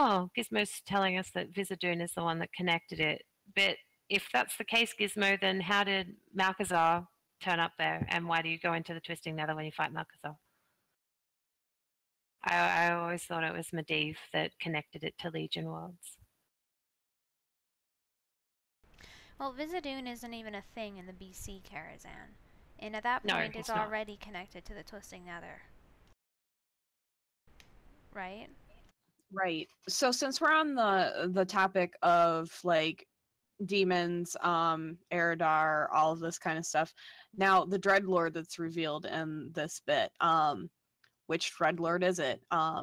Oh, Gizmo's telling us that Vizadun is the one that connected it. But if that's the case, Gizmo, then how did Malchezaar turn up there? And why do you go into the Twisting Nether when you fight Malchezaar? I always thought it was Medivh that connected it to Legion Worlds. Well, Vizadun isn't even a thing in the BC Karazhan. And at that No, point, he's it's not. already connected to the Twisting Nether. Right? Right. So since we're on the topic of like demons, Eridar, all of this kind of stuff, now the Dreadlord that's revealed in this bit, which Dreadlord is it? I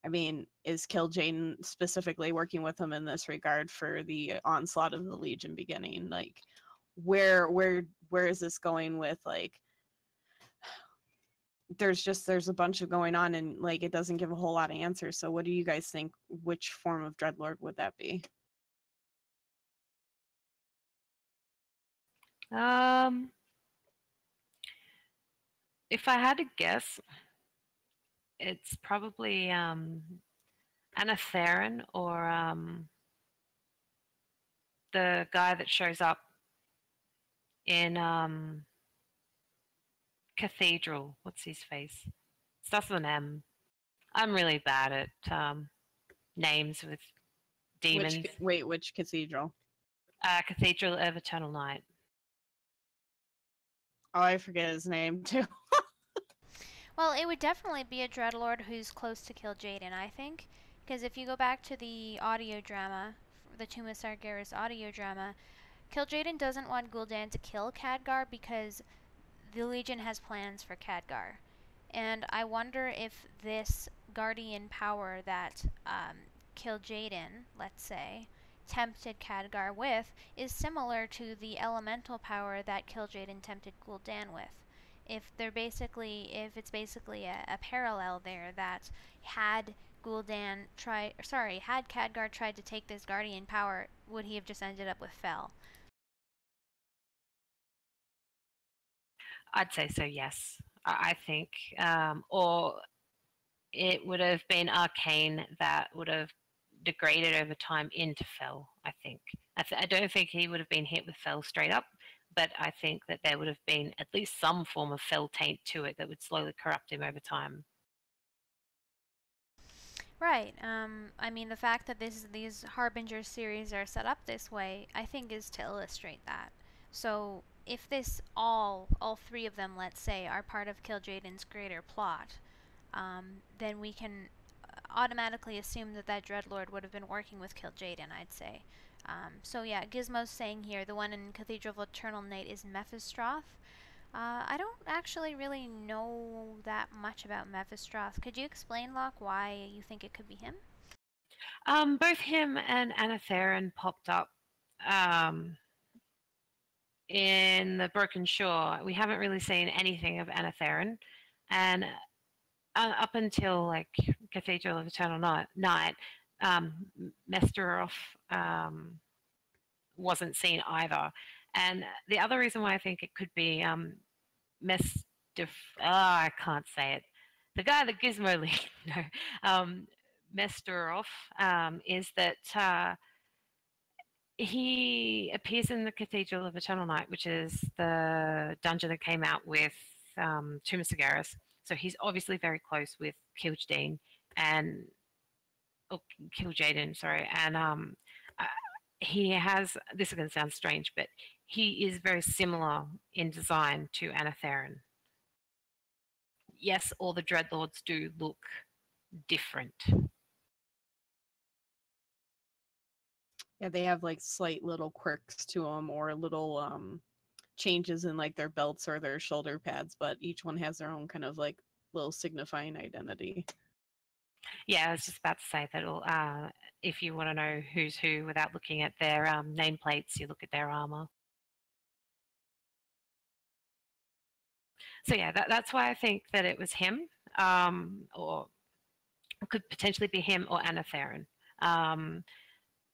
mean, is Kil'jaeden specifically working with him in this regard for the onslaught of the Legion beginning? Like, where is this going with, like, there's a bunch of going on, and like it doesn't give a whole lot of answers. So what do you guys think? Which form of Dreadlord would that be? If I had to guess, it's probably Anatherin or the guy that shows up in Cathedral. What's his face? Starts with an M. I'm really bad at names with demons. Which cathedral? Cathedral of Eternal Night. Oh, I forget his name too. Well, it would definitely be a Dreadlord who's close to Kil'jaeden, I think. Because if you go back to the audio drama, the Tomb of Sargeras audio drama, Kil'jaeden doesn't want Gul'dan to kill Khadgar because the Legion has plans for Khadgar. And I wonder if this guardian power that Kil'jaeden, let's say, tempted Khadgar with is similar to the elemental power that Kil'jaeden tempted Gul'dan with. If it's basically a parallel there, that had Khadgar tried to take this guardian power, would he have just ended up with Fel? I'd say so, yes. I think, or it would have been Arcane that would have degraded over time into Fel, I think. I don't think he would have been hit with Fel straight up, but I think that there would have been at least some form of Fel taint to it that would slowly corrupt him over time. Right. I mean, the fact that these Harbinger series are set up this way, I think, is to illustrate that. So, if all three of them, let's say, are part of Kil'jaeden's greater plot, then we can automatically assume that Dreadlord would have been working with Kil'jaeden, I'd say. So yeah, Gizmo's saying here, the one in Cathedral of Eternal Night is Mephistroth. I don't actually really know that much about Mephistroth. Could you explain, Lhok, why you think it could be him? Both him and Anatherin popped up in the Broken Shore. We haven't really seen anything of Anatherin, and up until like Cathedral of Eternal Night, Mesteroth wasn't seen either. And the other reason why I think it could be I can't say it. The guy that Gizmo Mesteroth, is that he appears in the Cathedral of Eternal Night, which is the dungeon that came out with Tomb of Sargeras. So he's obviously very close with Kil'jaeden, and he has, this is going to sound strange, but he is very similar in design to Anatherin. Yes, all the Dreadlords do look different. Yeah, they have like slight little quirks to them, or little changes in like their belts or their shoulder pads, but each one has their own kind of like little signifying identity. Yeah, I was just about to say that if you want to know who's who without looking at their nameplates, you look at their armor. So yeah, that's why I think that it was him, or it could potentially be him or Anatherin.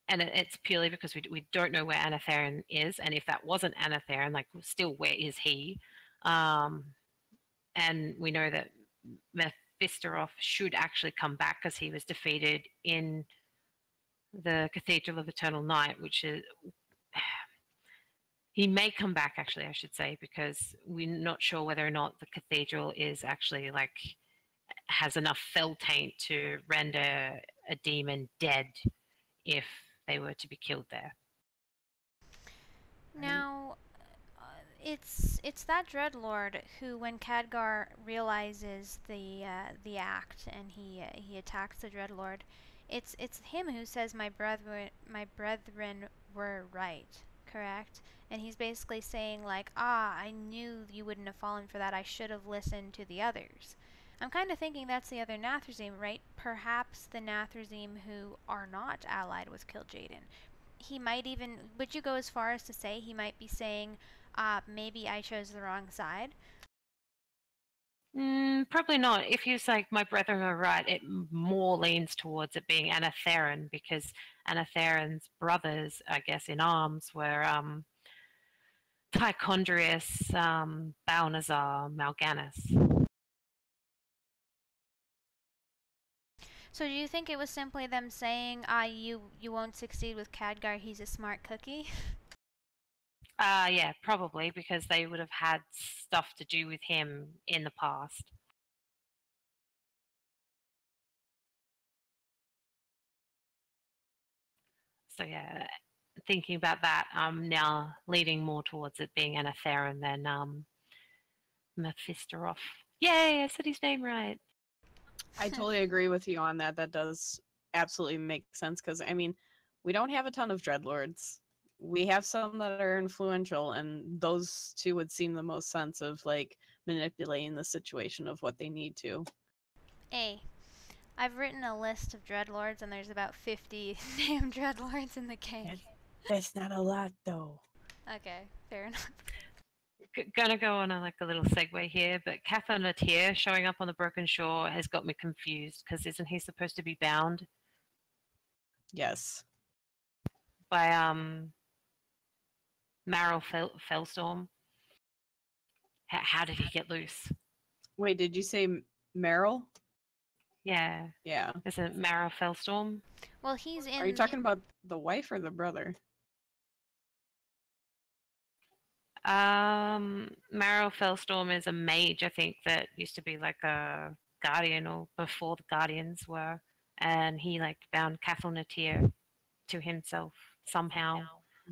And it's purely because we don't know where Anatherin is, and if that wasn't Anatherin, like, still, where is he? And we know that Mephistroth should actually come back because he was defeated in the Cathedral of Eternal Night, which is... He may come back, actually, I should say, because we're not sure whether or not the cathedral is actually, like, has enough fel taint to render a demon dead if they were to be killed there. Now, it's that Dreadlord who, when Khadgar realizes the act and he attacks the Dreadlord, it's him who says, my brethren were right, correct? And he's basically saying like, I knew you wouldn't have fallen for that. I should have listened to the others. I'm kind of thinking that's the other Nathrezim, right? Perhaps the Nathrezim who are not allied with Kil'jaeden. He might even, would you go as far as to say he might be saying, maybe I chose the wrong side? Probably not. If he's like, my brethren are right, it more leans towards it being Anatherin, because Anatherin's brothers, I guess, in arms were Tichondrius, Balnazar, Mal'Ganis. So do you think it was simply them saying, you won't succeed with Khadgar, he's a smart cookie? Yeah, probably, because they would have had stuff to do with him in the past. So yeah, thinking about that, I'm now leaning more towards it being Anatherin than Mephistoroph. Yay, I said his name right. I totally agree with you on that. That does absolutely make sense, because, I mean, we don't have a ton of Dreadlords. We have some that are influential, and those two would seem the most sense of, like, manipulating the situation of what they need to. I've written a list of Dreadlords, and there's about 50 damn Dreadlords in the game. That's not a lot, though. Okay, fair enough. Gonna go on a little segue here, but Catherine Latier showing up on the Broken Shore has got me confused, because isn't he supposed to be bound? Yes. By Marrow Fellstorm. How did he get loose? Wait, did you say Meryl? Yeah. Yeah. Is it Marrow Fellstorm? Well, he's in... Are you talking about the wife or the brother? Marrow Fellstorm is a mage, I think, that used to be like a guardian, or before the guardians were, and he like bound Cathalnatir to himself somehow.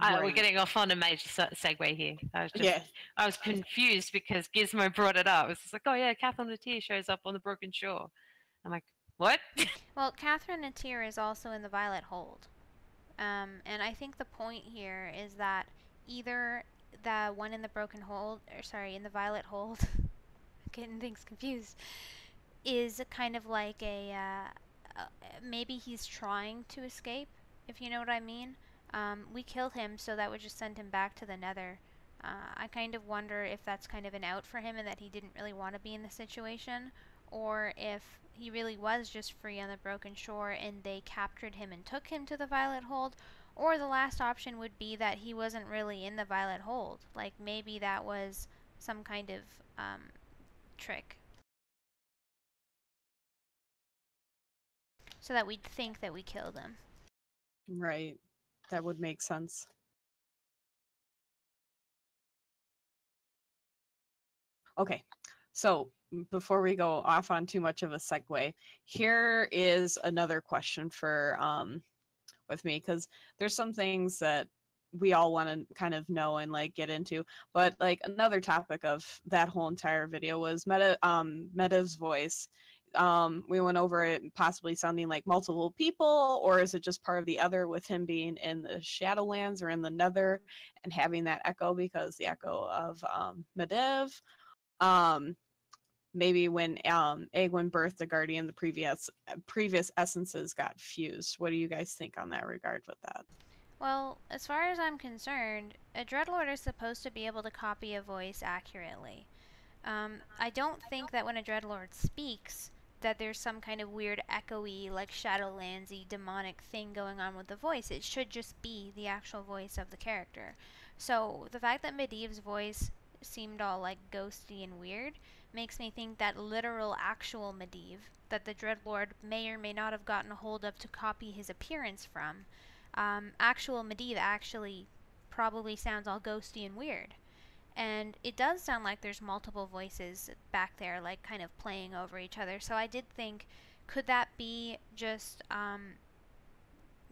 Right. We're getting off on a major segue here. I was confused because Gizmo brought it up. It's just like, oh yeah, Cathalnatir shows up on the Broken Shore. I'm like, what? Well, Catherine Natir is also in the Violet Hold. And I think the point here is that either the one in the Broken Hold, or sorry, in the Violet Hold, getting things confused, is kind of like maybe he's trying to escape, if you know what I mean. We killed him, so that would just send him back to the Nether. I kind of wonder if that's kind of an out for him and that he didn't really want to be in the situation, or if he really was just free on the Broken Shore and they captured him and took him to the Violet Hold, or the last option would be that he wasn't really in the Violet Hold. Like, maybe that was some kind of trick. So that we'd think that we killed him. Right. That would make sense. Okay, so before we go off on too much of a segue, here is another question for with me, because there's some things that we all want to kind of know and like get into, but like another topic of that whole entire video was Medivh's voice. We went over it possibly sounding like multiple people, or is it just part of the other with him being in the Shadowlands or in the Nether and having that echo, because the echo of Medivh. Maybe when Egwin birthed the Guardian, the previous essences got fused. What do you guys think on that regard with that? Well, as far as I'm concerned, a Dreadlord is supposed to be able to copy a voice accurately. I don't think that when a Dreadlord speaks, that there's some kind of weird echoey, like Shadowlandsy demonic thing going on with the voice. It should just be the actual voice of the character. So the fact that Medivh's voice seemed all like ghosty and weird makes me think that literal actual Medivh, that the Dreadlord may or may not have gotten a hold of to copy his appearance from, actual Medivh actually probably sounds all ghosty and weird. And it does sound like there's multiple voices back there, like kind of playing over each other. So I did think, could that be just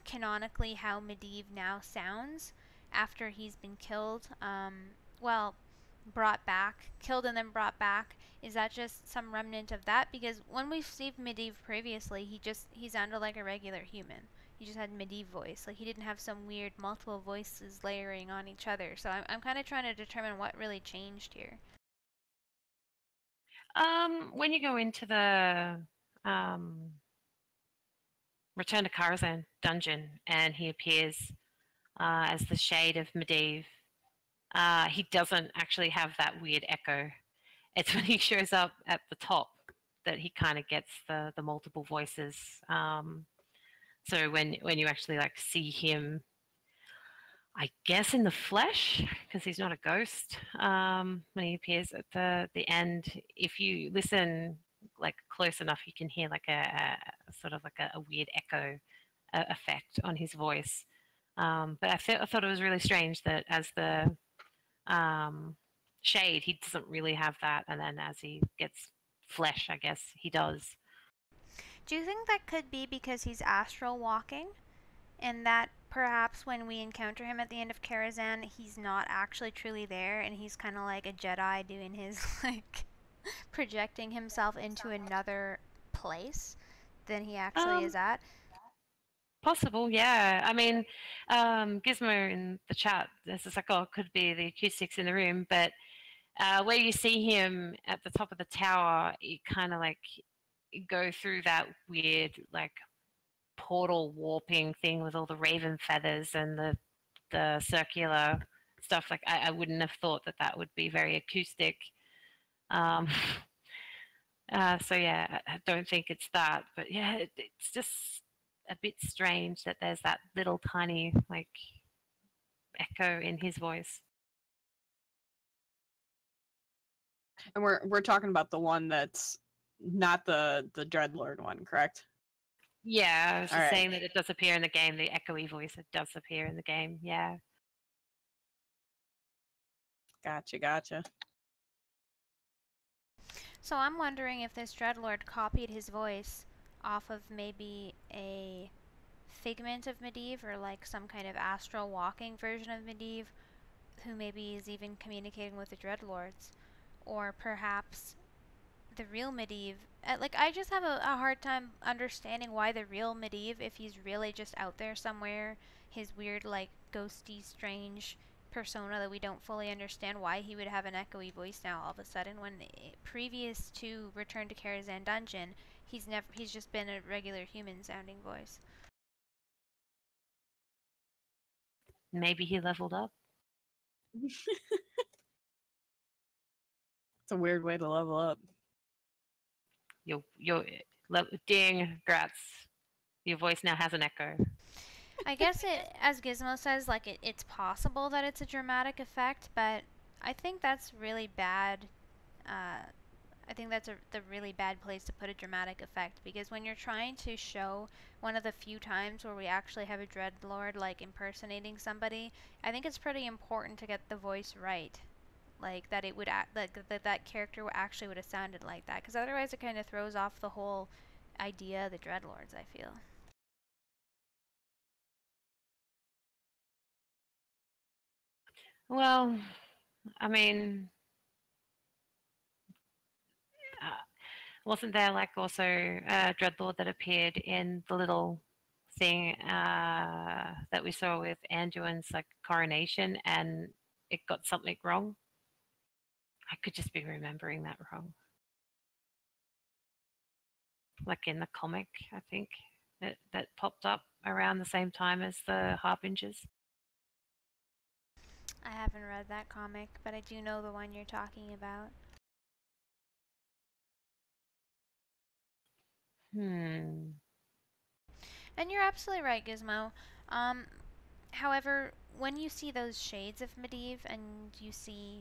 canonically how Medivh now sounds after he's been killed? Well, brought back, killed and then brought back. Is that just some remnant of that? Because when we've seen Medivh previously, he sounded like a regular human. He just had Medivh voice. Like, he didn't have some weird multiple voices layering on each other. So I'm kind of trying to determine what really changed here. When you go into the Return to Karazhan dungeon and he appears as the shade of Medivh, he doesn't actually have that weird echo. It's when he shows up at the top that he kind of gets the multiple voices. So when you actually like see him, I guess in the flesh, because he's not a ghost, when he appears at the end, if you listen like close enough, you can hear like a sort of like a weird echo effect on his voice. But I thought it was really strange that as the shade, he doesn't really have that, and then as he gets flesh, I guess he does. Do you think that could be because he's astral walking, and that perhaps when we encounter him at the end of Karazhan, he's not actually truly there, and he's kind of like a Jedi doing his like projecting himself into another place than he actually is at? Possible, yeah. I mean, Gizmo in the chat, this is like, oh, it could be the acoustics in the room, but where you see him at the top of the tower, you kind of like go through that weird like portal warping thing with all the raven feathers and the circular stuff. Like I wouldn't have thought that would be very acoustic. So yeah, I don't think it's that, but yeah, it's just a bit strange that there's that little tiny like echo in his voice. And we're talking about the one that's not the Dreadlord one, correct? Yeah, I was just All right. saying that it does appear in the game, the echoey voice, it does appear in the game, yeah. Gotcha. So I'm wondering if this Dreadlord copied his voice off of maybe a figment of Medivh, or like some kind of astral walking version of Medivh, who maybe is even communicating with the Dreadlords. Or perhaps the real Medivh. Like, I just have a hard time understanding why the real Medivh, if he's really just out there somewhere, his weird, like, ghosty, strange persona that we don't fully understand, why he would have an echoey voice now all of a sudden, when previous to Return to Karazhan Dungeon, he's just been a regular human sounding voice. Maybe he leveled up. It's a weird way to level up. Ding, grats. Your voice now has an echo. I guess it, as Gizmo says, like it's possible that it's a dramatic effect, but I think that's really bad. I think that's the really bad place to put a dramatic effect, because when you're trying to show one of the few times where we actually have a Dreadlord like impersonating somebody, I think it's pretty important to get the voice right. Like that it would that character actually would have sounded like that, because otherwise it kind of throws off the whole idea of the Dreadlords, I feel. Well, I mean, wasn't there like also a Dreadlord that appeared in the little thing that we saw with Anduin's like coronation, and it got something wrong? I could just be remembering that wrong. Like in the comic, I think that popped up around the same time as the Harbingers. I haven't read that comic, but I do know the one you're talking about. And you're absolutely right, Gizmo. However, when you see those shades of Medivh and you see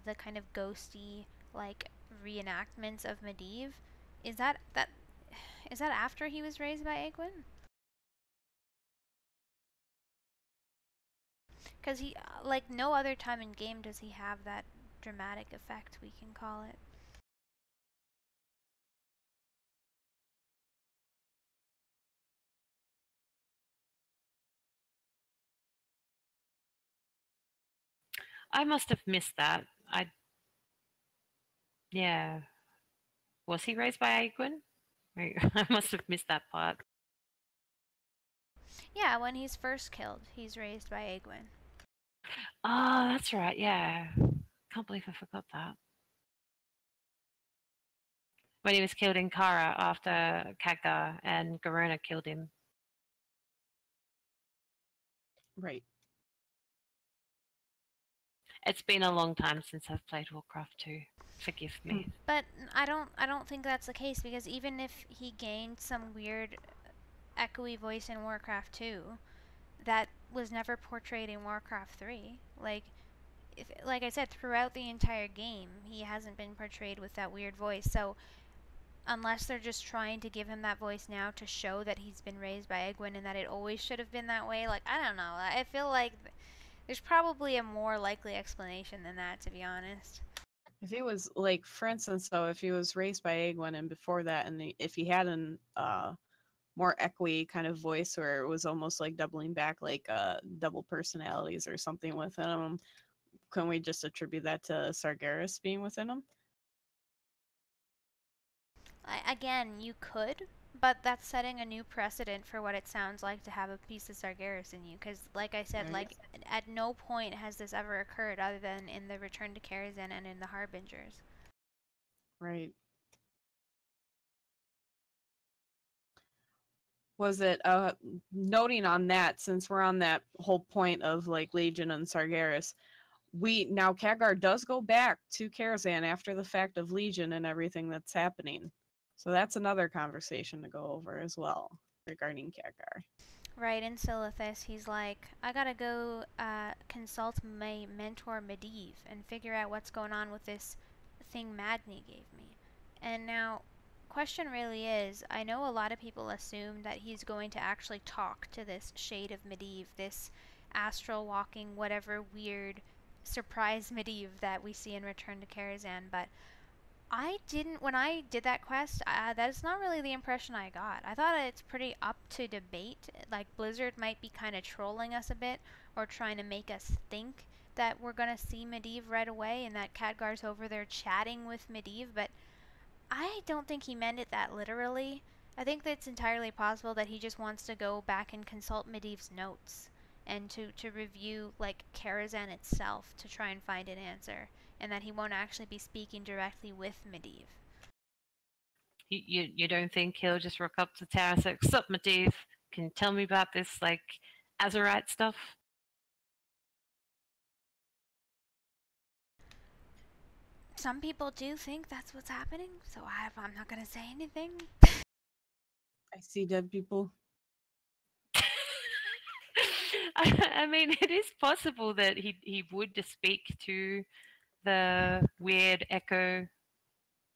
the kind of ghosty, like, reenactments of Medivh, is that after he was raised by Egwene? Because he, like, no other time in game does he have that dramatic effect, we can call it. I must have missed that. Yeah. Was he raised by Aegwynn? I must have missed that part. Yeah, when he's first killed, he's raised by Aegwynn. Oh, that's right, yeah. Can't believe I forgot that. When he was killed in Kara after Khadgar and Garona killed him. Right. It's been a long time since I've played Warcraft 2. Forgive me. But I don't think that's the case, because even if he gained some weird echoey voice in Warcraft 2, that was never portrayed in Warcraft 3. Like I said, throughout the entire game, he hasn't been portrayed with that weird voice. So unless they're just trying to give him that voice now to show that he's been raised by Aegwynn and that it always should have been that way, like, I don't know. I feel like there's probably a more likely explanation than that, to be honest. If he was, like, for instance, though, if he was raised by Aegwynn and before that, and if he had an more echoey kind of voice where it was almost like doubling back, like double personalities or something within him, can we just attribute that to Sargeras being within him? Again, you could, but that's setting a new precedent for what it sounds like to have a piece of Sargeras in you. Because, like I said, like at no point has this ever occurred other than in the Return to Karazhan and in the Harbingers. Right. Was it noting on that, since we're on that whole point of like Legion and Sargeras, now Khadgar does go back to Karazhan after the fact of Legion and everything that's happening. So that's another conversation to go over as well regarding Khadgar. Right, in Silithus, he's like, I gotta go consult my mentor Medivh and figure out what's going on with this thing Magni gave me. And now, question really is, I know a lot of people assume that he's going to actually talk to this shade of Medivh, this astral walking, whatever weird surprise Medivh that we see in Return to Karazhan, but I didn't, when I did that quest, that's not really the impression I got. I thought it's pretty up to debate. Like, Blizzard might be kind of trolling us a bit, or trying to make us think that we're going to see Medivh right away, and that Khadgar's over there chatting with Medivh, but I don't think he meant it that literally. I think that it's entirely possible that he just wants to go back and consult Medivh's notes, and to review, like, Karazhan itself to try and find an answer, and that he won't actually be speaking directly with Medivh. You don't think he'll just rock up to Tara and say, "Sup, Medivh? Can you tell me about this, like, Azerite stuff?" Some people do think that's what's happening, so I'm not going to say anything. I see dead people. I mean, it is possible that he would just speak to the weird echo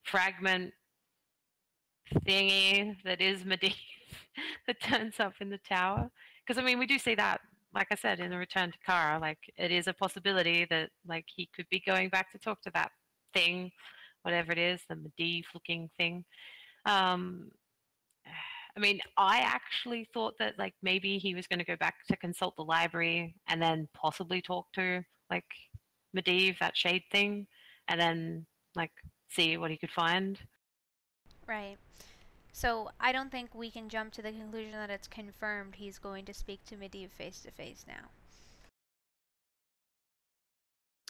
fragment thingy that is Medivh that turns up in the tower. Because, I mean, we do see that, like I said, in the Return to Kara. Like, it is a possibility that, like, he could be going back to talk to that thing, whatever it is, the Medivh-looking thing. I mean, I actually thought that, like, maybe he was going to go back to consult the library and then possibly talk to, like, Medivh, that shade thing, and then, like, see what he could find. Right. So I don't think we can jump to the conclusion that it's confirmed he's going to speak to Medivh face to face now.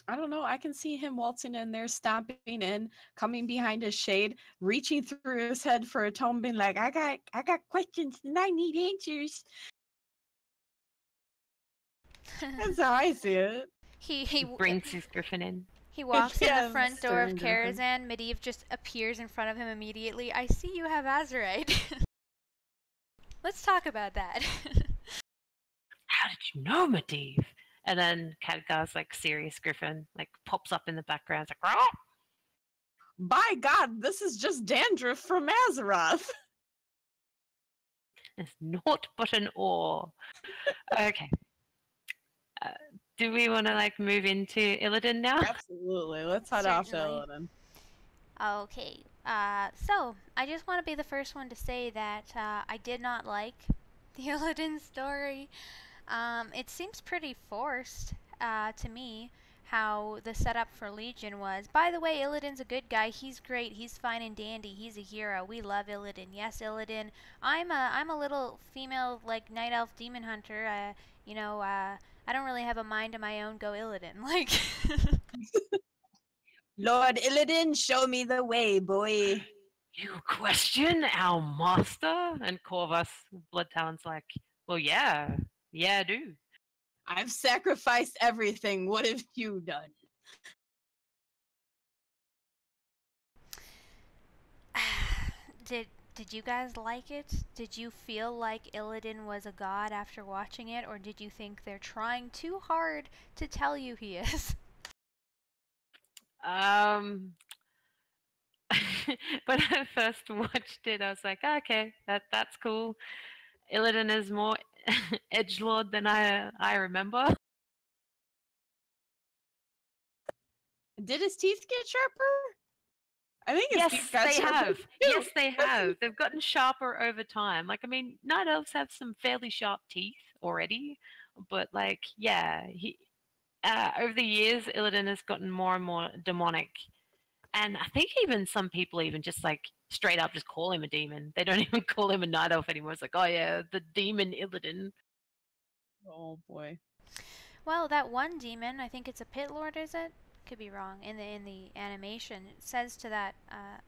I don't know. I can see him waltzing in there, stomping in, coming behind his shade, reaching through his head for a tome, being like, I got questions and I need answers. That's how I see it. He brings his griffin in. He walks in the front door of Karazhan. Medivh just appears in front of him immediately. I see you have Azerite. Let's talk about that. How did you know, Medivh? And then Khadgar's, like, serious griffin, like, pops up in the background. It's like, "Rah!" By God, this is just dandruff from Azeroth. It's naught but an ore. Okay. do we want to like move into Illidan now? Absolutely. Let's head off to Certainly. Illidan. Okay, so I just want to be the first one to say that I did not like the Illidan story. It seems pretty forced to me how the setup for Legion was. By the way, Illidan's a good guy. He's great. He's fine and dandy. He's a hero. We love Illidan. Yes, Illidan. I'm a little female like night elf demon hunter. I don't really have a mind of my own. Go Illidan. Like. Lord Illidan, show me the way, boy. You question our master? And Corvus, Blood Talon's like, well, yeah, I do. I've sacrificed everything. What have you done? Did you guys like it? Did you feel like Illidan was a god after watching it, or did you think they're trying too hard to tell you he is? When I first watched it, I was like, okay, that's cool. Illidan is more edgelord than I remember. Did his teeth get sharper? I think his teeth got sharper. Yes, they have. They've gotten sharper over time. Like, I mean, night elves have some fairly sharp teeth already, but like, yeah, over the years, Illidan has gotten more and more demonic. And I think even some people even just like straight up just call him a demon. They don't even call him a night elf anymore. It's like, oh yeah, the demon Illidan. Oh boy. Well, that one demon, I think it's a pit lord, is it? Could be wrong. In the animation, it says to that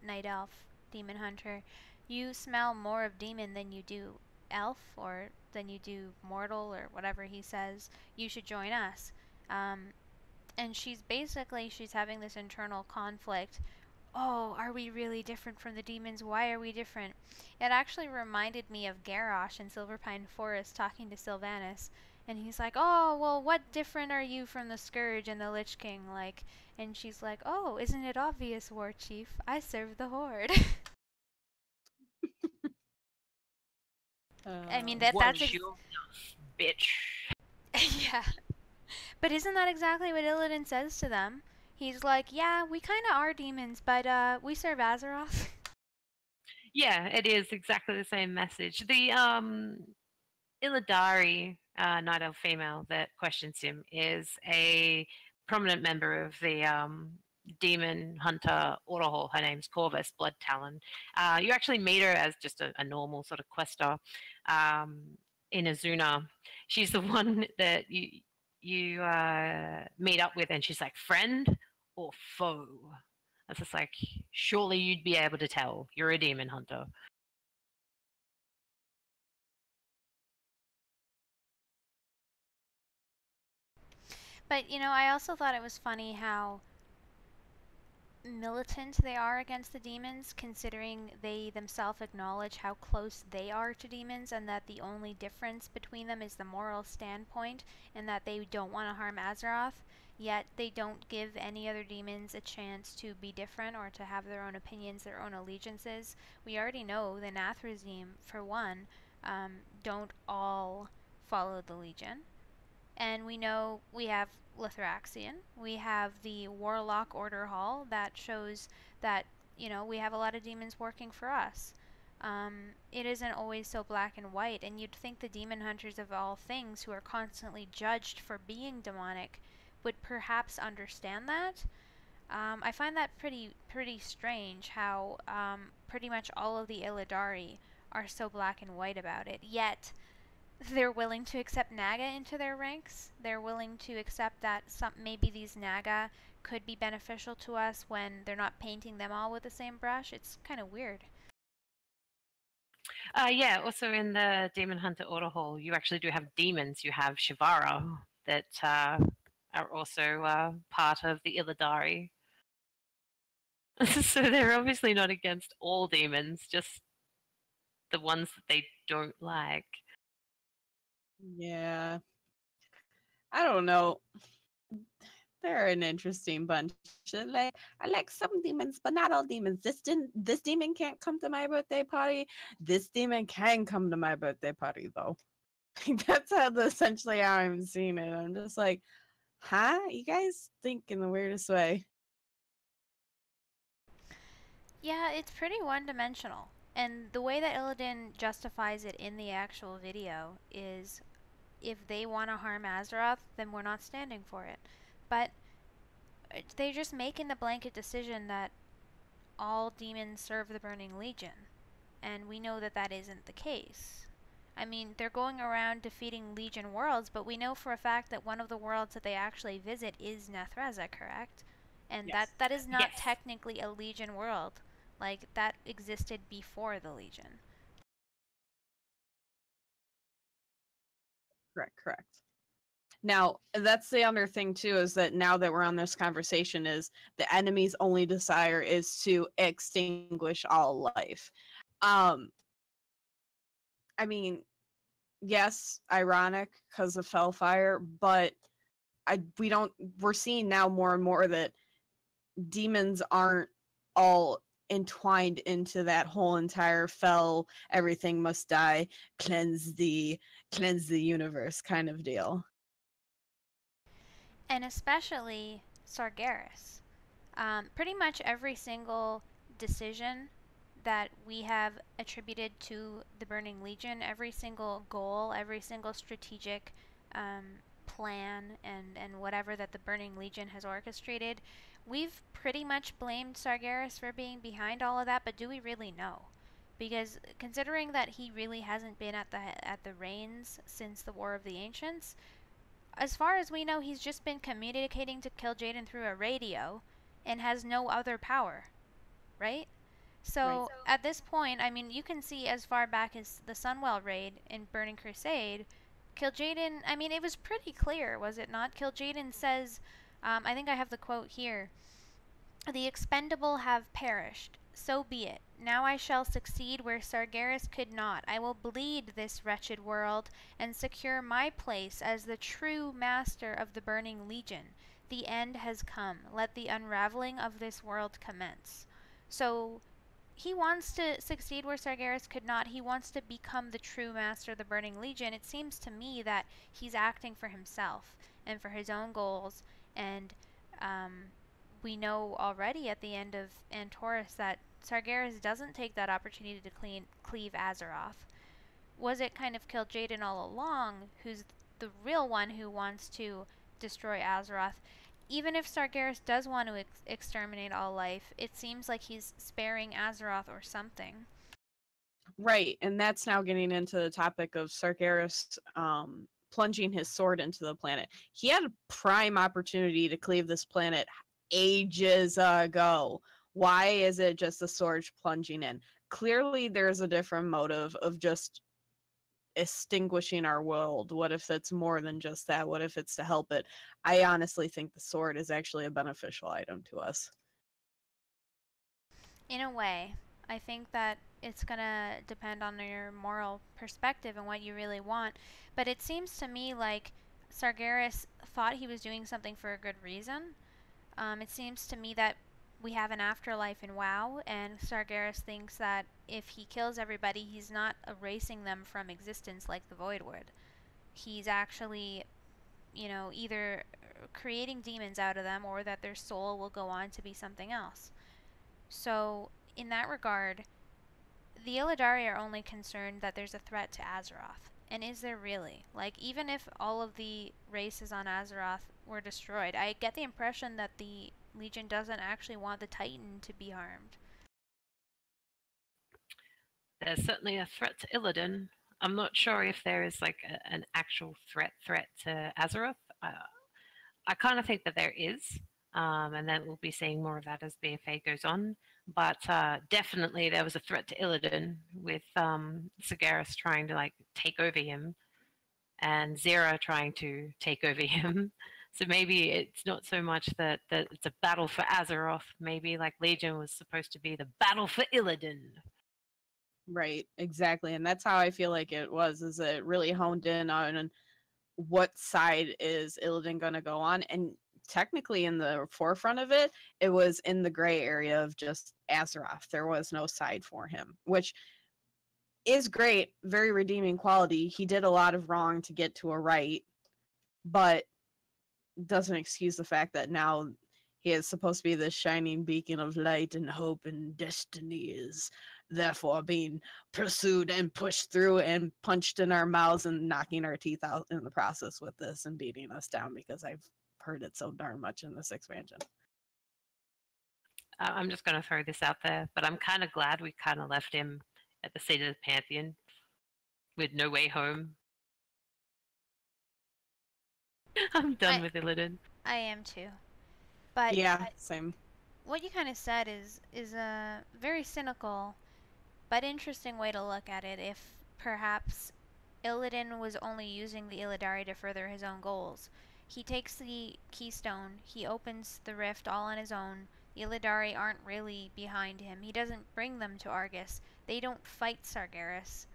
night elf demon hunter, you smell more of demon than you do elf, or than you do mortal, or whatever he says. You should join us. And she's having this internal conflict. Oh, are we really different from the demons? Why are we different? It actually reminded me of Garrosh in Silverpine Forest talking to Sylvanas. And he's like, oh, well, what different are you from the Scourge and the Lich King? Like, and she's like, oh, isn't it obvious, War Chief? I serve the Horde. I mean, that's bitch. Yeah. But isn't that exactly what Illidan says to them? He's like, yeah, we kind of are demons, but we serve Azeroth. Yeah, it is exactly the same message. The Illidari, night elf female that questions him, is a prominent member of the demon hunter order hall. Her name's Corvus, Blood Talon. You actually meet her as just a normal sort of quester in Azuna. She's the one that you meet up with, and she's like, friend or foe? It's just like, surely you'd be able to tell. You're a demon hunter. But, I also thought it was funny how militant they are against the demons, considering they themselves acknowledge how close they are to demons, and that the only difference between them is the moral standpoint, and that they don't want to harm Azeroth, yet they don't give any other demons a chance to be different or to have their own opinions, their own allegiances. We already know the Nathrazim, for one, don't all follow the Legion. And we know we have Lithraxian. We have the Warlock Order Hall that shows that, we have a lot of demons working for us. It isn't always so black and white, and you'd think the demon hunters of all things, who are constantly judged for being demonic, would perhaps understand that. I find that pretty strange how pretty much all of the Illidari are so black and white about it, yet they're willing to accept Naga into their ranks. They're willing to accept that maybe these Naga could be beneficial to us when they're not painting them all with the same brush. It's kind of weird. Yeah, also in the Demon Hunter Order Hall, you actually do have demons. You have Shivara that are also part of the Illidari. So they're obviously not against all demons, just the ones that they don't like. Yeah. I don't know. They're an interesting bunch. I like some demons, but not all demons. This demon can't come to my birthday party. This demon can come to my birthday party, though. That's essentially how I'm seeing it. I'm just like, huh? You guys think in the weirdest way. Yeah, it's pretty one-dimensional. And the way that Illidan justifies it in the actual video is if they want to harm Azeroth, then we're not standing for it. But they're just making the blanket decision that all demons serve the Burning Legion. And we know that that isn't the case. I mean, they're going around defeating Legion worlds, but we know for a fact that one of the worlds that they actually visit is Nethreza, correct? And Yes. that is not Yes. technically a Legion world. Like, that existed before the Legion. Correct. Now, that's the other thing too, is that now that we're on this conversation, is the enemy's only desire is to extinguish all life. I mean, yes, ironic because of Fellfire, but we're seeing now more and more that demons aren't all entwined into that whole entire Fell, everything must die, cleanse the universe kind of deal. And especially Sargeras. Pretty much every single decision that we have attributed to the Burning Legion, every single goal, every single strategic plan, and whatever that the Burning Legion has orchestrated, we've pretty much blamed Sargeras for being behind all of that, but do we really know? Because considering that he really hasn't been at the reins since the War of the Ancients, as far as we know, he's just been communicating to Kil'jaeden through a radio and has no other power, right? So, at this point, I mean, you can see as far back as the Sunwell raid in Burning Crusade, Kil'jaeden, I mean, it was pretty clear, was it not? Kil'jaeden says, I think I have the quote here, "The expendable have perished. So be it. Now I shall succeed where Sargeras could not. I will bleed this wretched world and secure my place as the true master of the Burning Legion. The end has come. Let the unraveling of this world commence." So he wants to succeed where Sargeras could not. He wants to become the true master of the Burning Legion. It seems to me that he's acting for himself and for his own goals, and we know already at the end of Antorus that Sargeras doesn't take that opportunity to cleave Azeroth. Was it kind of Kil'jaeden all along who's the real one who wants to destroy Azeroth? Even if Sargeras does want to exterminate all life, it seems like he's sparing Azeroth or something. Right, and that's now getting into the topic of Sargeras plunging his sword into the planet. He had a prime opportunity to cleave this planet ages ago. Why is it just the sword plunging in? Clearly there's a different motive of just extinguishing our world. What if it's more than just that? What if it's to help it? I honestly think the sword is actually a beneficial item to us. In a way, I think that it's gonna depend on your moral perspective and what you really want, but it seems to me like Sargeras thought he was doing something for a good reason. It seems to me that we have an afterlife in WoW, and Sargeras thinks that if he kills everybody, he's not erasing them from existence like the Void would. He's actually, you know, either creating demons out of them or that their soul will go on to be something else. So, in that regard, the Illidari are only concerned that there's a threat to Azeroth. And is there really? Like, even if all of the races on Azeroth were destroyed, I get the impression that the Legion doesn't actually want the Titan to be harmed. There's certainly a threat to Illidan. I'm not sure if there is like an actual threat to Azeroth. I kind of think that there is, and then we'll be seeing more of that as BFA goes on. But definitely there was a threat to Illidan with Sargeras trying to like take over him, and Zera trying to take over him. So maybe it's not so much that it's a battle for Azeroth. Maybe like Legion was supposed to be the battle for Illidan. Right, exactly. And that's how I feel like it was, is it really honed in on what side is Illidan going to go on. And technically in the forefront of it, it was in the gray area of just Azeroth. There was no side for him, which is great, very redeeming quality. He did a lot of wrong to get to a right, but doesn't excuse the fact that now he is supposed to be this shining beacon of light and hope, and destiny is therefore being pursued and pushed through and punched in our mouths and knocking our teeth out in the process with this and beating us down, because I've heard it so darn much in this expansion. I'm just going to throw this out there, but I'm kind of glad we kind of left him at the seat of the Pantheon with no way home. I'm done with Illidan. I am too. But yeah, same. What you kind of said is a very cynical but interesting way to look at it. If perhaps Illidan was only using the Illidari to further his own goals. He takes the keystone, he opens the rift all on his own. The Illidari aren't really behind him. He doesn't bring them to Argus. They don't fight Sargeras.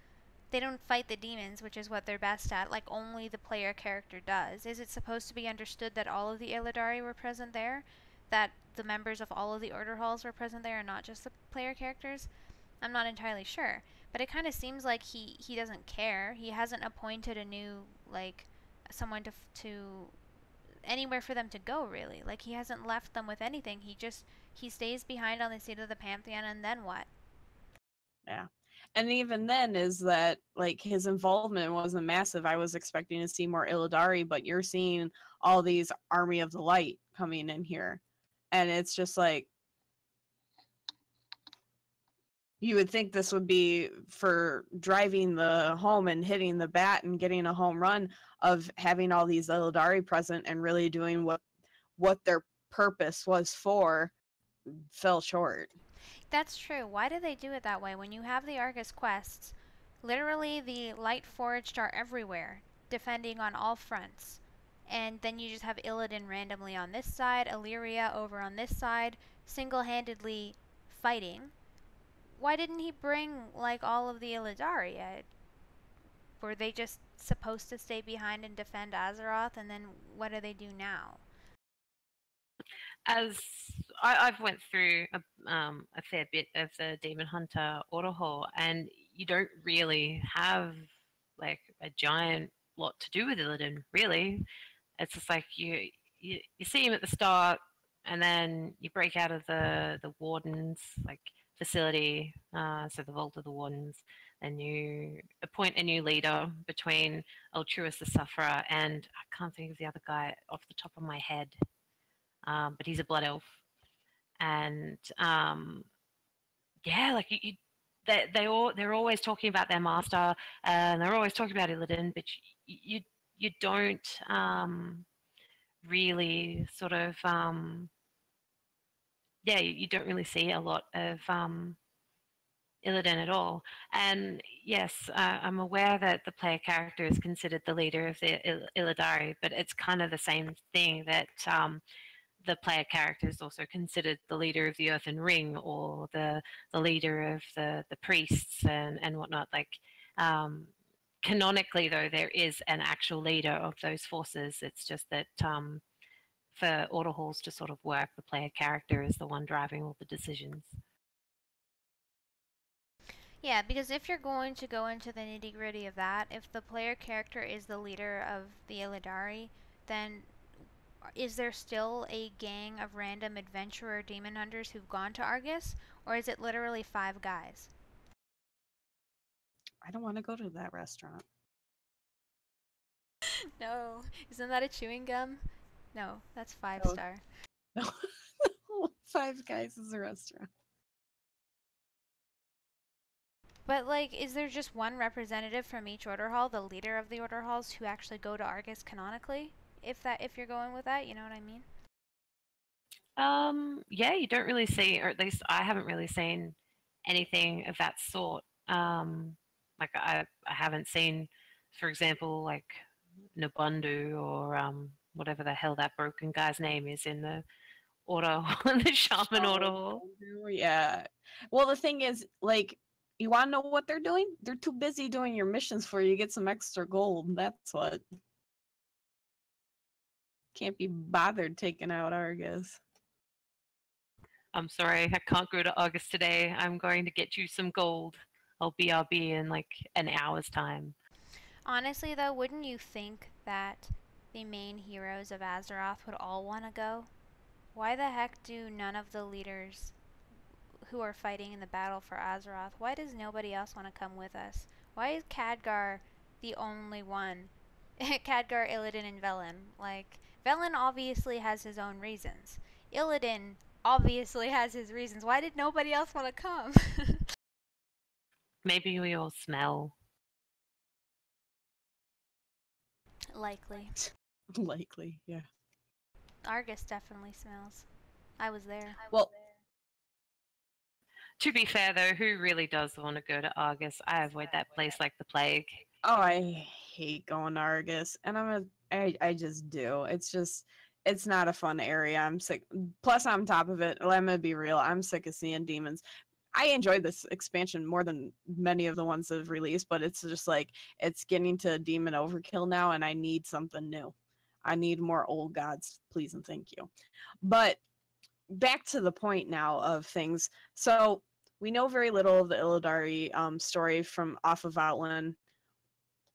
They don't fight the demons, which is what they're best at, like only the player character does. Is it supposed to be understood that all of the Illidari were present there? That the members of all of the Order Halls were present there and not just the player characters? I'm not entirely sure. But it kind of seems like he doesn't care. He hasn't appointed a new, like, someone to anywhere for them to go, really. Like, he hasn't left them with anything. He stays behind on the seat of the Pantheon, and then what? Yeah. And even then is that, like, his involvement wasn't massive. I was expecting to see more Illidari, but you're seeing all these Army of the Light coming in here. And it's just like, you would think this would be for driving the home and hitting the bat and getting a home run of having all these Illidari present and really doing what their purpose was for, fell short. That's true. Why do they do it that way? When you have the Argus quests, literally the Light Forged are everywhere, defending on all fronts. And then you just have Illidan randomly on this side, Illyria over on this side, single-handedly fighting. Why didn't he bring, like, all of the Illidari? Were they just supposed to stay behind and defend Azeroth, and then what do they do now? As I've went through a fair bit of the Demon Hunter Order Hall, and you don't really have, like, a giant lot to do with Illidan, really. It's just like you see him at the start, and then you break out of the Wardens, like, facility, so the Vault of the Wardens, and you appoint a new leader between Altruis the Sufferer and I can't think of the other guy off the top of my head, but he's a blood elf, and yeah, like they're always talking about their master, and they're always talking about Illidan, but you don't really sort of yeah, you don't really see a lot of Illidan at all. And yes, I'm aware that the player character is considered the leader of the Illidari, but it's kind of the same thing that the player character is also considered the leader of the Earthen Ring, or the leader of the priests and whatnot. Like, canonically, though, there is an actual leader of those forces. It's just that for Order Halls to sort of work, the player character is the one driving all the decisions. Yeah, because if you're going to go into the nitty-gritty of that, if the player character is the leader of the Illidari, then is there still a gang of random adventurer demon hunters who've gone to Argus, or is it literally 5 guys? I don't want to go to that restaurant. No. Isn't that a chewing gum? No, that's 5-star. No. 5 Guys is a restaurant. But, like, is there just one representative from each Order Hall, the leader of the Order Halls, who actually go to Argus canonically? If you're going with that, you know what I mean? Yeah, you don't really see, or at least I haven't really seen anything of that sort. Like, I haven't seen, for example, like, Nabundu or whatever the hell that broken guy's name is in the Order, the Shaman Order Hall. Yeah. Well, the thing is, like, you want to know what they're doing? They're too busy doing your missions for you to get some extra gold. That's what. Can't be bothered taking out Argus. I'm sorry, I can't go to Argus today. I'm going to get you some gold. I'll BRB in like an hour's time. Honestly, though, wouldn't you think that the main heroes of Azeroth would all want to go, why the heck do none of the leaders who are fighting in the battle for Azeroth, why does nobody else want to come with us? Why is Khadgar the only one? Khadgar, Illidan, and Velen. Like, Velen obviously has his own reasons. Illidan obviously has his reasons. Why did nobody else want to come? Maybe we all smell. Likely. Likely, yeah. Argus definitely smells. I was there. Well, to be fair though, who really does want to go to Argus? I avoid that place like the plague. oh, I hate going to Argus, and I just do. It's not a fun area. I'm sick. Plus, on top of it, I'm gonna be real. I'm sick of seeing demons. I enjoyed this expansion more than many of the ones that have released, but it's just like it's getting to demon overkill now, and I need something new. I need more old gods, please and thank you. But back to the point now of things. So we know very little of the Illidari story from off of Outland.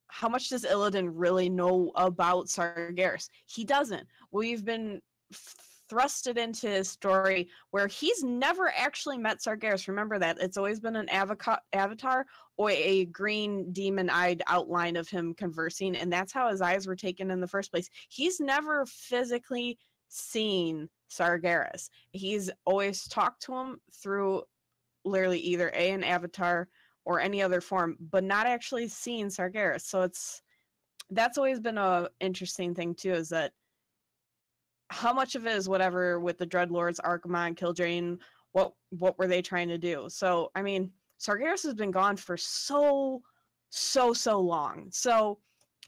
How much does Illidan really know about Sargeras? He doesn't. We've been thrusted into his story where he's never actually met Sargeras. Remember that. It's always been an avatar or a green demon-eyed outline of him conversing, and that's how his eyes were taken in the first place. He's never physically seen Sargeras. He's always talked to him through literally either an avatar or any other form, but not actually seen Sargeras. So that's always been a interesting thing too, is that how much of it is whatever with the Dreadlords, Archimonde, Killdrain, what were they trying to do? So I mean, Sargeras has been gone for so long. So,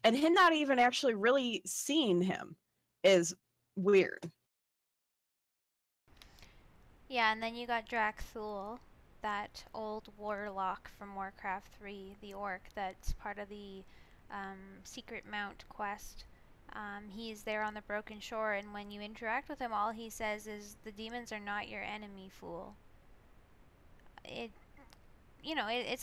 and him not even actually really seeing him is weird. Yeah, and then you got Drakthul, that old warlock from Warcraft 3, the orc that's part of the Secret Mount quest. He's there on the Broken Shore, and when you interact with him, all he says is, "The demons are not your enemy, fool." It's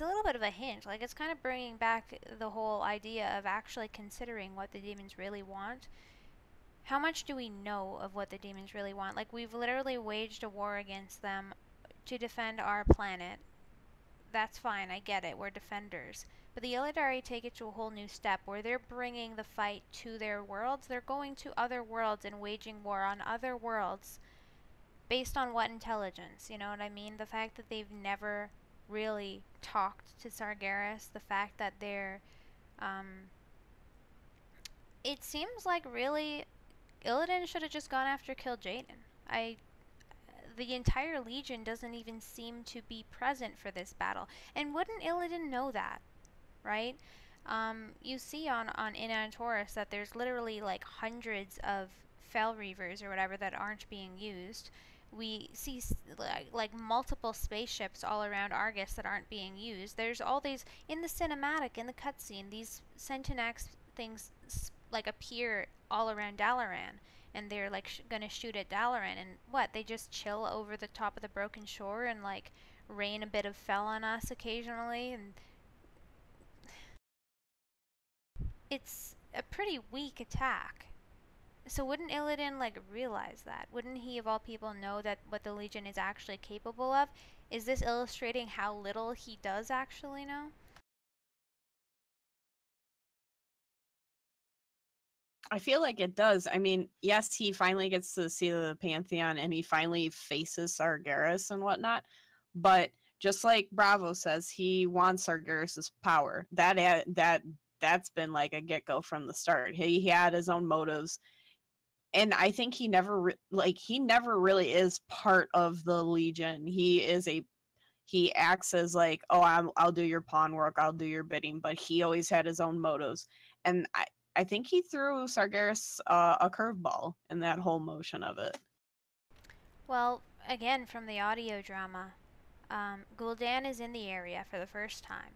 a little bit of a hint. Like, it's kind of bringing back the whole idea of actually considering what the demons really want. How much do we know of what the demons really want? Like, we've literally waged a war against them to defend our planet. That's fine, I get it, we're defenders. But the Illidari take it to a whole new step where they're bringing the fight to their worlds. They're going to other worlds and waging war on other worlds based on what intelligence? You know what I mean? The fact that they've never really talked to Sargeras, the fact that they're it seems like really Illidan should have just gone after Kil'jaeden. The entire Legion doesn't even seem to be present for this battle. And wouldn't Illidan know that, right? You see on Inanna Taurus that there's literally like hundreds of Fel Reavers or whatever that aren't being used. We see like multiple spaceships all around Argus that aren't being used. There's all these, in the cinematic, in the cutscene, these Sentinex things like appear all around Dalaran. And they're like gonna shoot at Dalaran, and what, they just chill over the top of the Broken Shore and like rain a bit of Fel on us occasionally, and it's a pretty weak attack. So wouldn't Illidan like realize that? Wouldn't he of all people know that what the Legion is actually capable of? Is this illustrating how little he does actually know? I feel like it does. I mean, yes, he finally gets to see the Pantheon and he finally faces Sargeras and whatnot. But just like Bravo says, he wants Sargeras' power. That's been like a get-go from the start. He had his own motives. And I think he never really is part of the Legion. He acts as like, oh, I'll do your pawn work, I'll do your bidding, but he always had his own motives. And I think he threw Sargeras a curveball in that whole motion of it. Well, again, from the audio drama, Gul'dan is in the area for the first time.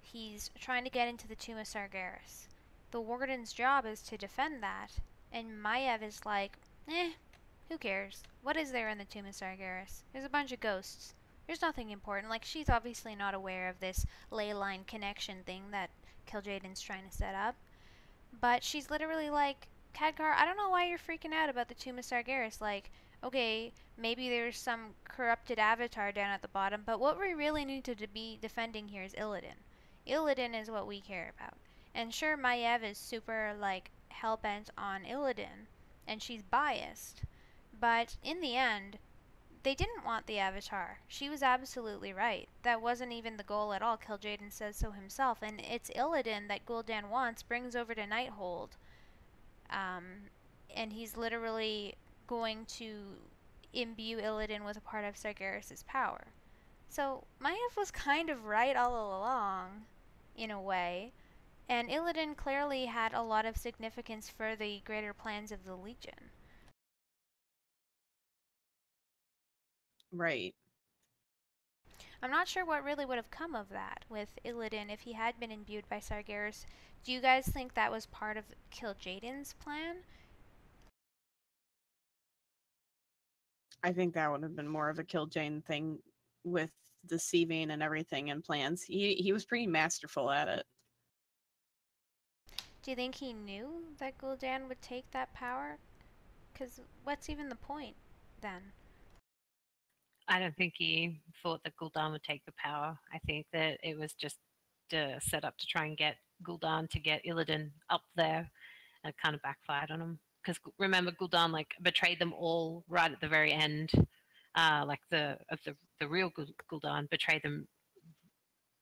He's trying to get into the Tomb of Sargeras. The Warden's job is to defend that, and Maiev is like, who cares? What is there in the Tomb of Sargeras? There's a bunch of ghosts. There's nothing important. Like, she's obviously not aware of this ley line connection thing that Kil'jaeden's trying to set up. But she's literally like, Khadgar, I don't know why you're freaking out about the Tomb of Sargeras. Like, okay, maybe there's some corrupted avatar down at the bottom, but what we really need to be defending here is Illidan. Illidan is what we care about. And sure, Maiev is super, like, hell-bent on Illidan, and she's biased, but in the end, they didn't want the Avatar. She was absolutely right. That wasn't even the goal at all. Kil'jaeden says so himself, and it's Illidan that Gul'dan wants, brings over to Nighthold, and he's literally going to imbue Illidan with a part of Sargeras' power. So, Maiev was kind of right all along, in a way, and Illidan clearly had a lot of significance for the greater plans of the Legion. Right. I'm not sure what really would have come of that with Illidan if he had been imbued by Sargeras. Do you guys think that was part of Kil'jaeden's plan? I think that would have been more of a Kil'jaeden thing with deceiving and everything and plans. He was pretty masterful at it. Do you think he knew that Gul'dan would take that power? Because what's even the point, then? I don't think he thought that Gul'dan would take the power. I think that it was just set up to try and get Gul'dan to get Illidan up there, and it kind of backfired on him. Because remember, Gul'dan like betrayed them all right at the very end. Like the real Gul'dan betrayed them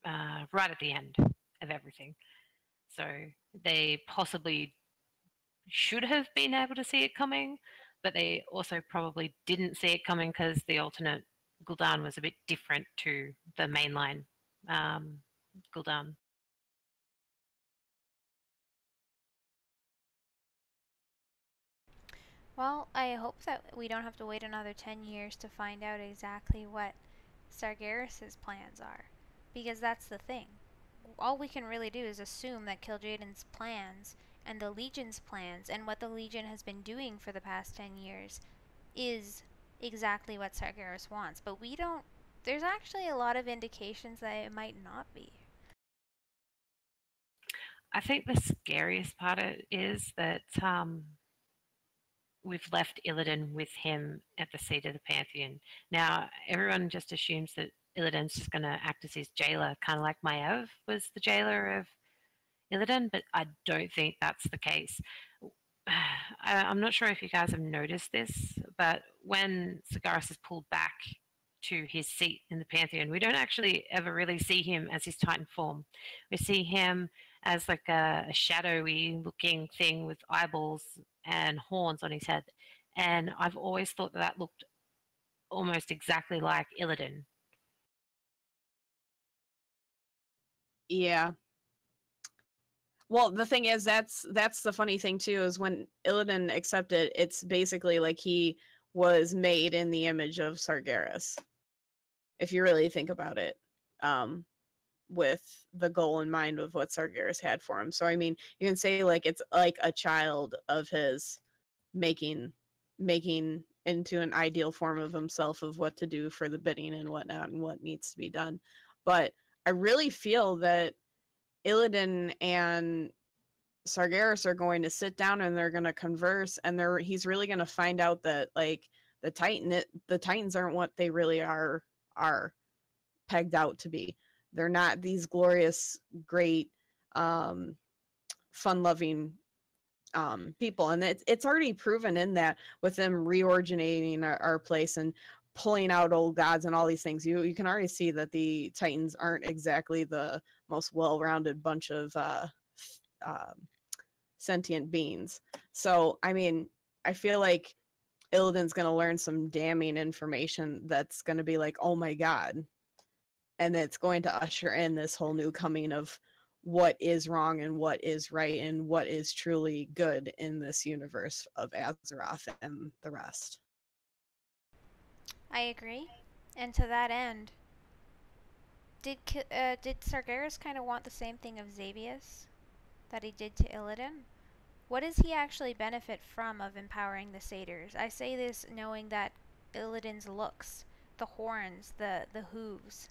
right at the end of everything. So they possibly should have been able to see it coming, but they also probably didn't see it coming because the alternate Gul'dan was a bit different to the mainline Gul'dan. Well, I hope that we don't have to wait another 10 years to find out exactly what Sargeras' plans are, because that's the thing. All we can really do is assume that Kil'jaeden's plans and the Legion's plans and what the Legion has been doing for the past 10 years is exactly what Sargeras wants, but we don't. There's actually a lot of indications that it might not be. I think the scariest part is that we've left Illidan with him at the seat of the Pantheon. Now, everyone just assumes that Illidan's just going to act as his jailer, kind of like Maiev was the jailer of Illidan, but I don't think that's the case. I'm not sure if you guys have noticed this, but when Sargeras is pulled back to his seat in the Pantheon, we don't actually ever really see him as his Titan form. We see him as like a shadowy looking thing with eyeballs and horns on his head. And I've always thought that looked almost exactly like Illidan. Yeah. Well, the thing is, that's the funny thing too, is when Illidan accepted, it's basically like he was made in the image of Sargeras, if you really think about it, with the goal in mind of what Sargeras had for him. So I mean, you can say like it's like a child of his making into an ideal form of himself of what to do for the bidding and whatnot and what needs to be done. But I really feel that Illidan and Sargeras are going to sit down and they're going to converse, and he's really going to find out that like the Titans aren't what they really are pegged out to be. They're not these glorious, great, fun-loving people, and it's already proven in that with them reoriginating our place and pulling out old gods and all these things. You can already see that the Titans aren't exactly the most well-rounded bunch of sentient beings. So I mean, I feel like Illidan's going to learn some damning information that's going to be like, oh my god, and it's going to usher in this whole new coming of what is wrong and what is right and what is truly good in this universe of Azeroth and the rest. I agree. And to that end, did Sargeras kind of want the same thing of Xavius that he did to Illidan? What does he actually benefit from of empowering the satyrs? I say this knowing that Illidan's looks, the horns, the hooves.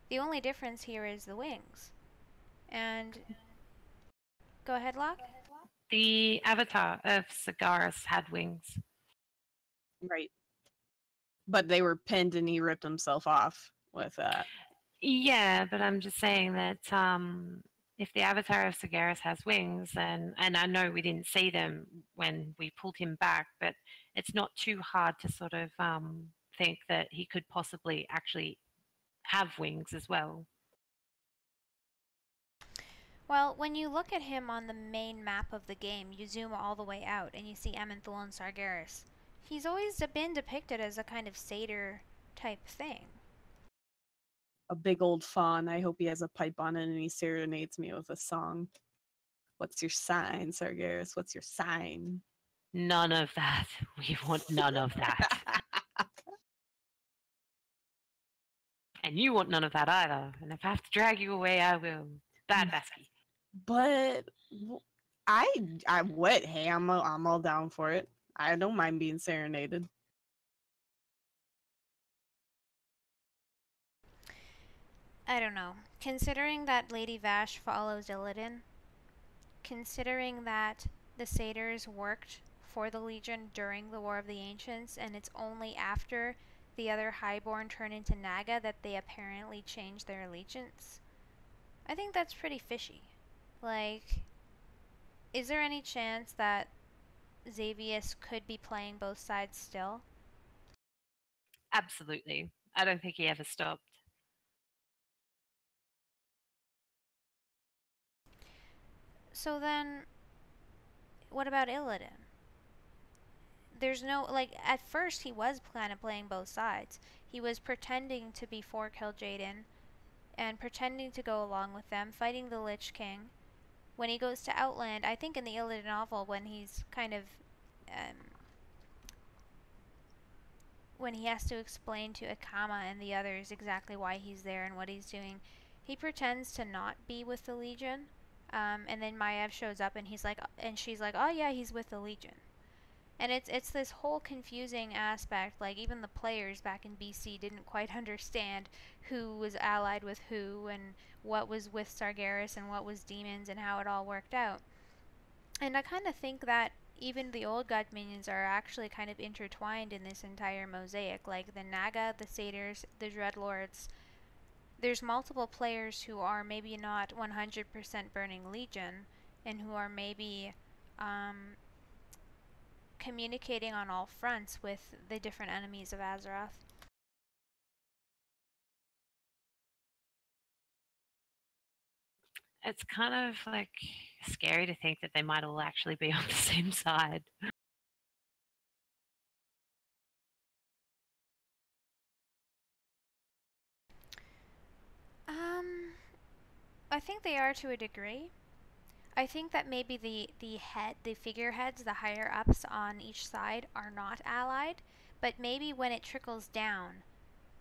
The only difference here is the wings. And go ahead, Lhok. The avatar of Sagaris had wings. Right. But they were pinned and he ripped himself off with that. Yeah, but I'm just saying that if the avatar of Sagaris has wings, then, and I know we didn't see them when we pulled him back, but it's not too hard to sort of think that he could possibly actually have wings as well. Well, when you look at him on the main map of the game, you zoom all the way out and you see Amenthul and Sargeras. He's always been depicted as a kind of satyr type thing. A big old fawn. I hope he has a pipe on it and he serenades me with a song. What's your sign, Sargeras? What's your sign? None of that. We want none of that. And you want none of that either. And if I have to drag you away, I will. Bad Vaski. But I'm wet. Hey, I'm all down for it. I don't mind being serenaded. I don't know. Considering that Lady Vash follows Illidan, considering that the satyrs worked for the Legion during the War of the Ancients, and it's only after the other Highborn turn into Naga that they apparently changed their allegiance, I think that's pretty fishy. Like, is there any chance that Xavius could be playing both sides still? Absolutely. I don't think he ever stopped. So then, what about Illidan? There's no, like, at first he was kind of playing both sides. He was pretending to be for Kil'jaeden and pretending to go along with them, fighting the Lich King. When he goes to Outland, I think in the Illidan novel, when he's kind of, when he has to explain to Akama and the others exactly why he's there and what he's doing, he pretends to not be with the Legion. And then Maiev shows up and he's like, and she's like, oh yeah, he's with the Legion. And it's this whole confusing aspect, like even the players back in BC didn't quite understand who was allied with who and what was with Sargeras and what was demons and how it all worked out. And I kind of think that even the old god minions are actually kind of intertwined in this entire mosaic, like the Naga, the Satyrs, the Dreadlords. There's multiple players who are maybe not 100% Burning Legion and who are maybe communicating on all fronts with the different enemies of Azeroth. It's kind of like scary to think that they might all actually be on the same side. I think they are to a degree. I think that maybe the figureheads, the higher ups on each side are not allied, but maybe when it trickles down,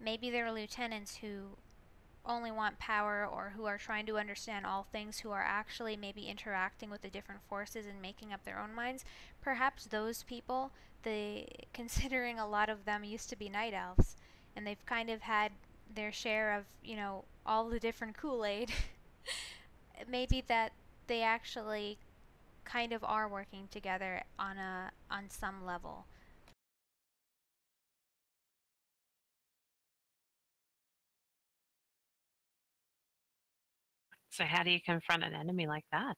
maybe there are lieutenants who only want power or who are trying to understand all things, who are actually maybe interacting with the different forces and making up their own minds. Perhaps those people, considering a lot of them used to be night elves, and they've kind of had their share of, you know, all the different Kool-Aid, maybe that they actually kind of are working together on some level. So how do you confront an enemy like that?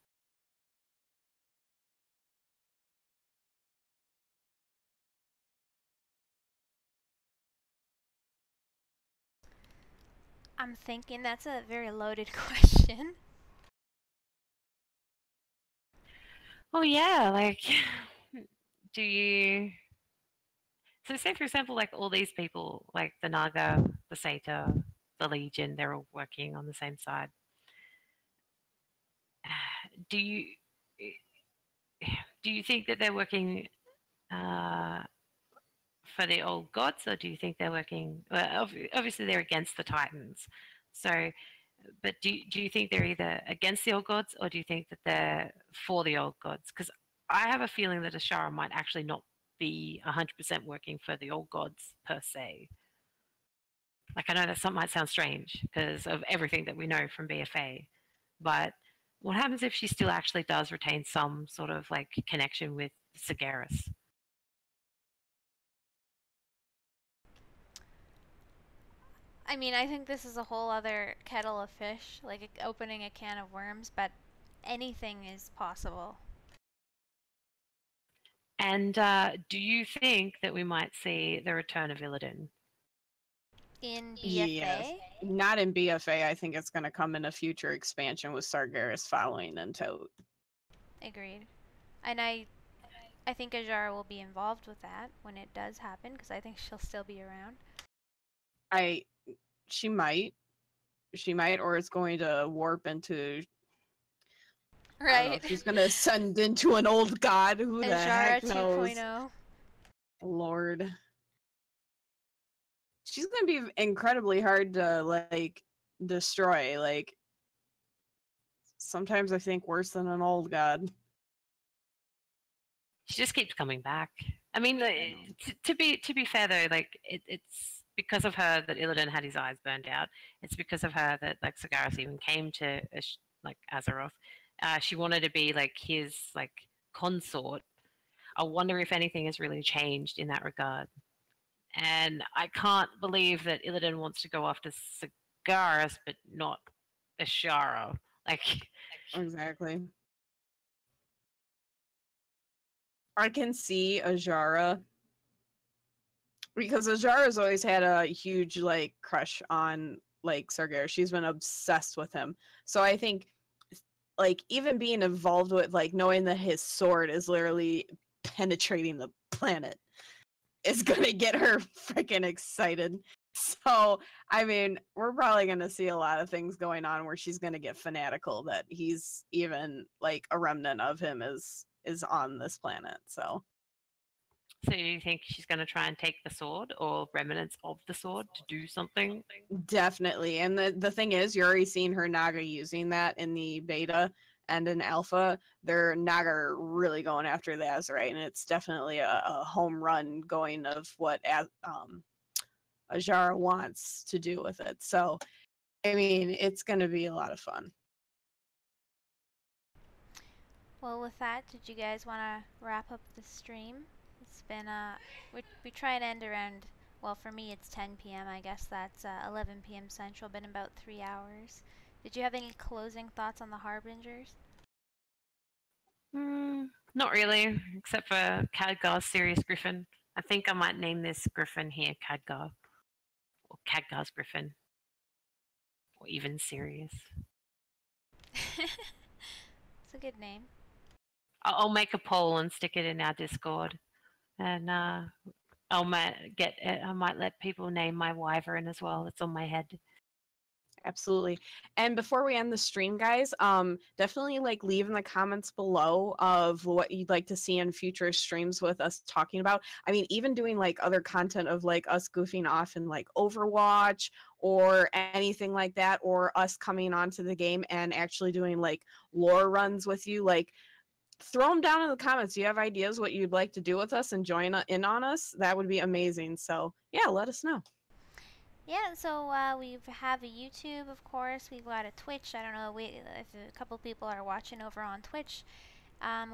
I'm thinking that's a very loaded question. Well, yeah, like, do you... So say, for example, like all these people, like the Naga, the Satyr, the Legion, they're all working on the same side. Do you think that they're working for the old gods, or do you think they're working... Well, obviously they're against the Titans. So, but do you think they're either against the old gods, or do you think that they're for the old gods? Because I have a feeling that Ashara might actually not be 100% working for the old gods per se. Like, I know that might sound strange because of everything that we know from BFA, but What happens if she still actually does retain some sort of like connection with Sagaris? I mean, I think this is a whole other kettle of fish, like opening a can of worms, but anything is possible. And do you think that we might see the return of Illidan? In BFA? Yes. Not in BFA. I think it's going to come in a future expansion with Sargeras following and Toad. Agreed. And I think Ajara will be involved with that when it does happen, because I think she'll still be around. She might, or it's going to warp into. Right. She's going to ascend into an old god. Who the heck knows? 2.0. Lord. She's going to be incredibly hard to, like, destroy. Like, sometimes I think worse than an old god. She just keeps coming back. I mean, to be fair though, like it's because of her that Illidan had his eyes burned out. It's because of her that like Sagaris even came to like Azeroth. She wanted to be like his like consort. I wonder if anything has really changed in that regard. And I can't believe that Illidan wants to go after Sagaris, but not Ashara. Like exactly. I can see Ajara, because Ajara's always had a huge like crush on like Sargeras. She's been obsessed with him. So I think like even being involved with like knowing that his sword is literally penetrating the planet is gonna get her freaking excited. So I mean, we're probably gonna see a lot of things going on where she's gonna get fanatical that he's even like a remnant of him is on this planet. So do you think she's going to try and take the sword or remnants of the sword to do something? Definitely. And the thing is, you're already seeing her Naga using that in the beta and in alpha. Their Naga are really going after the Azerite, and it's definitely a home run going of what Ajara wants to do with it. So I mean, it's going to be a lot of fun. Well, with that, did you guys want to wrap up the stream? It's been, we try and end around, well, for me it's 10 p.m. I guess that's 11 p.m. Central, been about 3 hours. Did you have any closing thoughts on the Harbingers? Not really, except for Khadgar's Sirius Griffin. I think I might name this Griffin here Khadgar. Or Khadgar's Griffin. Or even Sirius. It's a good name. I'll make a poll and stick it in our Discord, and I might let people name my wyvern as well. It's on my head. Absolutely. And before we end the stream, guys, definitely like leave in the comments below of what you'd like to see in future streams with us talking about. I mean, even doing like other content of like us goofing off in like Overwatch or anything like that, or us coming onto the game and actually doing like lore runs with you. Like, throw them down in the comments. Do you have ideas what you'd like to do with us and join in on us? That would be amazing. So yeah, let us know. Yeah, so we have a YouTube, of course. We've got a Twitch. I don't know if a couple people are watching over on Twitch.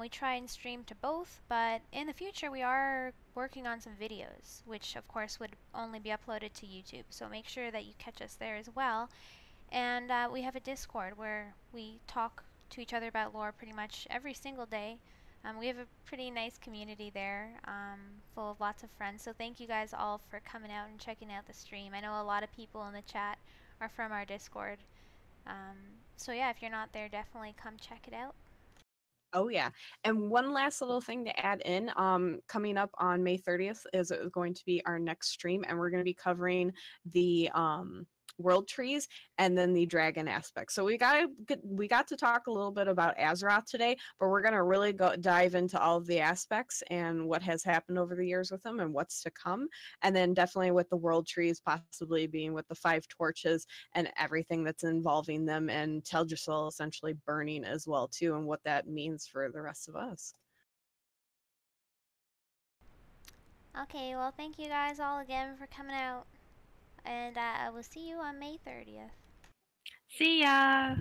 We try and stream to both, but in the future we are working on some videos, which of course would only be uploaded to YouTube. So make sure that you catch us there as well. And we have a Discord where we talk to each other about lore pretty much every single day. We have a pretty nice community there, full of lots of friends. So thank you guys all for coming out and checking out the stream. I know a lot of people in the chat are from our Discord. So yeah, if you're not there, definitely come check it out. Oh yeah. And one last little thing to add in, coming up on May 30th is going to be our next stream, and we're going to be covering the world trees and then the dragon aspect. So we got to talk a little bit about Azeroth today, but we're going to really dive into all of the aspects and what has happened over the years with them and what's to come. And then definitely with the world trees possibly being with the 5 torches and everything that's involving them, and Teldrassil essentially burning as well too, and what that means for the rest of us. Okay, well thank you guys all again for coming out. And I will see you on May 30th. See ya!